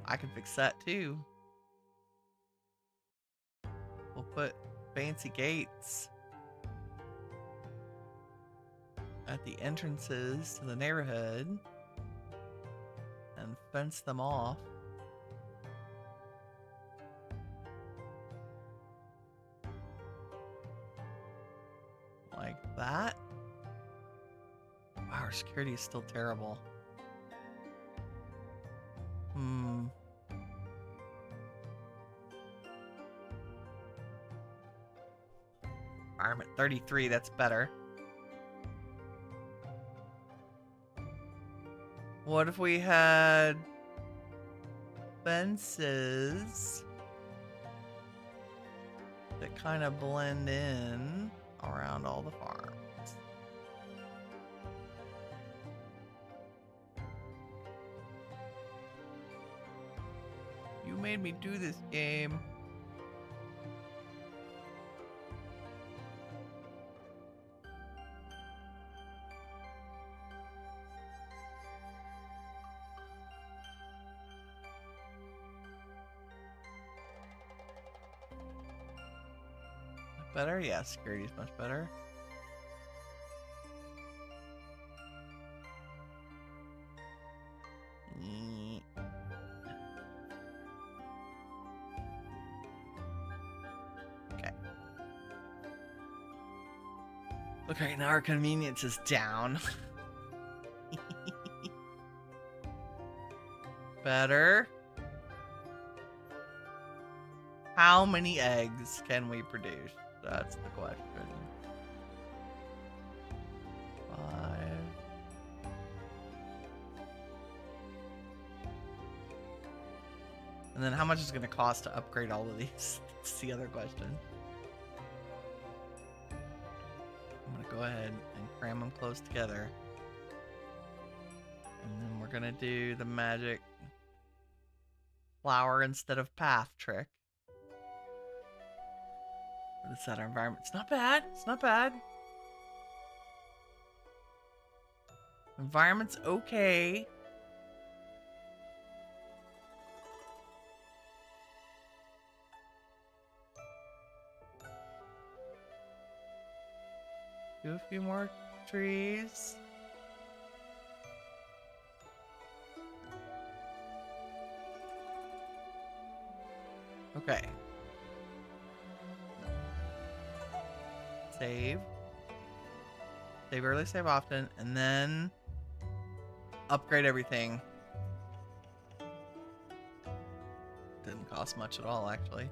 Speaker 1: I can fix that too. We'll put fancy gates at the entrances to the neighborhood and fence them off. Like that. Wow, our security is still terrible. Environment 33, that's better. What if we had fences that kind of blend in around all the farms? You made me do this game. Better? Yeah, security is much better. Okay. Okay, now our convenience is down. Better. How many eggs can we produce? That's the question. 5. And then how much is it going to cost to upgrade all of these? That's the other question. I'm going to go ahead and cram them close together. And then we're going to do the magic flower instead of path trick. What is that? Our environment? It's not bad. It's not bad. Environment's okay. Do a few more trees. Okay. Save. Save early, save often, and then upgrade everything. Didn't cost much at all, actually.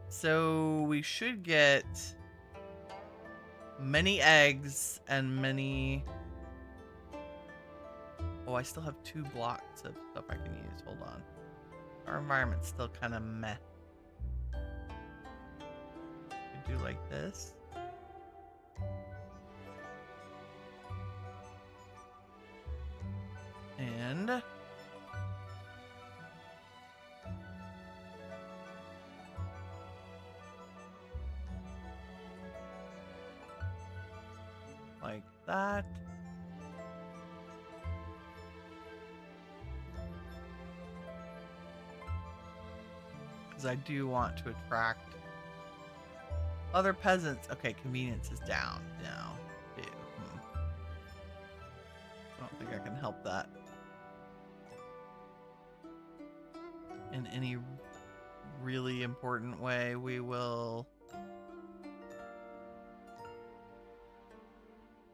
Speaker 1: So we should get many eggs and many... Oh, I still have 2 blocks of stuff I can use. Hold on. Our environment's still kind of meh. Do like this. And like that. Because I do want to attract other peasants. Okay, convenience is down now. Ew. I don't think I can help that in any really important way. We will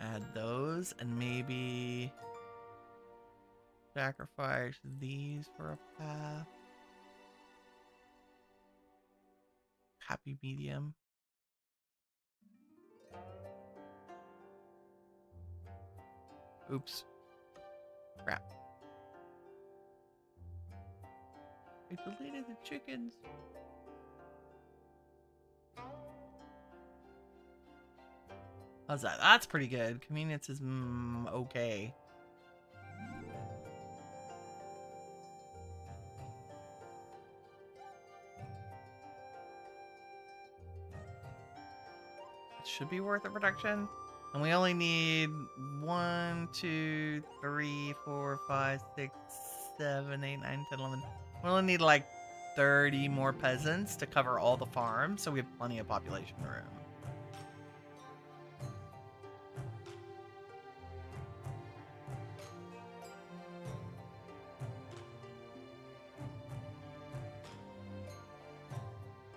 Speaker 1: add those and maybe sacrifice these for a path. Happy medium. Oops. Crap. I deleted the chickens. How's that? That's pretty good. Convenience is okay. It should be worth a production. And we only need 1, 2, 3, 4, 5, 6, 7, 8, 9, 10, 11. We only need like 30 more peasants to cover all the farms, so we have plenty of population room.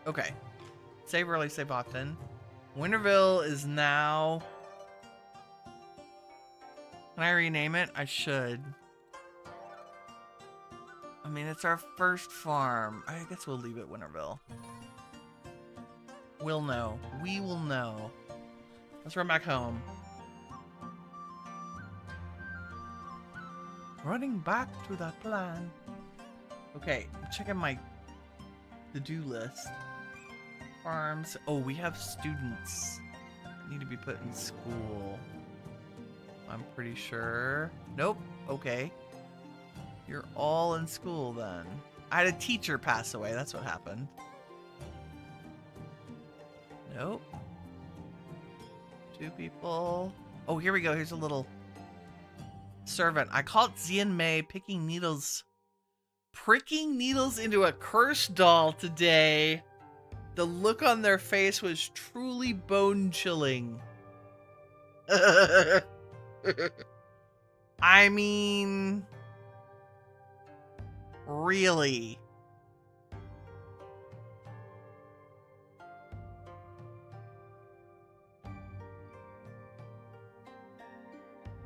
Speaker 1: Okay. Save early, save often. Winterville is now... Can I rename it? I should. I mean, it's our first farm. I guess we'll leave it Winterville. We'll know. We will know. Let's run back home. Running back to that plan. Okay, I'm checking my to-do list. Farms. Oh, we have students that need to be put in school. I'm pretty sure. Nope. Okay. You're all in school then. I had a teacher pass away. That's what happened. Nope. 2 people. Oh, here we go. Here's a little servant. I caught Zian Mei pricking needles into a curse doll today. The look on their face was truly bone-chilling. I mean... Really?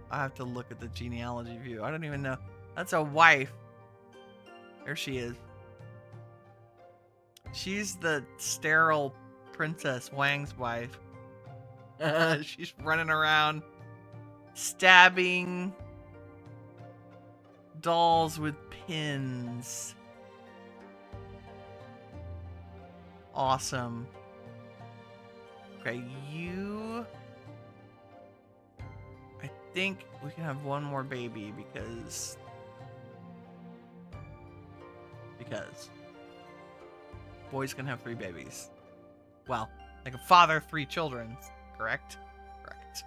Speaker 1: I have to look at the genealogy view. I don't even know. That's a wife. There she is. She's the sterile Princess Wang's wife. She's running around stabbing dolls with pins. Awesome. Okay, you... I think we can have one more baby because... boys can have 3 babies. Well, like a father, 3 children, correct? Correct.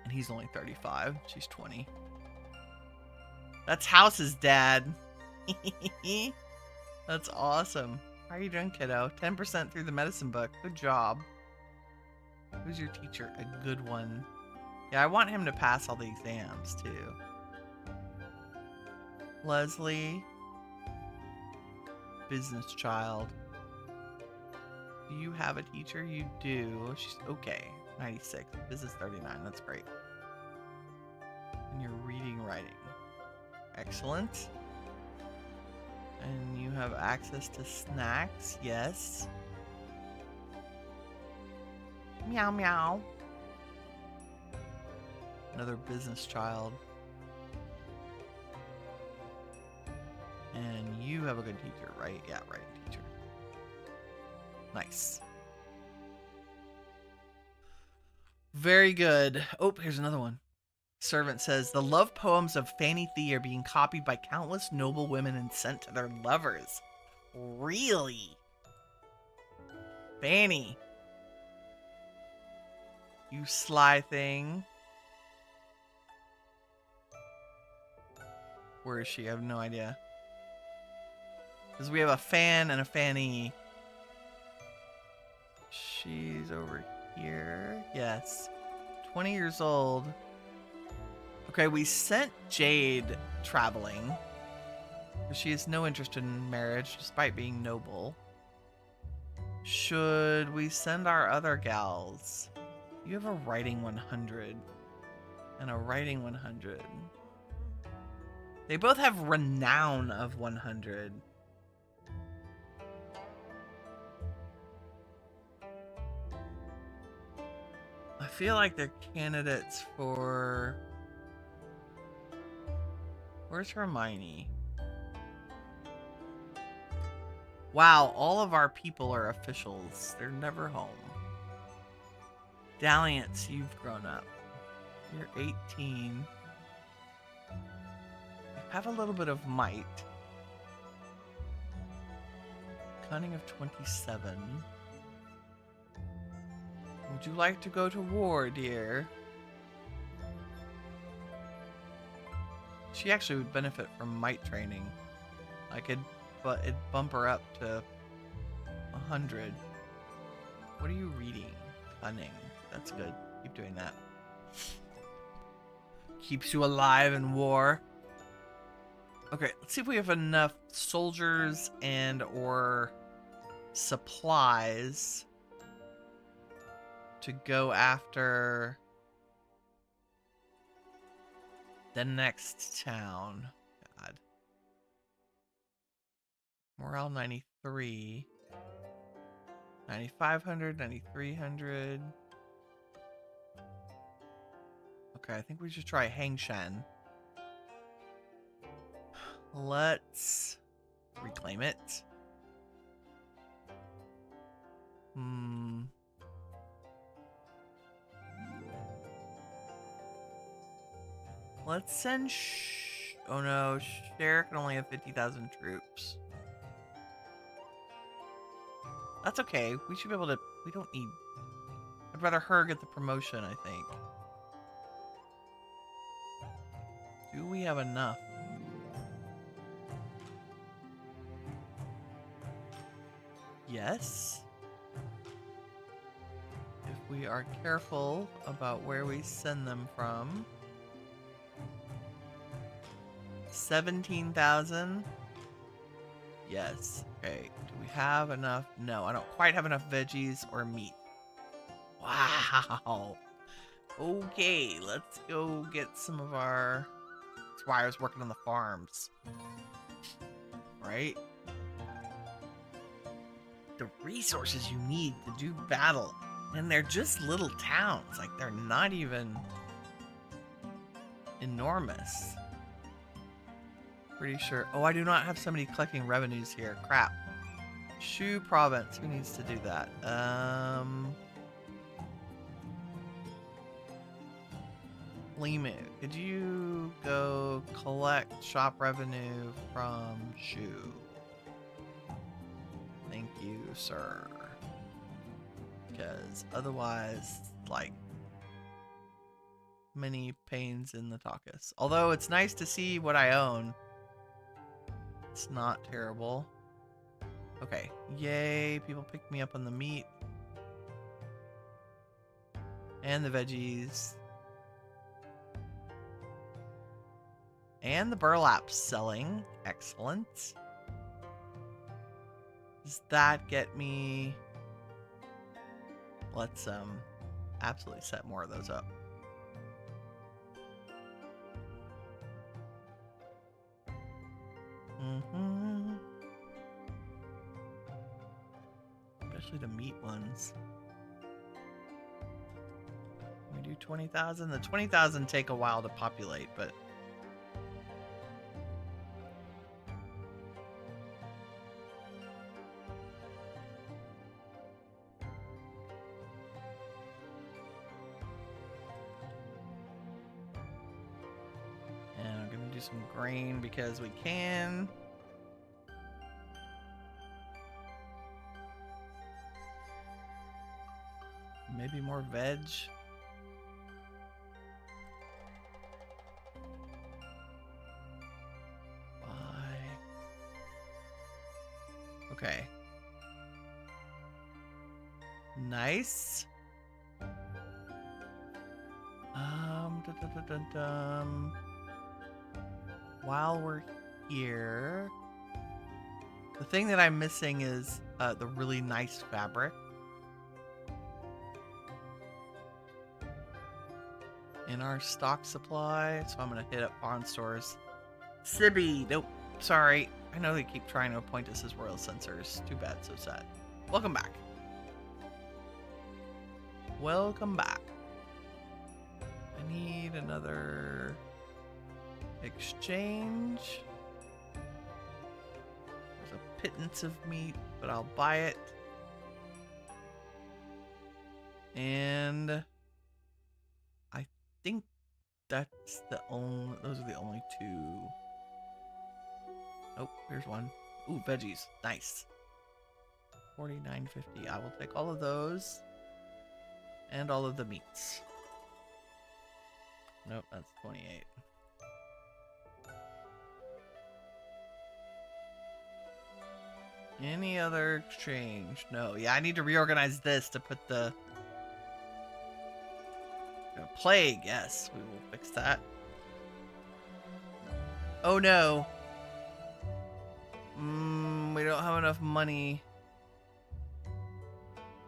Speaker 1: And he's only 35. She's 20. That's House's dad. That's awesome. How are you doing, kiddo? 10% through the medicine book. Good job. Who's your teacher? A good one. Yeah, I want him to pass all the exams, too. Leslie. Business child. Do you have a teacher? You do. She's okay. 96. Business 39. That's great. And you're reading, writing. Excellent. And you have access to snacks. Yes. Meow, meow. Another business child. And you have a good teacher, right? Yeah, right, teacher. Nice. Very good. Oh, here's another one. Servant says, the love poems of Fanny Thee are being copied by countless noble women and sent to their lovers. Really? Fanny. You sly thing. Where is she? I have no idea. Because we have a fan and a Fanny. She's over here. Yes. 20 years old. Okay, we sent Jade traveling. She has no interest in marriage, despite being noble. Should we send our other gals? You have a writing 100. And a writing 100. They both have renown of 100. I feel like they're candidates for... Where's Hermione? Wow, all of our people are officials. They're never home. Dalliance, you've grown up. You're 18. You have a little bit of might. Cunning of 27. Would you like to go to war, dear? She actually would benefit from might training. I could, but it'd bump her up to 100. What are you reading? Cunning. That's good. Keep doing that. Keeps you alive in war. Okay, let's see if we have enough soldiers and or supplies to go after the next town. God. Morale 93. 9,500, 9,300. Okay, I think we should try Hangshan. Let's reclaim it. Let's send oh no, Cher can only have 50,000 troops. That's okay. We should be able to... We don't need... I'd rather her get the promotion, I think. Do we have enough? Yes. If we are careful about where we send them from. 17,000. Yes. Okay. Do we have enough? No, I don't quite have enough veggies or meat. Wow. Okay, let's go get some of our... That's why I was working on the farms. Right? The resources you need to do battle. And they're just little towns. Like, they're not even enormous. Pretty sure. Oh, I do not have somebody collecting revenues here. Crap. Shu province. Who needs to do that? Limu, could you go collect shop revenue from Shu? Thank you, sir. Because otherwise, like, many pains in the Takas. Although it's nice to see what I own. It's not terrible. Okay. Yay, people picked me up on the meat. And the veggies. And the burlap selling. Excellent. Does that get me... Let's absolutely set more of those up. Especially the meat ones. We do 20,000. The 20,000 take a while to populate, but some grain because we can. Maybe more veg. Bye. Okay. Nice. While we're here, the thing that I'm missing is the really nice fabric. In our stock supply, so I'm gonna hit up pawn stores, Sibby. Nope. Sorry. I know they keep trying to appoint us as royal censors. Too bad. So sad. Welcome back. Welcome back. I need another exchange. There's a pittance of meat, but I'll buy it. And I think that's the only, those are the only two. Oh, here's one. Ooh, veggies. Nice. $49.50. I will take all of those. And all of the meats. Nope, that's 28. Any other exchange? No. Yeah, I need to reorganize this to put the plague. Yes, we will fix that. Oh no. We don't have enough money.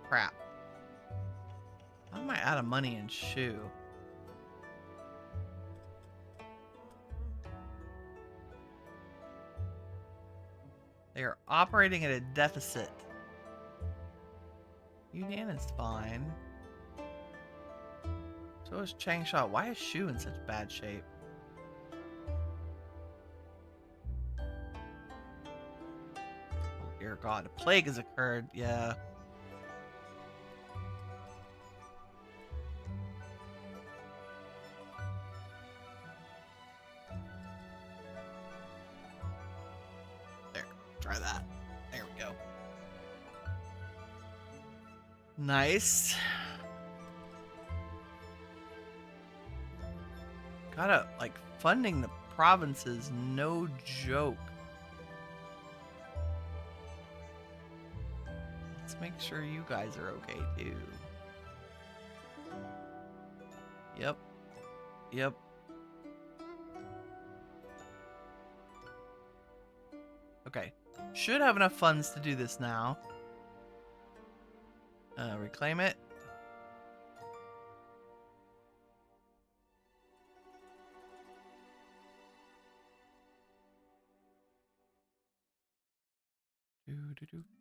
Speaker 1: Crap. How am I out of money in shoe? They are operating at a deficit. Union is fine. So is Changsha. Why is Shu in such bad shape? Oh dear God, a plague has occurred. Yeah. There, try that. There we go. Nice. Gotta, like, funding the provinces, no joke. Let's make sure you guys are okay, too. Yep. Yep. Okay. Should have enough funds to do this now. Reclaim it.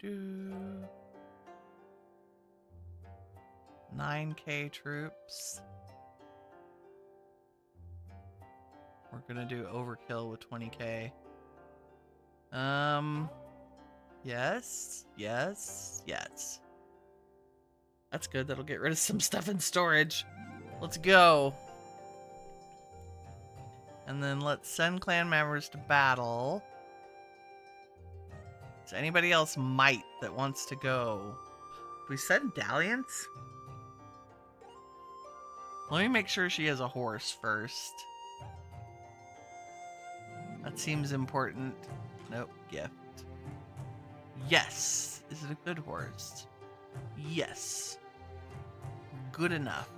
Speaker 1: Do. 9K troops. We're gonna do overkill with 20K. Yes, yes, yes. That's good. That'll get rid of some stuff in storage. Let's go. And then let's send clan members to battle. Is anybody else might that wants to go? Do we send Dalliance? Let me make sure she has a horse first. That seems important. Nope, gift. Yes. Is it a good horse? Yes. Good enough.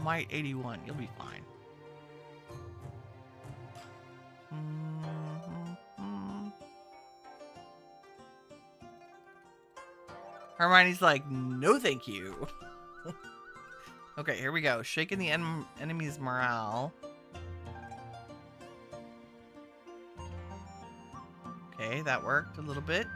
Speaker 1: Might 81. You'll be fine. Hermione's like, no thank you. Okay, here we go. Shaking the enemy's morale. Okay, that worked a little bit.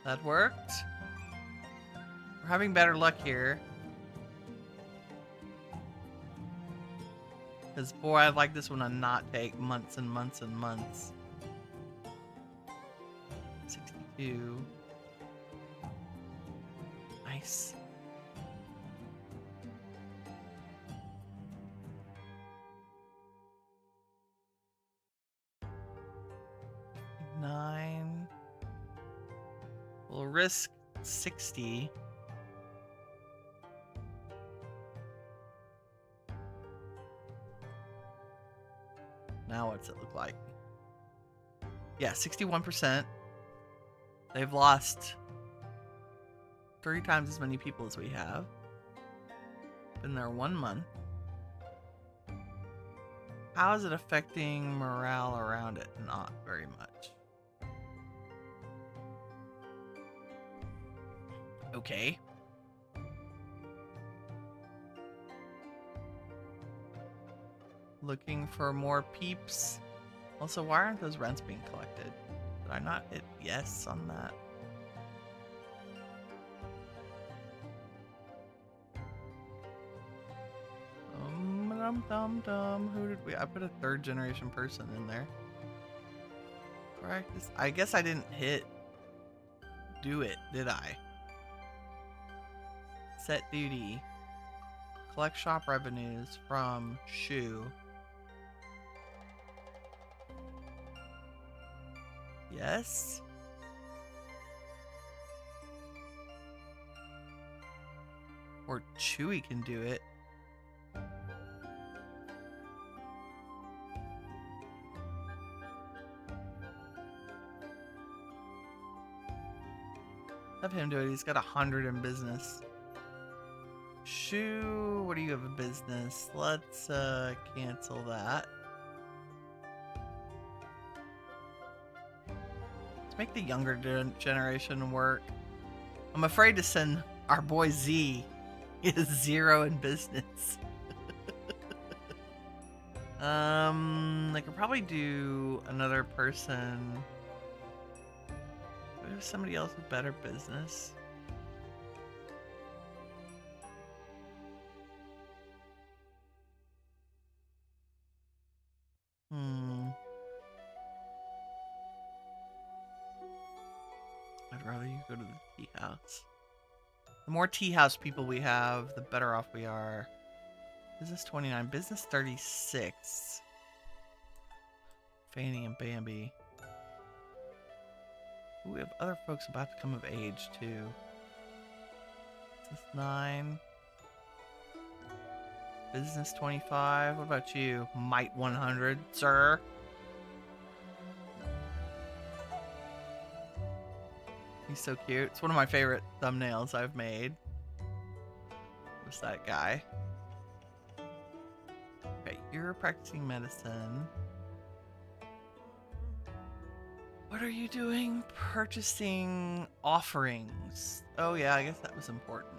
Speaker 1: That worked. We're having better luck here. Because, boy, I'd like this one to not take months and months and months. 62. Nice. $9. We'll risk 60. Now what's it look like? Yeah, 61%. They've lost 3 times as many people as we have. Been there 1 month. How is it affecting morale around it? Not very much. Okay. Looking for more peeps. Also, why aren't those rents being collected? Did I not hit yes on that? Who did we? I put a third generation person in there. Practice. I guess I didn't hit do it, did I? Set duty. Collect shop revenues from shoe. Yes. Or Chewy can do it. Have him do it. He's got 100 in business. Shoe, what do you have in business? Let's cancel that. Let's make the younger generation work. I'm afraid to send our boy Z. He is 0 in business. I could probably do another person. There's somebody else with better business. I'd rather you go to the tea house. The more tea house people we have, the better off we are. Business 29, business 36. Fanny and Bambi. Ooh, we have other folks about to come of age too. Business 9. Business 25. What about you? Might 100, sir? He's so cute. It's one of my favorite thumbnails I've made. Who's that guy? Okay, you're practicing medicine. What are you doing? Purchasing offerings. Oh yeah, I guess that was important.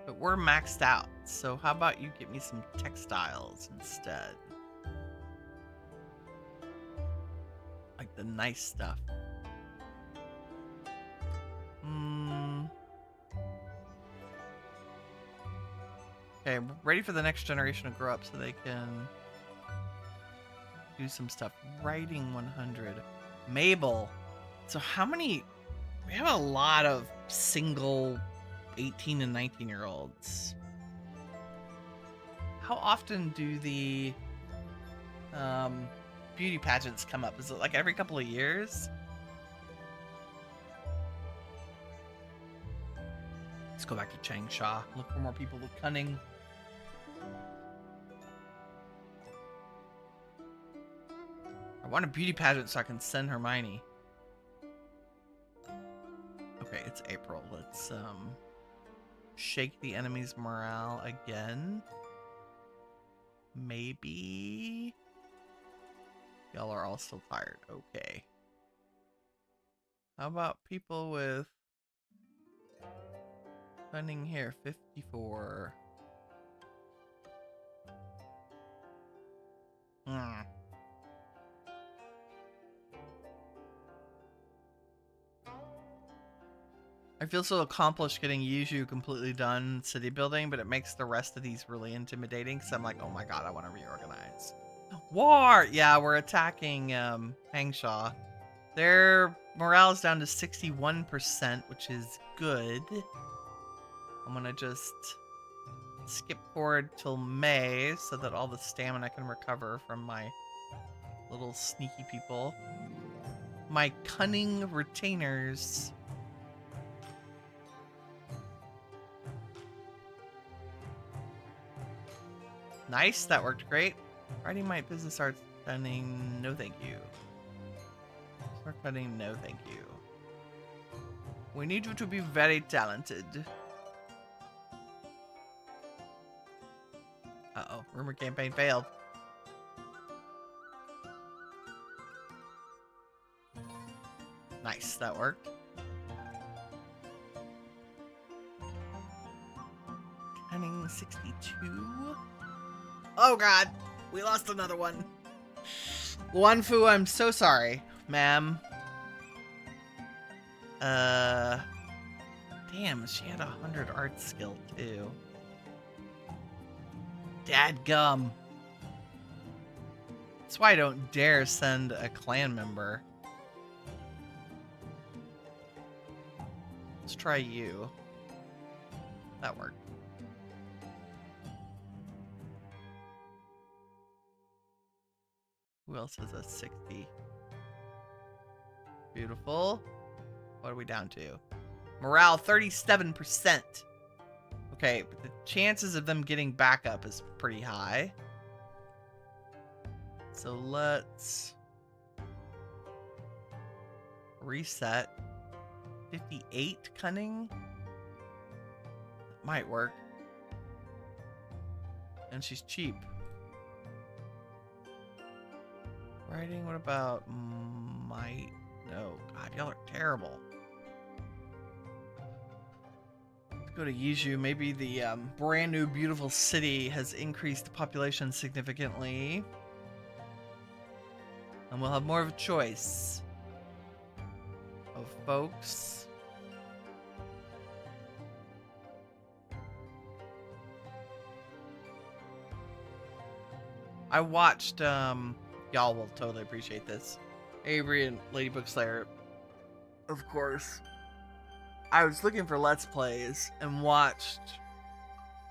Speaker 1: But we're maxed out, so how about you get me some textiles instead? Like the nice stuff. Okay, ready for the next generation to grow up so they can do some stuff. Writing 100. Mabel. So how many... We have a lot of single 18 and 19-year-olds. How often do the beauty pageants come up? Is it like every couple of years? Let's go back to Changsha. Look for more people with cunning. I want a beauty pageant so I can send Hermione. Okay, it's April. Let's shake the enemy's morale again. Maybe. Y'all are all still tired. Okay. How about people with cunning here? 54. I feel so accomplished getting Yuju completely done city building, but it makes the rest of these really intimidating, so I'm like, oh my god, I want to reorganize. War! Yeah, we're attacking Changsha. Their morale is down to 61%, which is good. I'm gonna just skip forward till May so that all the stamina can recover from my little sneaky people. My cunning retainers. Nice, that worked great. Writing my business art spending, no thank you. Start cutting, no thank you. We need you to be very talented. Uh-oh, rumor campaign failed. Nice, that worked. Writing 62. Oh god, we lost another one. Wanfu, I'm so sorry, ma'am. Damn, she had 100 art skill too. Dadgum. That's why I don't dare send a clan member. Let's try you. That worked. Who else has a 60? Beautiful. What are we down to? Morale, 37%. Okay, but the chances of them getting back up is pretty high. So let's reset. 58 cunning. That might work. And she's cheap. Writing, what about might? No. God, y'all are terrible. Let's go to Yiju. Maybe the brand new beautiful city has increased the population significantly. And we'll have more of a choice of folks. I watched, y'all will totally appreciate this. Avery and Lady Bookslayer, of course. I was looking for Let's Plays and watched,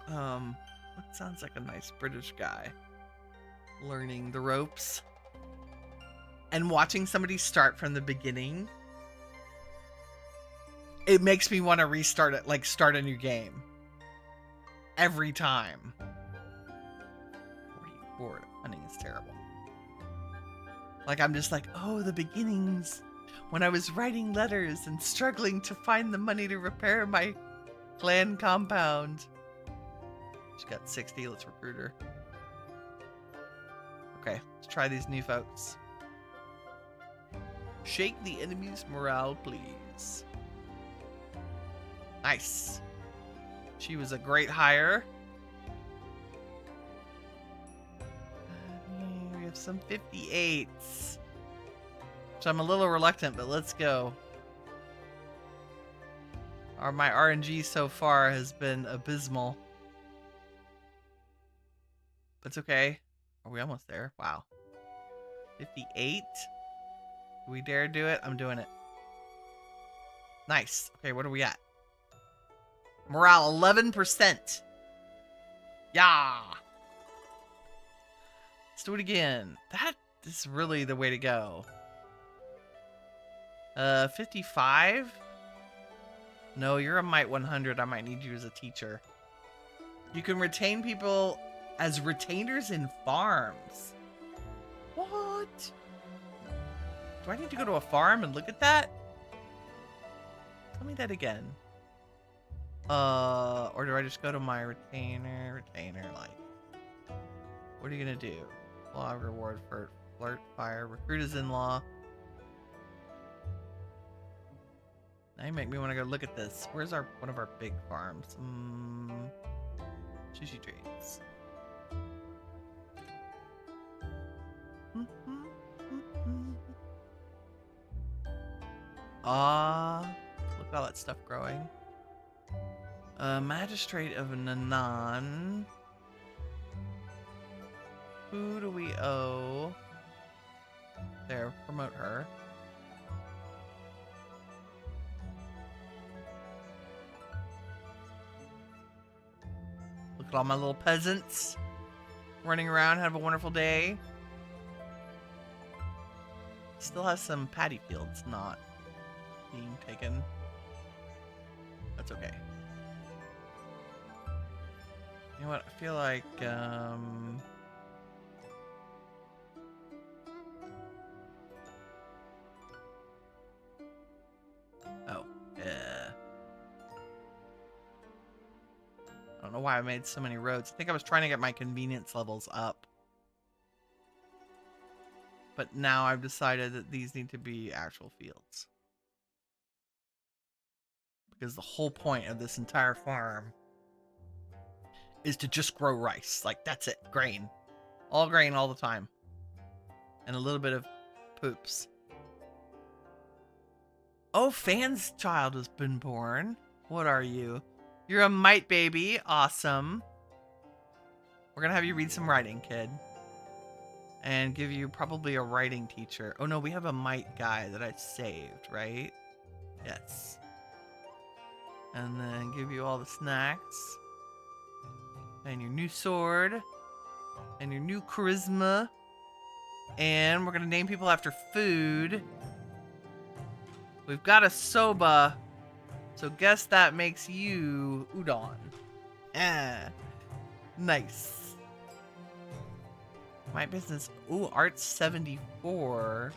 Speaker 1: what sounds like a nice British guy learning the ropes. And watching somebody start from the beginning, it makes me want to restart it, like start a new game. Every time. 44, hunting is terrible. Like, I'm just like, oh, the beginnings. When I was writing letters and struggling to find the money to repair my clan compound. She got 60, let's recruit her. Okay, let's try these new folks. Shake the enemy's morale, please. Nice. She was a great hire. We have some 58s. So I'm a little reluctant, but let's go. My RNG so far has been abysmal. But it's okay. Are we almost there? Wow. 58? Do we dare do it? I'm doing it. Nice. Okay, what are we at? Morale, 11%. Yeah. Let's do it again. That is really the way to go. 55? No, you're a Might 100. I might need you as a teacher. You can retain people as retainers in farms. What? Do I need to go to a farm and look at that? Tell me that again. Or do I just go to my retainer life? What are you gonna do? Law reward for flirt, fire, recruit his in-law. Now you make me want to go look at this. Where's one of our big farms? Sushi Dreams. Look at all that stuff growing. Magistrate of Nanan. Who do we owe? There, promote her. Look at all my little peasants running around. Have a wonderful day. Still has some paddy fields not being taken. That's okay. You know what? I feel like, oh, yeah. I don't know why I made so many roads. I think I was trying to get my convenience levels up. But now I've decided that these need to be actual fields. Because the whole point of this entire farm is to just grow rice. Like, that's it. Grain. All grain all the time. And a little bit of poops. Oh, Fan's child has been born. What are you? You're a mite baby. Awesome. We're gonna have you read some writing, kid. And give you probably a writing teacher. Oh no, we have a mite guy that I saved, right? Yes. And then give you all the snacks. And your new sword. And your new charisma. And we're gonna name people after food. We've got a soba. So guess that makes you udon. Nice. My business. Ooh, Arts 74.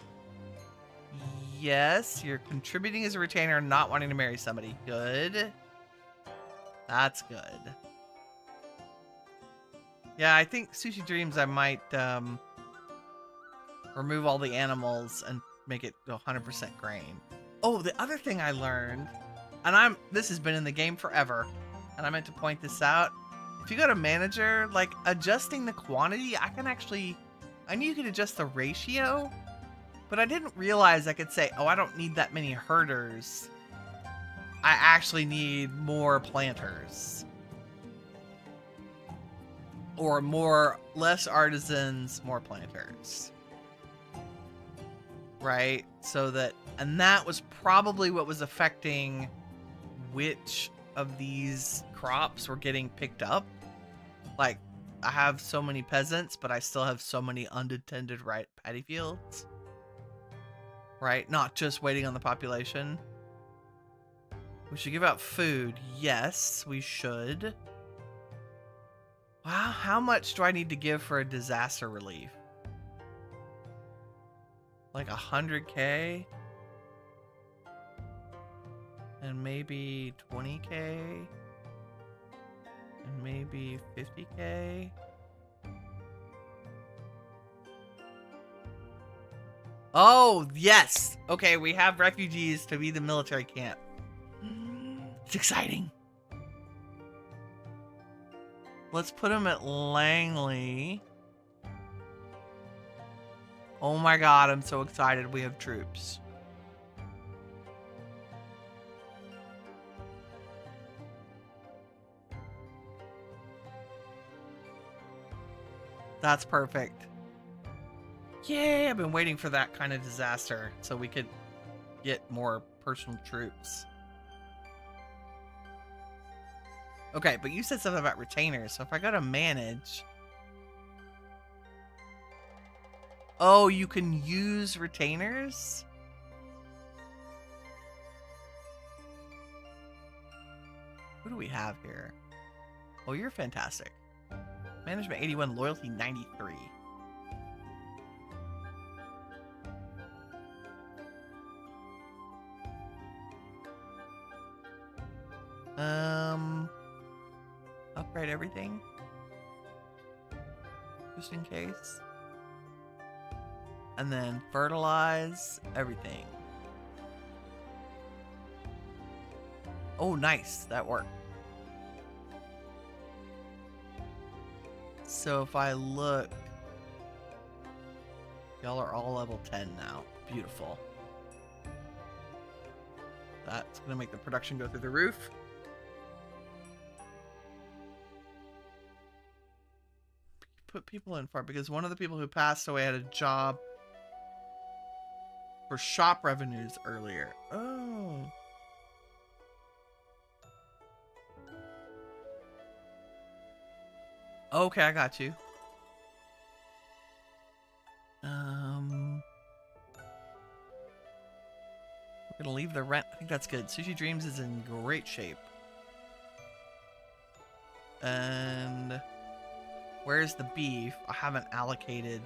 Speaker 1: Yes, you're contributing as a retainer, not wanting to marry somebody. Good. That's good. Yeah, I think Sushi Dreams I might remove all the animals and make it 100% grain. Oh, the other thing I learned, and this has been in the game forever, and I meant to point this out. If you go to manager, like adjusting the quantity, I knew you could adjust the ratio, but I didn't realize I could say, oh, I don't need that many herders. I actually need more planters. Or less artisans, more planters. Right? And that was probably what was affecting which of these crops were getting picked up. Like, I have so many peasants, but I still have so many unattended paddy fields. Right? Not just waiting on the population. We should give out food. Yes, we should. Wow, how much do I need to give for a disaster relief? Like 100k? And maybe 20k? And maybe 50k? Oh, yes! Okay, we have refugees to be the military camp. It's exciting. Let's put them at Langley. Oh my god, I'm so excited we have troops. That's perfect. Yay, I've been waiting for that kind of disaster so we could get more personal troops. Okay, but you said something about retainers, so if I go to manage... Oh, you can use retainers? Who do we have here? Oh, you're fantastic. Management 81, loyalty 93. Upgrade everything. Just in case. And then fertilize everything. Oh, nice. That worked. So if I look, y'all are all level 10 now. Beautiful. That's going to make the production go through the roof. Put people in for it because one of the people who passed away had a job for shop revenues earlier. Oh. Okay, I got you. We're gonna leave the rent. I think that's good. Sushi Dreams is in great shape. And where's the beef? I haven't allocated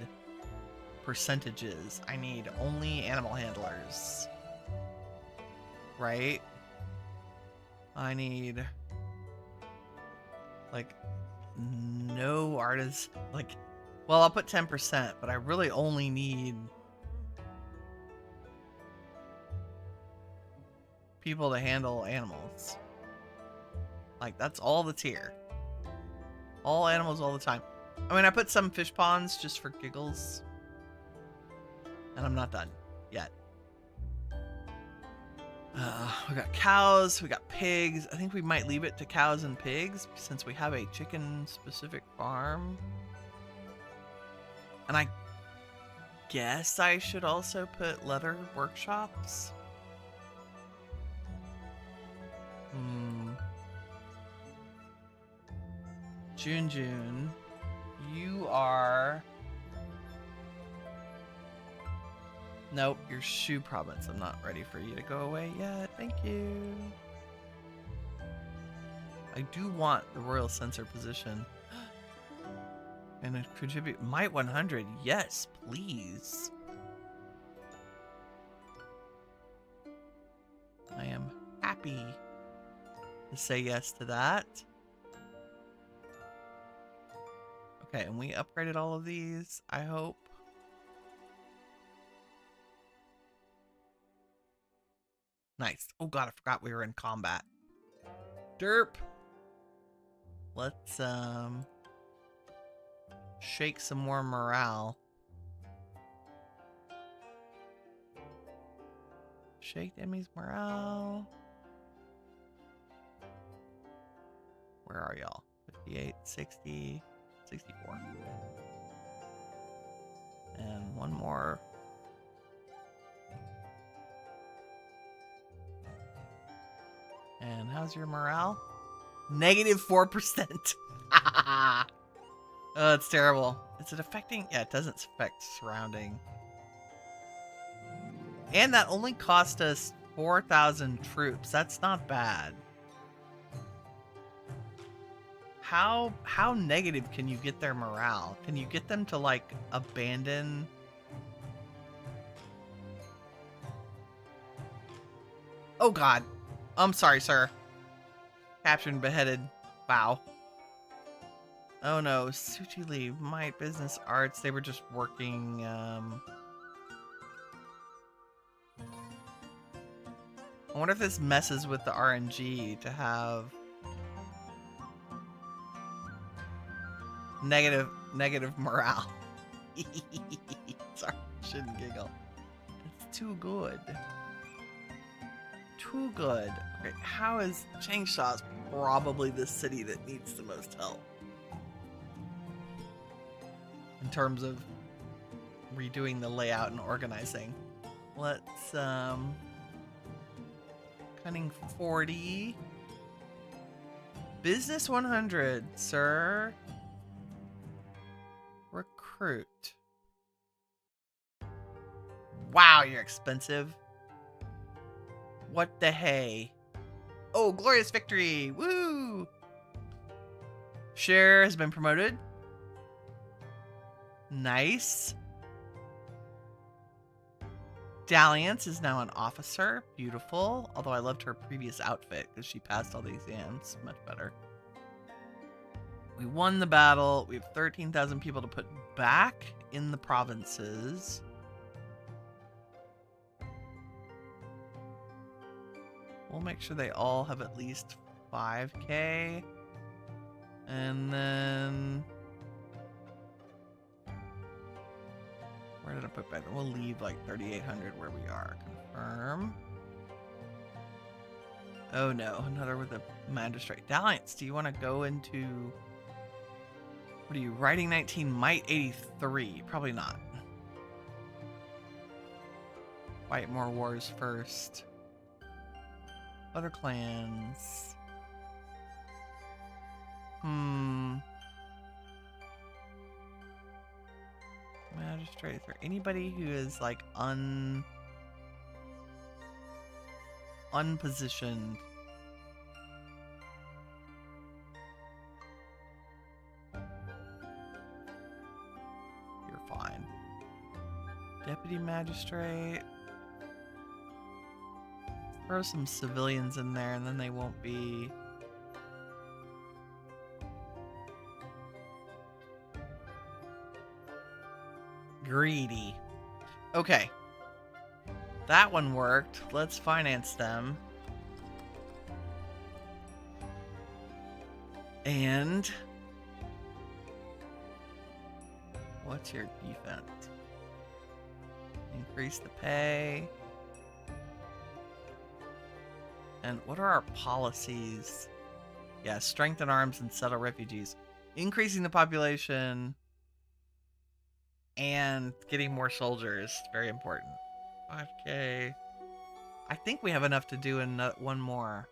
Speaker 1: percentages. I need only animal handlers. Right? I need like no artists. Like, well, I'll put 10%, but I really only need people to handle animals. Like, that's all that's here. All animals all the time. I mean, I put some fish ponds just for giggles. And I'm not done yet. We got cows, we got pigs. I think we might leave it to cows and pigs since we have a chicken-specific farm. And I guess I should also put leather workshops. June, you are... Nope, your shoe province. I'm not ready for you to go away yet. Thank you. I do want the royal censor position. And contribute might 100. Yes, please. I am happy to say yes to that. Okay, and we upgraded all of these, I hope. Nice. Oh god, I forgot we were in combat. Derp. Let's shake some more morale. Shake Emmy's morale. Where are y'all? 58, 60, 64. And one more. And how's your morale? Negative 4%. Oh, it's terrible. Is it affecting? Yeah, it doesn't affect surrounding. And that only cost us 4,000 troops. That's not bad. How negative can you get their morale? Can you get them to, like, abandon? Oh, God. I'm sorry, sir. Captured and beheaded. Wow. Oh, no. Suchi leave. My business arts. They were just working, I wonder if this messes with the RNG to have negative morale. Sorry, shouldn't giggle. It's too good. Too good. Okay, how is Changsha probably the city that needs the most help in terms of redoing the layout and organizing? Let's cunning 40. Business 100, sir. Recruit. Wow, you're expensive. What the hey? Oh, glorious victory! Woo! Share has been promoted. Nice. Dalliance is now an officer. Beautiful. Although I loved her previous outfit because she passed all the exams. Much better. We won the battle. We have 13,000 people to put back in the provinces. We'll make sure they all have at least 5K. And then... where did I put back? We'll leave like 3,800 where we are. Confirm. Oh no, another with a magistrate. Dalliance, do you want to go into... what are you? Writing 19, might 83. Probably not. Fight more wars first. Other clans. Magistrate. Is there anybody who is like unpositioned? You're fine. Deputy magistrate. Throw some civilians in there and then they won't be... greedy. Okay. That one worked. Let's finance them. And What's your defense? Increase the pay. And what are our policies? Yeah, strengthen arms and settle refugees. Increasing the population and getting more soldiers. Very important. 5K. I think we have enough to do one more.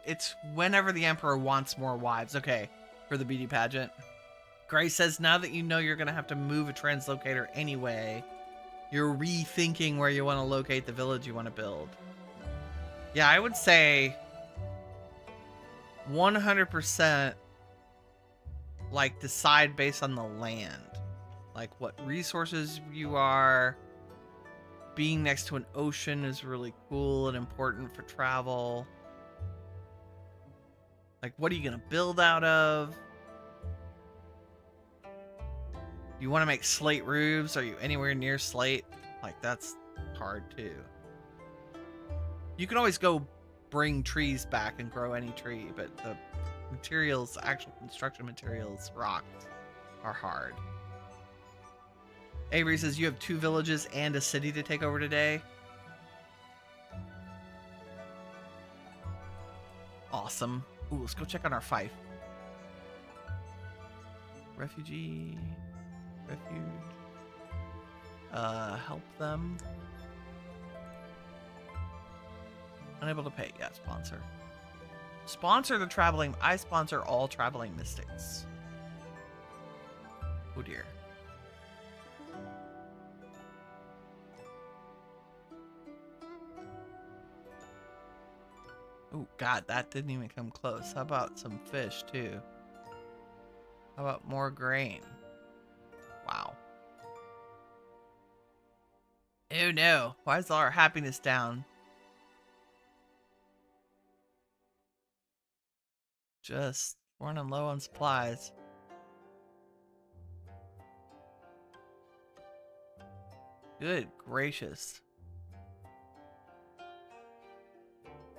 Speaker 1: It's whenever the emperor wants more wives. Okay, for the beauty pageant. Grace says, now that you know you're going to have to move a translocator anyway, you're rethinking where you want to locate the village you want to build. Yeah, I would say 100% like decide based on the land. Like what resources you are. Being next to an ocean is really cool and important for travel. Like, what are you going to build out of? You want to make slate roofs? Are you anywhere near slate? Like, that's hard too. You can always go bring trees back and grow any tree, but the materials, actual construction materials, rocks, are hard. Avery says you have 2 villages and a city to take over today. Awesome. Ooh, let's go check on our fief. Refugee. Refuge. Help them. Unable to pay. Yeah, sponsor. Sponsor the traveling. I sponsor all traveling mystics. Oh dear. Oh god, that didn't even come close. How about some fish too? How about more grain? Wow. Oh no, why is all our happiness down? Just running low on supplies. Good gracious.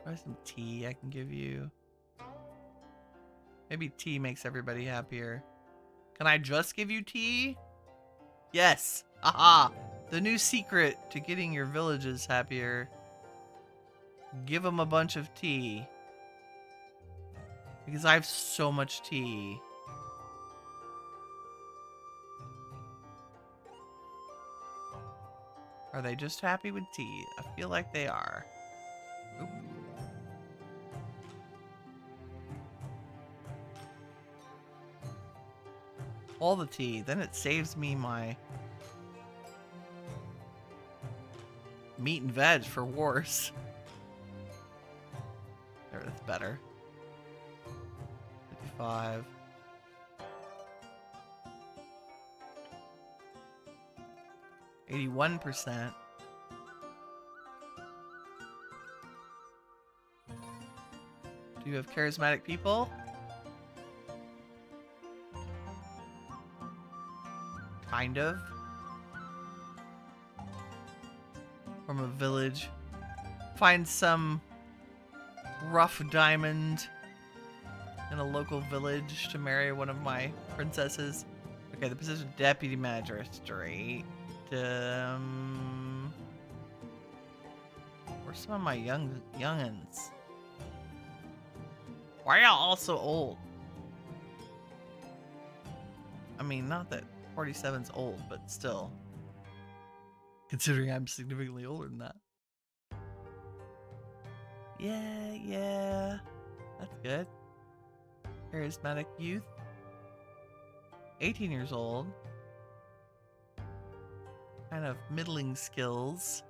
Speaker 1: Try some tea I can give you. Maybe tea makes everybody happier. Can I just give you tea? Yes. Aha. The new secret to getting your villages happier. Give them a bunch of tea. Because I have so much tea. Are they just happy with tea? I feel like they are. Oop. All the tea. Then it saves me my meat and veg for wars. There, that's better. 55. %. Do you have charismatic people? Kind of. From a village. Find some rough diamond in a local village to marry one of my princesses. Okay, the position of deputy magistrate. Where's some of my youngins? Why are y'all all so old? I mean, not that 47's old, but still. Considering I'm significantly older than that. Yeah. That's good. Charismatic youth. 18 years old. Kind of middling skills.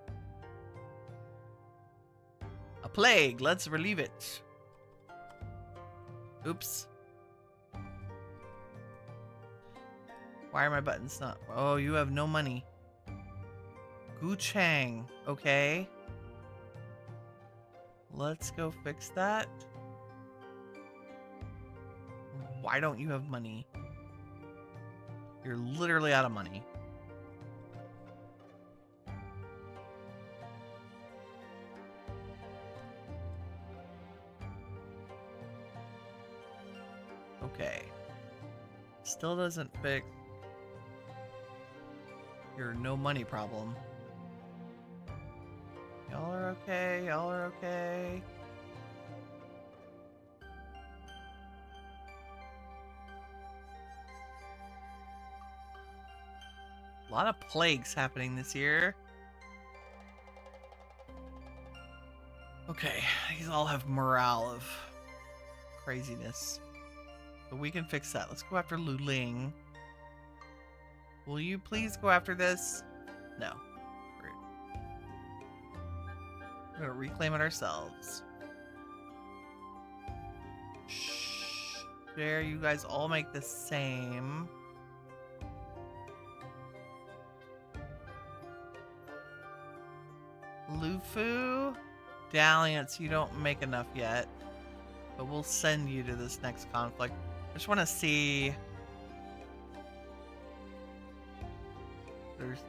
Speaker 1: A plague. Let's relieve it. Oops. Why are my buttons not? Oh, you have no money. Guchang. Okay. Let's go fix that. Why don't you have money? You're literally out of money. Okay. Still doesn't fix your no money problem. Y'all are okay. Y'all are okay. A lot of plagues happening this year. Okay, these all have morale of craziness. But we can fix that. Let's go after Luling. Will you please go after this? No. Rude. We're gonna reclaim it ourselves. Shh. There, you guys all make the same. Lufu? Dalliance, you don't make enough yet. But we'll send you to this next conflict. I just want to see... There's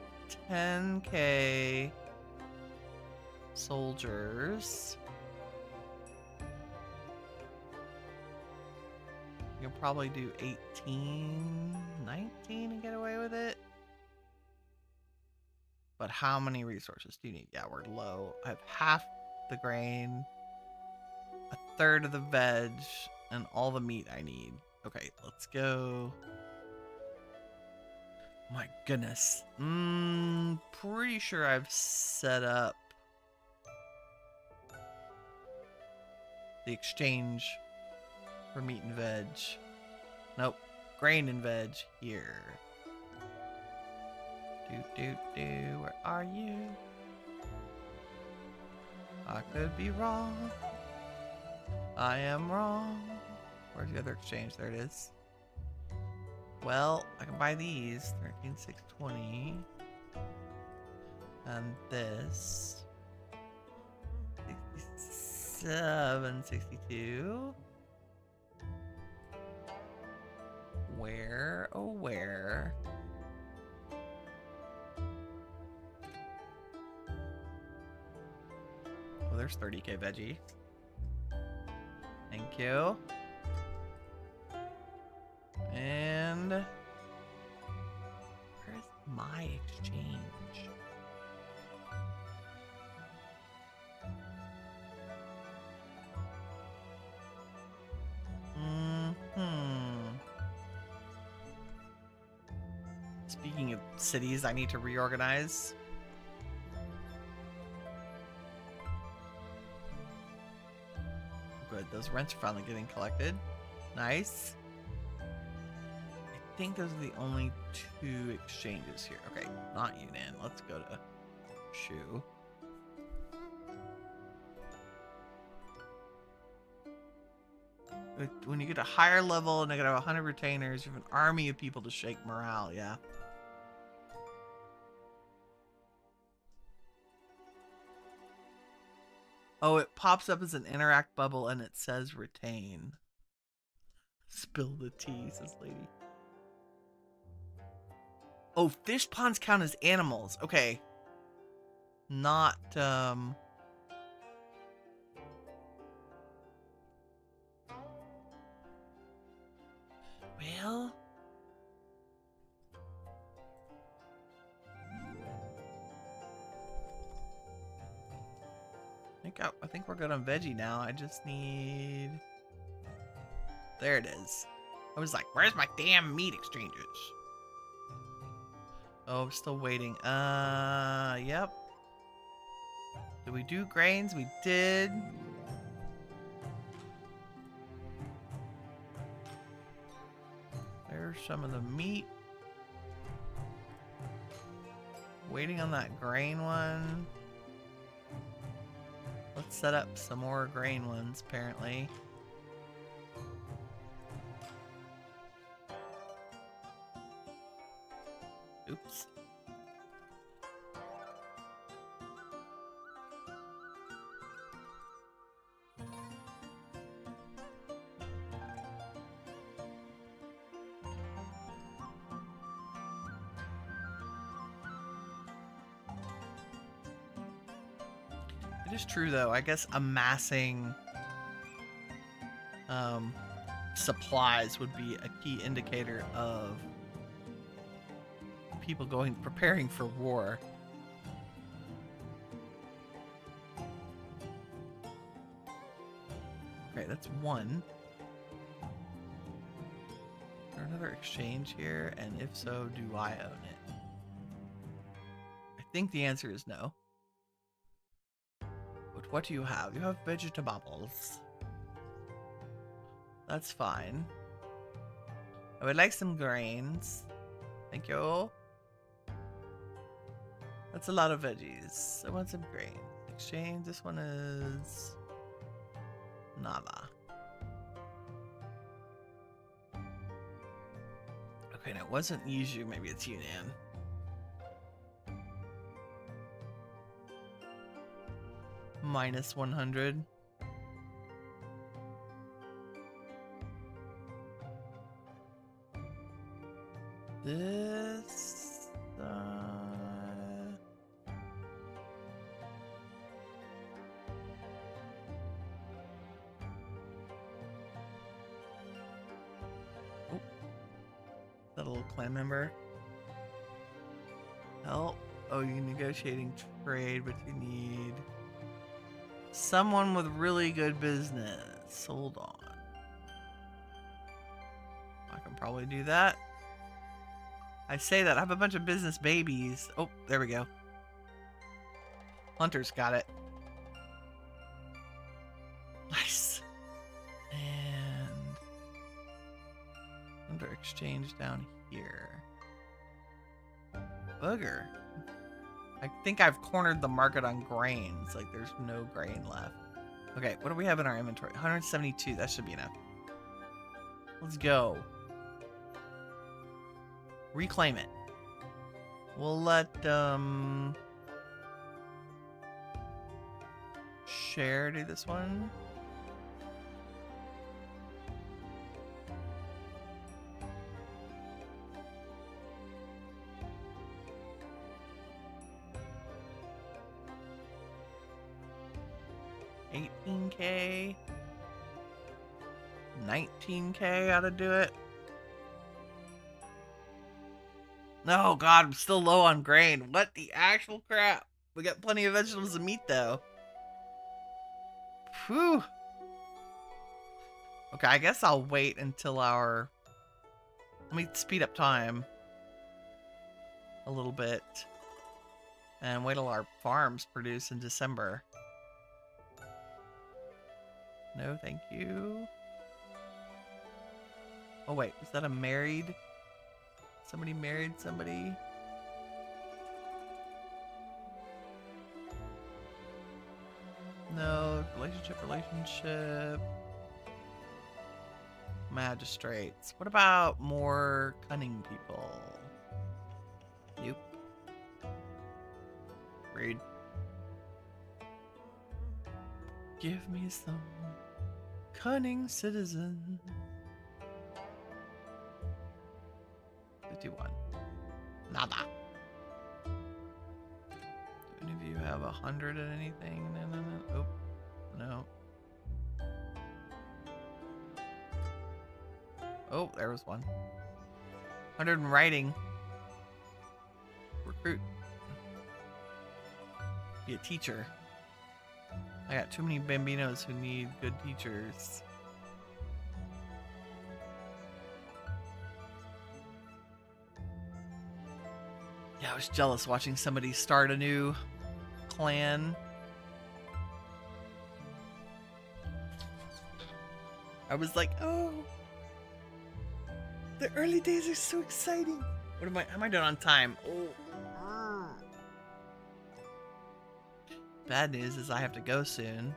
Speaker 1: 10k soldiers. You'll probably do 18, 19 and get away with it. But how many resources do you need? Yeah, we're low. I have half the grain, a third of the veg, and all the meat I need. Okay, let's go. My goodness. Pretty sure I've set up the exchange for meat and veg. Nope. Grain and veg here. Where are you? I could be wrong. I am wrong. Where's the other exchange? There it is. Well, I can buy these. 13,620. And this. 67,62. Where? Oh, where? Oh, there's 30k veggie. Thank you. And where's my exchange? Speaking of cities, I need to reorganize. Good, those rents are finally getting collected. Nice. I think those are the only two exchanges here. Okay, not Yunnan. Let's go to Shu. When you get a higher level and they got 100 retainers, you have an army of people to shake morale, yeah. Oh, it pops up as an interact bubble and it says retain. Spill the tea, says lady. Oh, fish ponds count as animals. Okay. Not, well... I think we're good on veggie now. I just need... There it is. I was like, where's my damn meat exchanges? Oh, I'm still waiting. Yep. Did we do grains? We did. There's some of the meat. Waiting on that grain one. Let's set up some more grain ones, apparently. Oops. It is true, though. I guess amassing supplies would be a key indicator of people preparing for war. Okay, that's one. Is there another exchange here? And if so, do I own it? I think the answer is no. But what do you have? You have vegetables. That's fine. I would like some grains. Thank you. That's a lot of veggies. I want some grains. Exchange. This one is nada. Okay, now it wasn't Yiju. Maybe it's Yunnan. Minus 100. This oh, that little clan member. Help. Oh, you're negotiating trade, but you need someone with really good business. Hold on. I can probably do that. I say that. I have a bunch of business babies. Oh, there we go. Hunter's got it. Nice. And under exchange down here. Booger. I think I've cornered the market on grains. Like, there's no grain left. Okay, what do we have in our inventory? 172. That should be enough. Let's go. Reclaim it. We'll let Share do this one. $18K. $19K ought to do it. No, God, I'm still low on grain. What the actual crap? We got plenty of vegetables and meat, though. Whew. Okay, I guess I'll wait until our... Let me speed up time a little bit. And wait till our farms produce in December. No, thank you. Oh, wait. Is that a married... Somebody married somebody? No, relationship. Magistrates. What about more cunning people? Nope. Rude. Give me some cunning citizen. 51. Nada. Do any of you have 100 at anything? No. Oh, no. Oh, there was one. 100 in writing. Recruit. Be a teacher. I got too many bambinos who need good teachers. Yeah, I was jealous watching somebody start a new clan. I was like, oh, the early days are so exciting. What am I? How am I doing on time? Oh. Bad news is I have to go soon.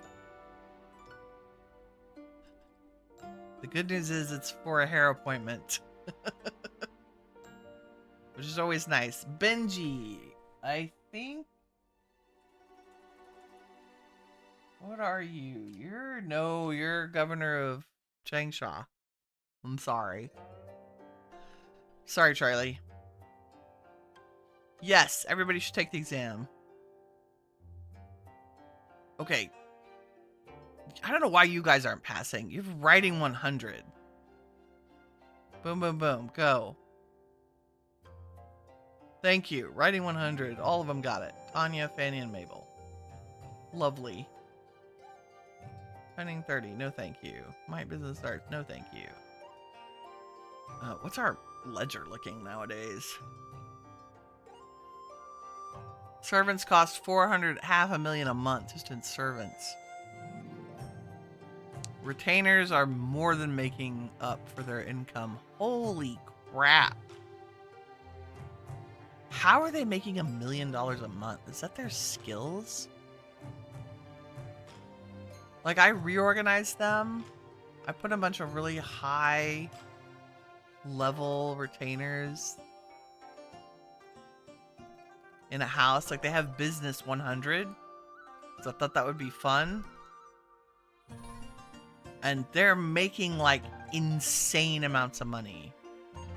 Speaker 1: The good news is it's for a hair appointment. Which is always nice. Benji, I think... What are you? You're governor of Changsha. I'm sorry. Sorry, Charlie. Yes, everybody should take the exam. Okay. I don't know why you guys aren't passing. You have writing 100. Boom, boom, boom. Go. Thank you. Writing 100. All of them got it. Tanya, Fanny, and Mabel. Lovely. Spending 30. No thank you. My business starts. No thank you. What's our ledger looking nowadays? Servants cost 400, half a million a month just in servants. Retainers are more than making up for their income. Holy crap. How are they making $1 million a month? Is that their skills? Like, I reorganized them. I put a bunch of really high level retainers in a house. Like, they have business 100. So I thought that would be fun. And they're making, like, insane amounts of money.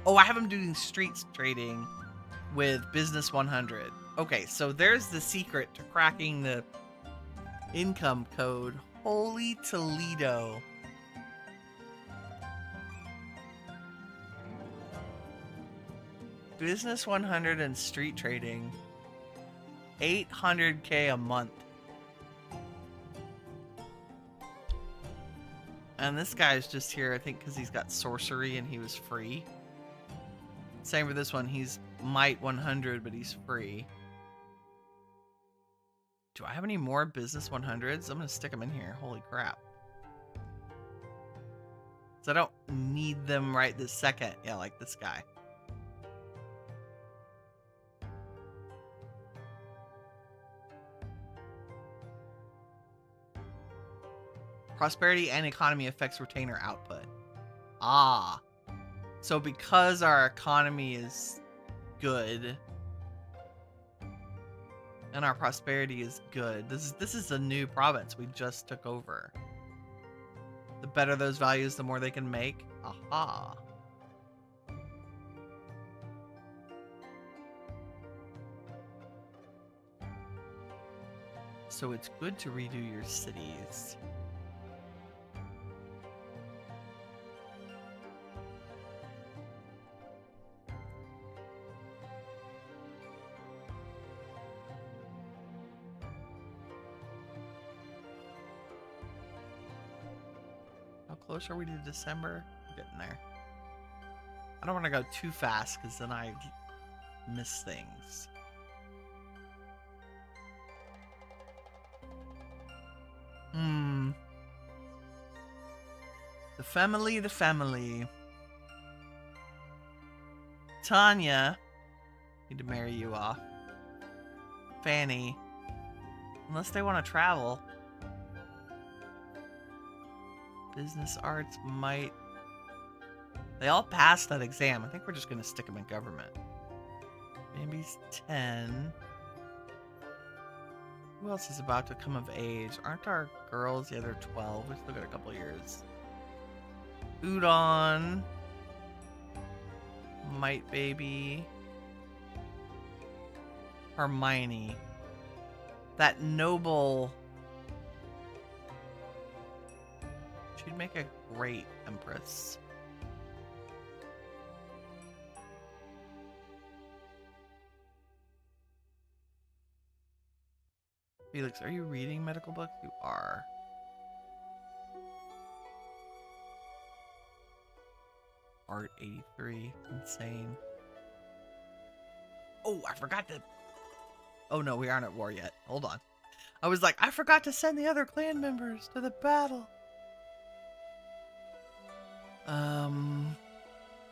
Speaker 1: Oh, I have them doing streets trading with business 100. Okay, so there's the secret to cracking the income code. Holy Toledo. Business 100 and street trading. 800K a month. And this guy's just here, I think, because he's got sorcery and he was free. Same with this one. He's might 100, but he's free. Do I have any more business 100s? I'm going to stick them in here. Holy crap. So I don't need them right this second. Yeah, like this guy. Prosperity and economy affects retainer output. Ah. So because our economy is good and our prosperity is good, this is a new province we just took over. The better those values, the more they can make. Aha. So it's good to redo your cities. Close are we to December? I'm getting there. I don't want to go too fast because then I miss things. The family. Tanya. Need to marry you off. Fanny. Unless they want to travel. Business arts might. They all passed that exam. I think we're just going to stick them in government. Maybe 10. Who else is about to come of age? Aren't our girls the other 12? We still got a couple years. Udon. Might baby. Hermione. That noble. She'd make a great empress. Felix, are you reading medical books? You are. Art 83. Insane. Oh, I forgot to... Oh no, we aren't at war yet. Hold on. I was like, I forgot to send the other clan members to the battle.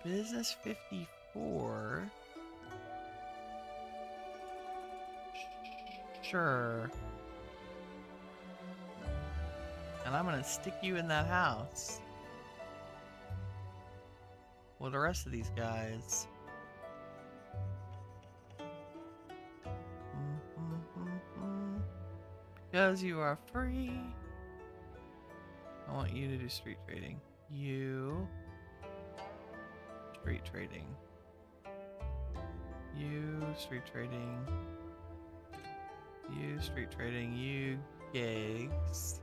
Speaker 1: Business 54. Sure. And I'm gonna stick you in that house. Well, the rest of these guys. Because you are free. I want you to do street trading. You. Street trading. You. Street trading. You. Street trading. You. Gigs.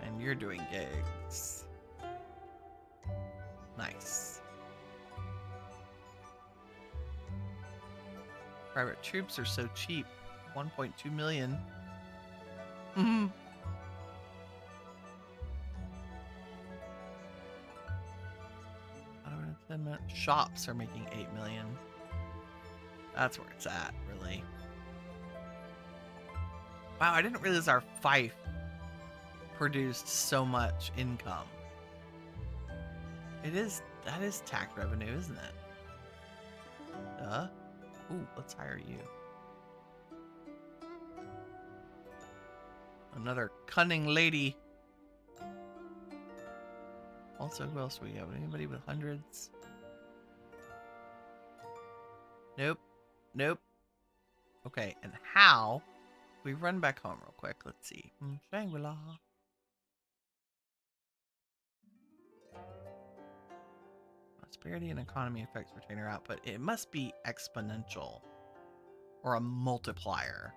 Speaker 1: And you're doing gigs. Nice. Private troops are so cheap. 1.2 million. Mm-hmm. Shops are making 8 million. That's where it's at, really. Wow, I didn't realize our fief produced so much income. That is tax revenue, isn't it? Duh. Ooh, let's hire you. Another cunning lady. Also, who else do we have? Anybody with hundreds? Nope. Nope. Okay, and how? We run back home real quick. Let's see. Shangri-La. Prosperity and economy affects retainer output. It must be exponential or a multiplier.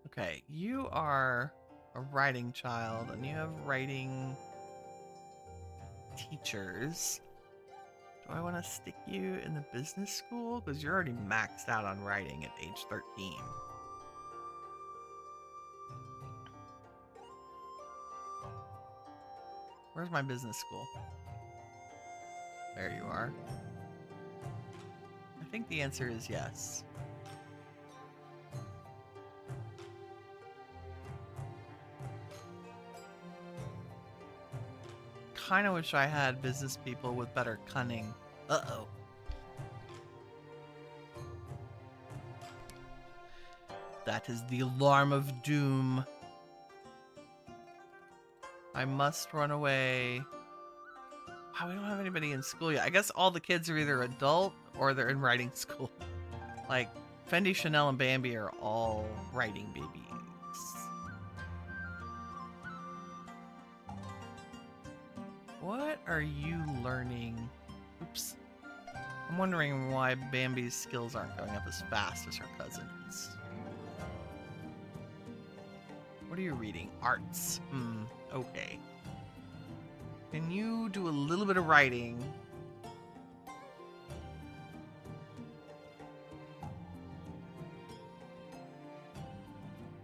Speaker 1: Okay, you are a writing child and you have writing teachers. Do I want to stick you in the business school? Because you're already maxed out on writing at age 13. Where's my business school? There you are. I think the answer is yes. Kind of wish I had business people with better cunning. Uh-oh. That is the alarm of doom. I must run away. Wow, we don't have anybody in school yet. I guess all the kids are either adult or they're in writing school. Like, Fendi, Chanel, and Bambi are all writing babies. What are you learning? Oops. I'm wondering why Bambi's skills aren't going up as fast as her cousins. What are you reading? Arts. Okay. Can you do a little bit of writing?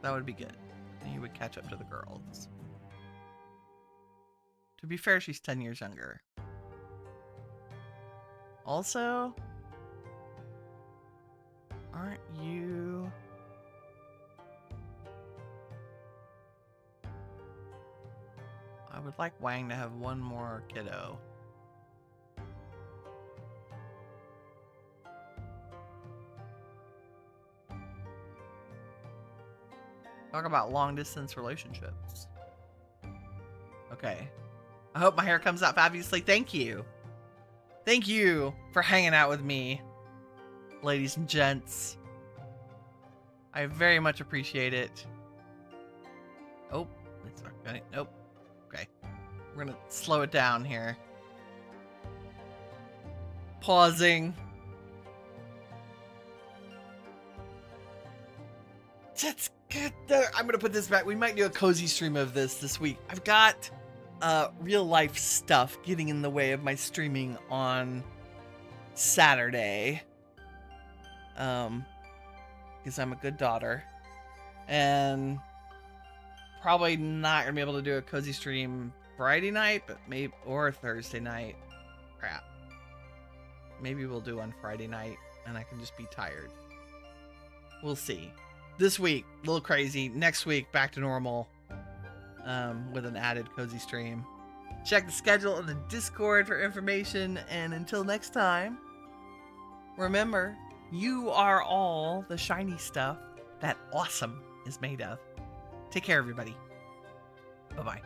Speaker 1: That would be good. And you would catch up to the girls. To be fair, she's 10 years younger. Also, aren't you... I would like Wang to have one more kiddo. Talk about long distance relationships. Okay. I hope my hair comes out fabulously. Thank you. Thank you for hanging out with me, ladies and gents. I very much appreciate it. Oh, it's not gonna, nope. Okay. We're gonna slow it down here. Pausing. That's good. I'm gonna put this back. We might do a cozy stream of this week. I've got real life stuff getting in the way of my streaming on Saturday. Because I'm a good daughter. And probably not gonna be able to do a cozy stream Friday night, but maybe, or Thursday night. Crap. Maybe we'll do on Friday night and I can just be tired. We'll see. This week, a little crazy. Next week, back to normal. With an added cozy stream. Check the schedule in the Discord for information, and until next time, remember, you are all the shiny stuff that awesome is made of. Take care, everybody. Bye-bye.